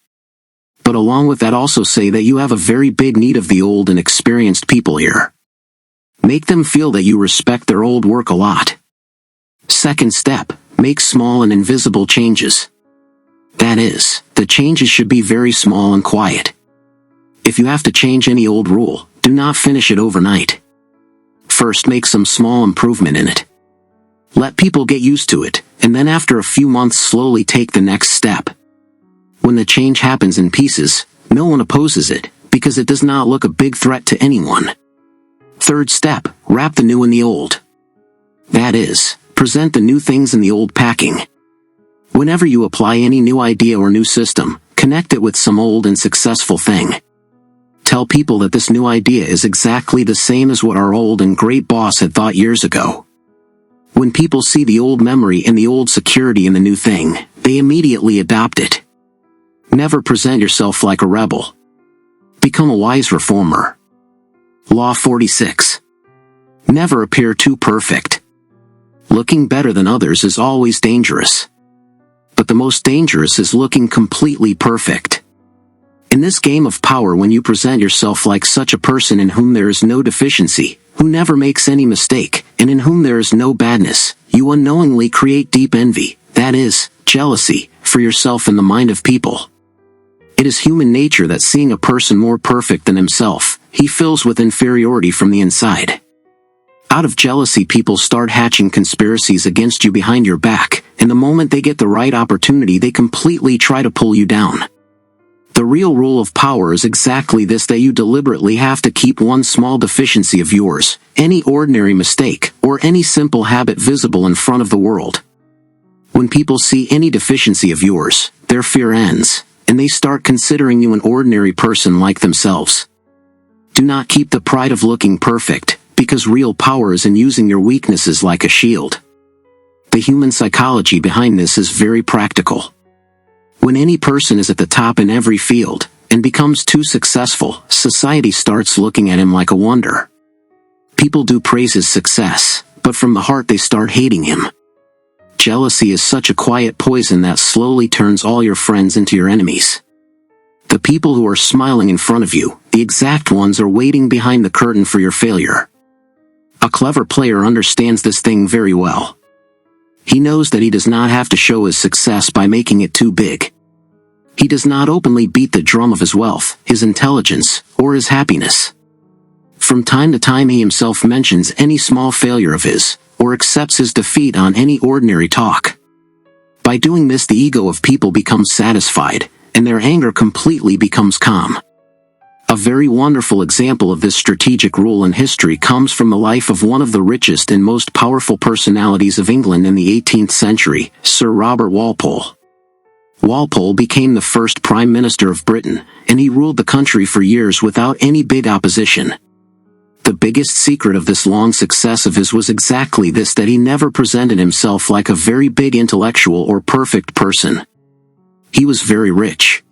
Speaker 1: But along with that also say that you have a very big need of the old and experienced people here. Make them feel that you respect their old work a lot. Second step, make small and invisible changes. That is, the changes should be very small and quiet. If you have to change any old rule, do not finish it overnight. First make some small improvement in it. Let people get used to it, and then after a few months slowly take the next step. When the change happens in pieces, no one opposes it, because it does not look a big threat to anyone. Third step, wrap the new in the old. That is, present the new things in the old packing. Whenever you apply any new idea or new system, connect it with some old and successful thing. Tell people that this new idea is exactly the same as what our old and great boss had thought years ago. When people see the old memory and the old security in the new thing, they immediately adopt it. Never present yourself like a rebel. Become a wise reformer. Law 46. Never appear too perfect. Looking better than others is always dangerous. But the most dangerous is looking completely perfect. In this game of power, when you present yourself like such a person in whom there is no deficiency, who never makes any mistake, and in whom there is no badness, you unknowingly create deep envy, that is, jealousy, for yourself in the mind of people. It is human nature that seeing a person more perfect than himself, he fills with inferiority from the inside. Out of jealousy, people start hatching conspiracies against you behind your back, and the moment they get the right opportunity, they completely try to pull you down. The real rule of power is exactly this, that you deliberately have to keep one small deficiency of yours, any ordinary mistake, or any simple habit visible in front of the world. When people see any deficiency of yours, their fear ends, and they start considering you an ordinary person like themselves. Do not keep the pride of looking perfect, because real power is in using your weaknesses like a shield. The human psychology behind this is very practical. When any person is at the top in every field, and becomes too successful, society starts looking at him like a wonder. People do praise his success, but from the heart they start hating him. Jealousy is such a quiet poison that slowly turns all your friends into your enemies. The people who are smiling in front of you, the exact ones are waiting behind the curtain for your failure. A clever player understands this thing very well. He knows that he does not have to show his success by making it too big. He does not openly beat the drum of his wealth, his intelligence, or his happiness. From time to time he himself mentions any small failure of his, or accepts his defeat on any ordinary talk. By doing this, the ego of people becomes satisfied, and their anger completely becomes calm. A very wonderful example of this strategic rule in history comes from the life of one of the richest and most powerful personalities of England in the 18th century, Sir Robert Walpole. Walpole became the first Prime Minister of Britain, and he ruled the country for years without any big opposition. The biggest secret of this long success of his was exactly this, that he never presented himself like a very big intellectual or perfect person. He was very rich.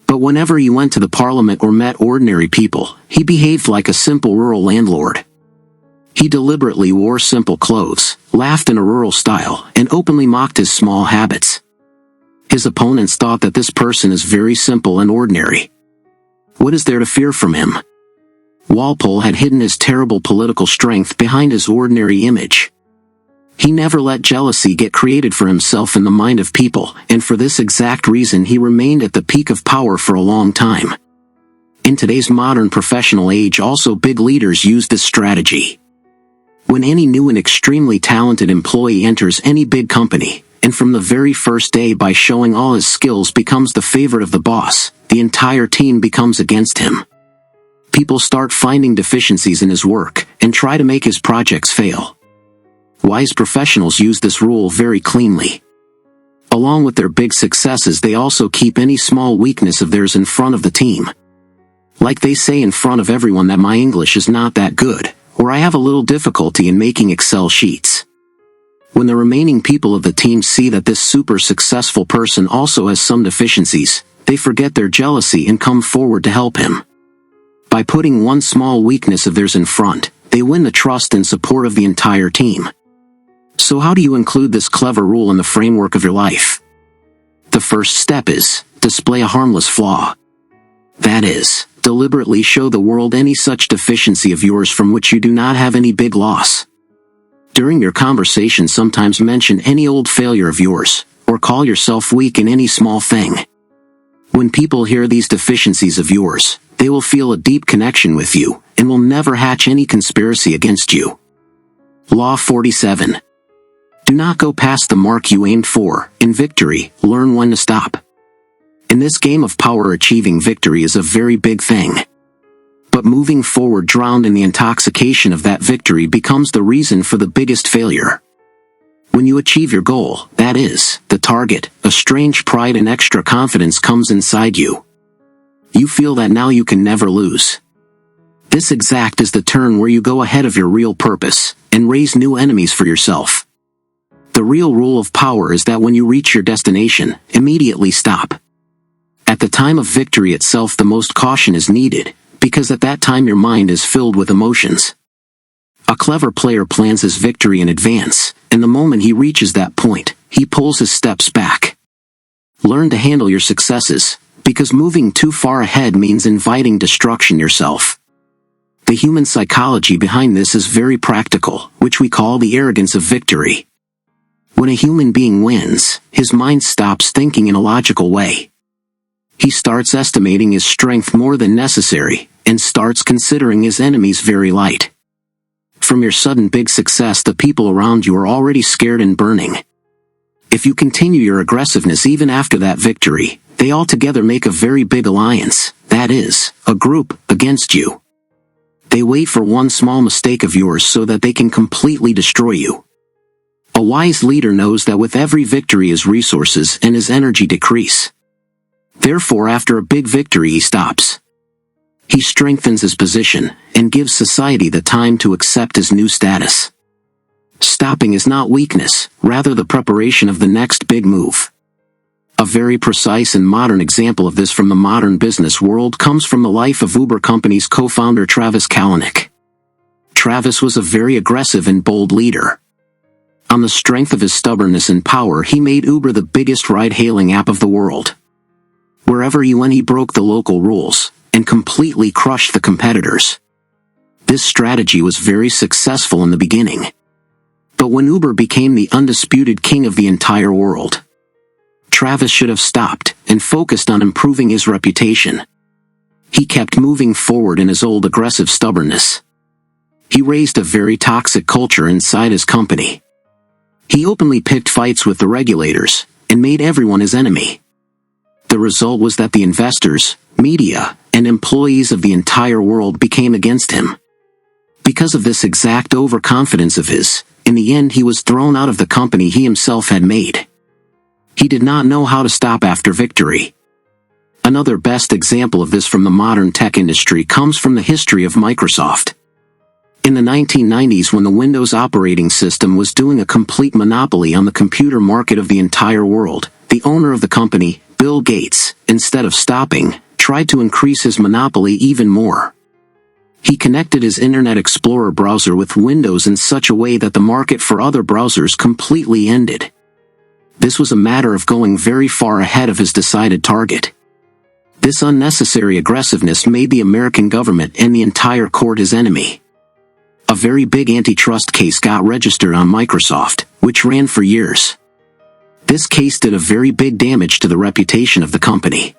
Speaker 1: But whenever he went to the Parliament or met ordinary people, he behaved like a simple rural landlord. He deliberately wore simple clothes, laughed in a rural style, and openly mocked his small habits. His opponents thought that this person is very simple and ordinary. What is there to fear from him? Walpole had hidden his terrible political strength behind his ordinary image. He never let jealousy get created for himself in the mind of people, and for this exact reason he remained at the peak of power for a long time. In today's modern professional age, also big leaders use this strategy. When any new and extremely talented employee enters any big company, and from the very first day by showing all his skills becomes the favorite of the boss, the entire team becomes against him. People start finding deficiencies in his work, and try to make his projects fail. Wise professionals use this rule very cleanly. Along with their big successes, they also keep any small weakness of theirs in front of the team. Like they say in front of everyone that my English is not that good, or I have a little difficulty in making Excel sheets. When the remaining people of the team see that this super successful person also has some deficiencies, they forget their jealousy and come forward to help him. By putting one small weakness of theirs in front, they win the trust and support of the entire team. So how do you include this clever rule in the framework of your life? The first step is, display a harmless flaw. That is, deliberately show the world any such deficiency of yours from which you do not have any big loss. During your conversation, sometimes mention any old failure of yours, or call yourself weak in any small thing. When people hear these deficiencies of yours, they will feel a deep connection with you, and will never hatch any conspiracy against you. Law 47. Do not go past the mark you aimed for. In victory, learn when to stop. In this game of power, achieving victory is a very big thing. But moving forward drowned in the intoxication of that victory becomes the reason for the biggest failure. When you achieve your goal, that is, the target, a strange pride and extra confidence comes inside you. You feel that now you can never lose. This exact is the turn where you go ahead of your real purpose, and raise new enemies for yourself. The real rule of power is that when you reach your destination, immediately stop. At the time of victory itself, the most caution is needed, because at that time your mind is filled with emotions. A clever player plans his victory in advance, and the moment he reaches that point, he pulls his steps back. Learn to handle your successes, because moving too far ahead means inviting destruction yourself. The human psychology behind this is very practical, which we call the arrogance of victory. When a human being wins, his mind stops thinking in a logical way. He starts estimating his strength more than necessary, and starts considering his enemies very light. From your sudden big success, the people around you are already scared and burning. If you continue your aggressiveness even after that victory, they all together make a very big alliance, that is, a group, against you. They wait for one small mistake of yours so that they can completely destroy you. A wise leader knows that with every victory his resources and his energy decrease. Therefore, after a big victory he stops. He strengthens his position, and gives society the time to accept his new status. Stopping is not weakness, rather the preparation of the next big move. A very precise and modern example of this from the modern business world comes from the life of Uber company's co-founder Travis Kalanick. Travis was a very aggressive and bold leader. On the strength of his stubbornness and power, he made Uber the biggest ride-hailing app of the world. Wherever he went, he broke the local rules, and completely crushed the competitors. This strategy was very successful in the beginning. But when Uber became the undisputed king of the entire world, Travis should have stopped, and focused on improving his reputation. He kept moving forward in his old aggressive stubbornness. He raised a very toxic culture inside his company. He openly picked fights with the regulators, and made everyone his enemy. The result was that the investors, media, and employees of the entire world became against him. Because of this exact overconfidence of his, in the end he was thrown out of the company he himself had made. He did not know how to stop after victory. Another best example of this from the modern tech industry comes from the history of Microsoft. In the 1990s, when the Windows operating system was doing a complete monopoly on the computer market of the entire world, the owner of the company, Bill Gates, instead of stopping, tried to increase his monopoly even more. He connected his Internet Explorer browser with Windows in such a way that the market for other browsers completely ended. This was a matter of going very far ahead of his decided target. This unnecessary aggressiveness made the American government and the entire court his enemy. A very big antitrust case got registered on Microsoft, which ran for years. This case did a very big damage to the reputation of the company.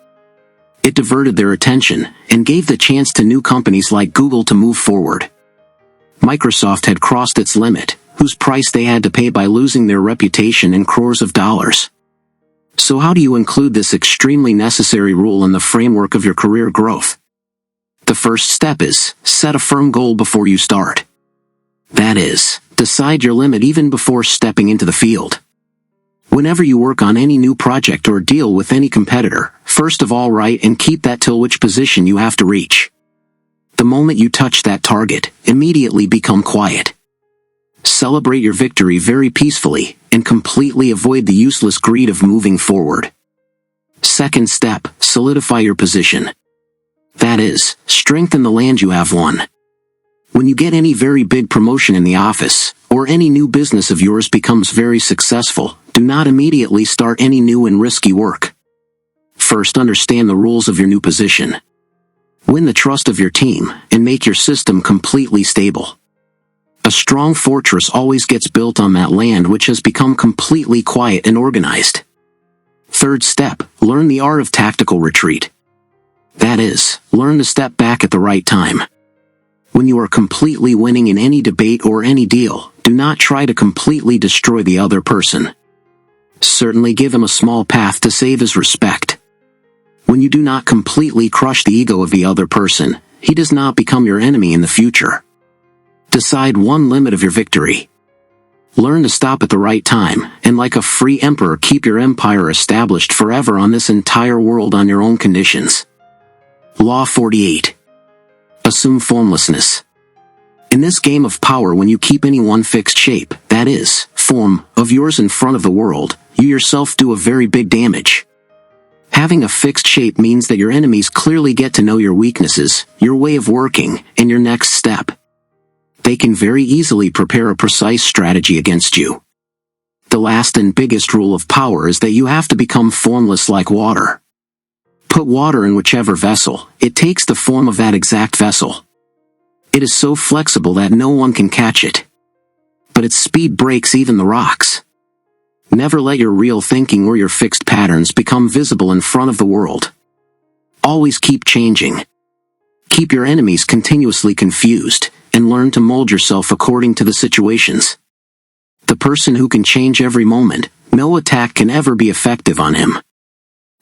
Speaker 1: It diverted their attention, and gave the chance to new companies like Google to move forward. Microsoft had crossed its limit, whose price they had to pay by losing their reputation in crores of dollars. So how do you include this extremely necessary rule in the framework of your career growth? The first step is, set a firm goal before you start. That is, decide your limit even before stepping into the field. Whenever you work on any new project or deal with any competitor, first of all write and keep that till which position you have to reach. The moment you touch that target, immediately become quiet. Celebrate your victory very peacefully, and completely avoid the useless greed of moving forward. Second step, solidify your position. That is, strengthen the land you have won. When you get any very big promotion in the office, or any new business of yours becomes very successful, do not immediately start any new and risky work. First, understand the rules of your new position. Win the trust of your team, and make your system completely stable. A strong fortress always gets built on that land which has become completely quiet and organized. Third step, learn the art of tactical retreat. That is, learn to step back at the right time. When you are completely winning in any debate or any deal, do not try to completely destroy the other person. Certainly give him a small path to save his respect. When you do not completely crush the ego of the other person, he does not become your enemy in the future. Decide one limit of your victory. Learn to stop at the right time, and like a free emperor keep your empire established forever on this entire world on your own conditions. Law 48. Assume formlessness. In this game of power, when you keep any one fixed shape, that is, form, of yours in front of the world, you yourself do a very big damage. Having a fixed shape means that your enemies clearly get to know your weaknesses, your way of working, and your next step. They can very easily prepare a precise strategy against you. The last and biggest rule of power is that you have to become formless like water. Put water in whichever vessel, it takes the form of that exact vessel. It is so flexible that no one can catch it. But its speed breaks even the rocks. Never let your real thinking or your fixed patterns become visible in front of the world. Always keep changing. Keep your enemies continuously confused, and learn to mold yourself according to the situations. The person who can change every moment, no attack can ever be effective on him.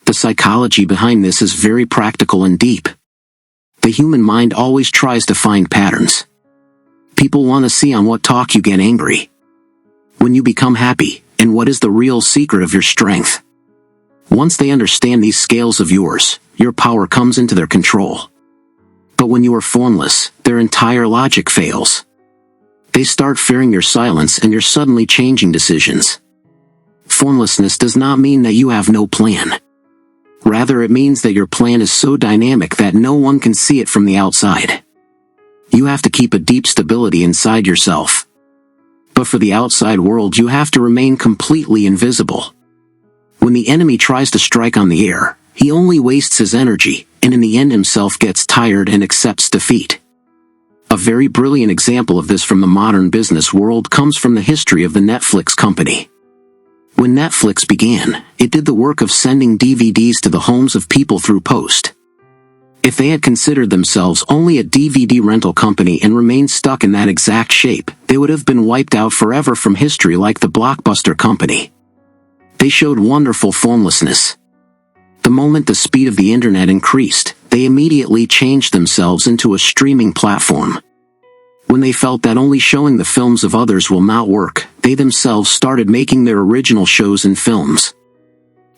Speaker 1: The psychology behind this is very practical and deep. The human mind always tries to find patterns. People want to see on what talk you get angry. When you become happy, and what is the real secret of your strength. Once they understand these scales of yours, your power comes into their control. But when you are formless, their entire logic fails. They start fearing your silence and you're suddenly changing decisions. Formlessness does not mean that you have no plan. Rather, it means that your plan is so dynamic that no one can see it from the outside. You have to keep a deep stability inside yourself. But for the outside world, you have to remain completely invisible. When the enemy tries to strike on the air, he only wastes his energy, and in the end himself gets tired and accepts defeat. A very brilliant example of this from the modern business world comes from the history of the Netflix company. When Netflix began, it did the work of sending DVDs to the homes of people through post. If they had considered themselves only a DVD rental company and remained stuck in that exact shape, they would have been wiped out forever from history like the Blockbuster company. They showed wonderful formlessness. The moment the speed of the internet increased, they immediately changed themselves into a streaming platform. When they felt that only showing the films of others will not work, they themselves started making their original shows and films.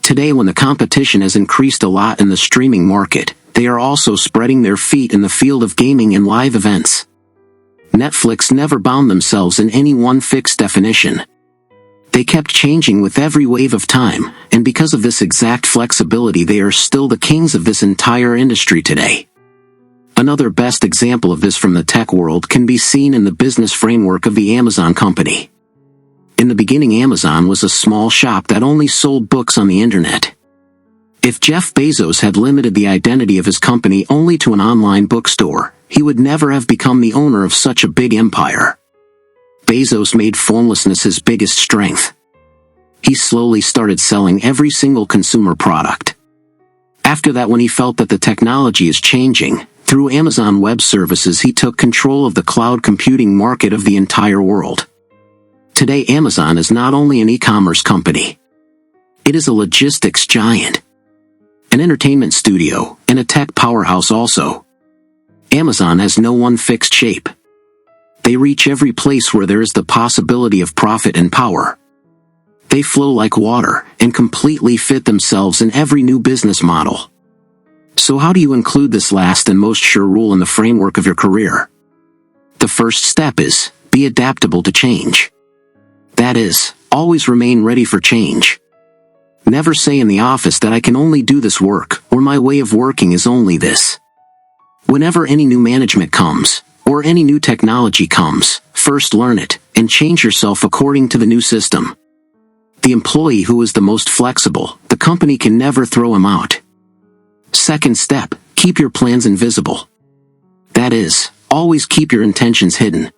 Speaker 1: Today, when the competition has increased a lot in the streaming market, they are also spreading their feet in the field of gaming and live events. Netflix never bound themselves in any one fixed definition. They kept changing with every wave of time, and because of this exact flexibility, they are still the kings of this entire industry today. Another best example of this from the tech world can be seen in the business framework of the Amazon company. In the beginning, Amazon was a small shop that only sold books on the internet. If Jeff Bezos had limited the identity of his company only to an online bookstore, he would never have become the owner of such a big empire. Bezos made formlessness his biggest strength. He slowly started selling every single consumer product. After that, when he felt that the technology is changing, through Amazon Web Services he took control of the cloud computing market of the entire world. Today, Amazon is not only an e-commerce company. It is a logistics giant, an entertainment studio, and a tech powerhouse also. Amazon has no one fixed shape. They reach every place where there is the possibility of profit and power. They flow like water, and completely fit themselves in every new business model. So how do you include this last and most sure rule in the framework of your career? The first step is, be adaptable to change. That is, always remain ready for change. Never say in the office that I can only do this work, or my way of working is only this. Whenever any new management comes, or any new technology comes, first learn it, and change yourself according to the new system. The employee who is the most flexible, the company can never throw him out. Second step, keep your plans invisible. That is, always keep your intentions hidden.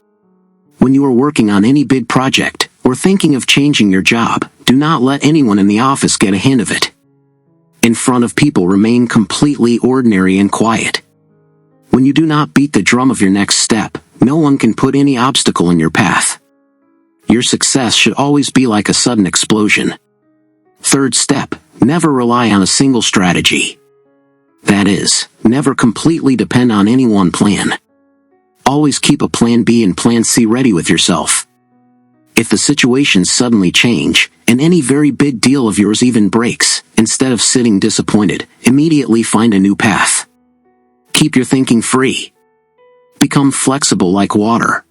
Speaker 1: When you are working on any big project, or thinking of changing your job, do not let anyone in the office get a hint of it. In front of people, remain completely ordinary and quiet. When you do not beat the drum of your next step, no one can put any obstacle in your path. Your success should always be like a sudden explosion. Third step, never rely on a single strategy. That is, never completely depend on any one plan. Always keep a plan B and plan C ready with yourself. If the situations suddenly change, and any very big deal of yours even breaks, instead of sitting disappointed, immediately find a new path. Keep your thinking free. Become flexible like water.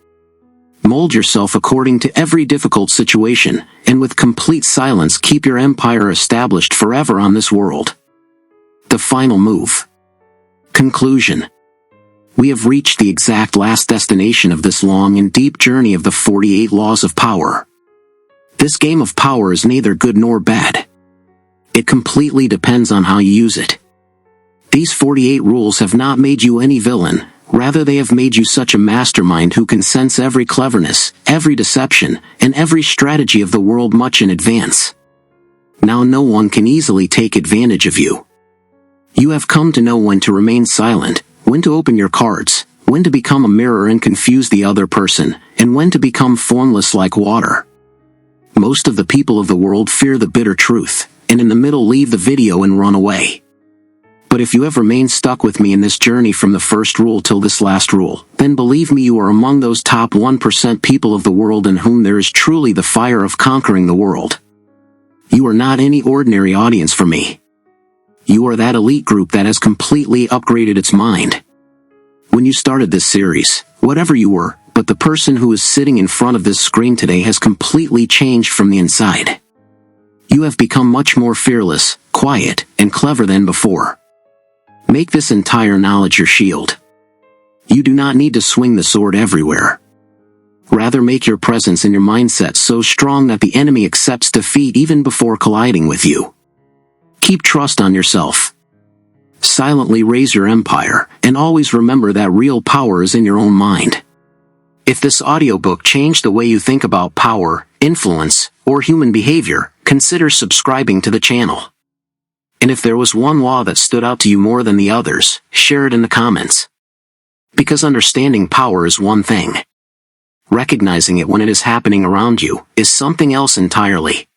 Speaker 1: Mold yourself according to every difficult situation, and with complete silence keep your empire established forever on this world. The final move. Conclusion. We have reached the exact last destination of this long and deep journey of the 48 laws of power. This game of power is neither good nor bad. It completely depends on how you use it. These 48 rules have not made you any villain, rather they have made you such a mastermind who can sense every cleverness, every deception, and every strategy of the world much in advance. Now no one can easily take advantage of you. You have come to know when to remain silent, when to open your cards, when to become a mirror and confuse the other person, and when to become formless like water. Most of the people of the world fear the bitter truth, and in the middle leave the video and run away. But if you have remained stuck with me in this journey from the first rule till this last rule, then believe me, you are among those top 1% people of the world in whom there is truly the fire of conquering the world. You are not any ordinary audience for me. You are that elite group that has completely upgraded its mind. When you started this series, whatever you were, but the person who is sitting in front of this screen today has completely changed from the inside. You have become much more fearless, quiet, and clever than before. Make this entire knowledge your shield. You do not need to swing the sword everywhere. Rather, make your presence and your mindset so strong that the enemy accepts defeat even before colliding with you. Keep trust on yourself. Silently raise your empire, and always remember that real power is in your own mind. If this audiobook changed the way you think about power, influence, or human behavior, consider subscribing to the channel. And if there was one law that stood out to you more than the others, share it in the comments. Because understanding power is one thing. Recognizing it when it is happening around you is something else entirely.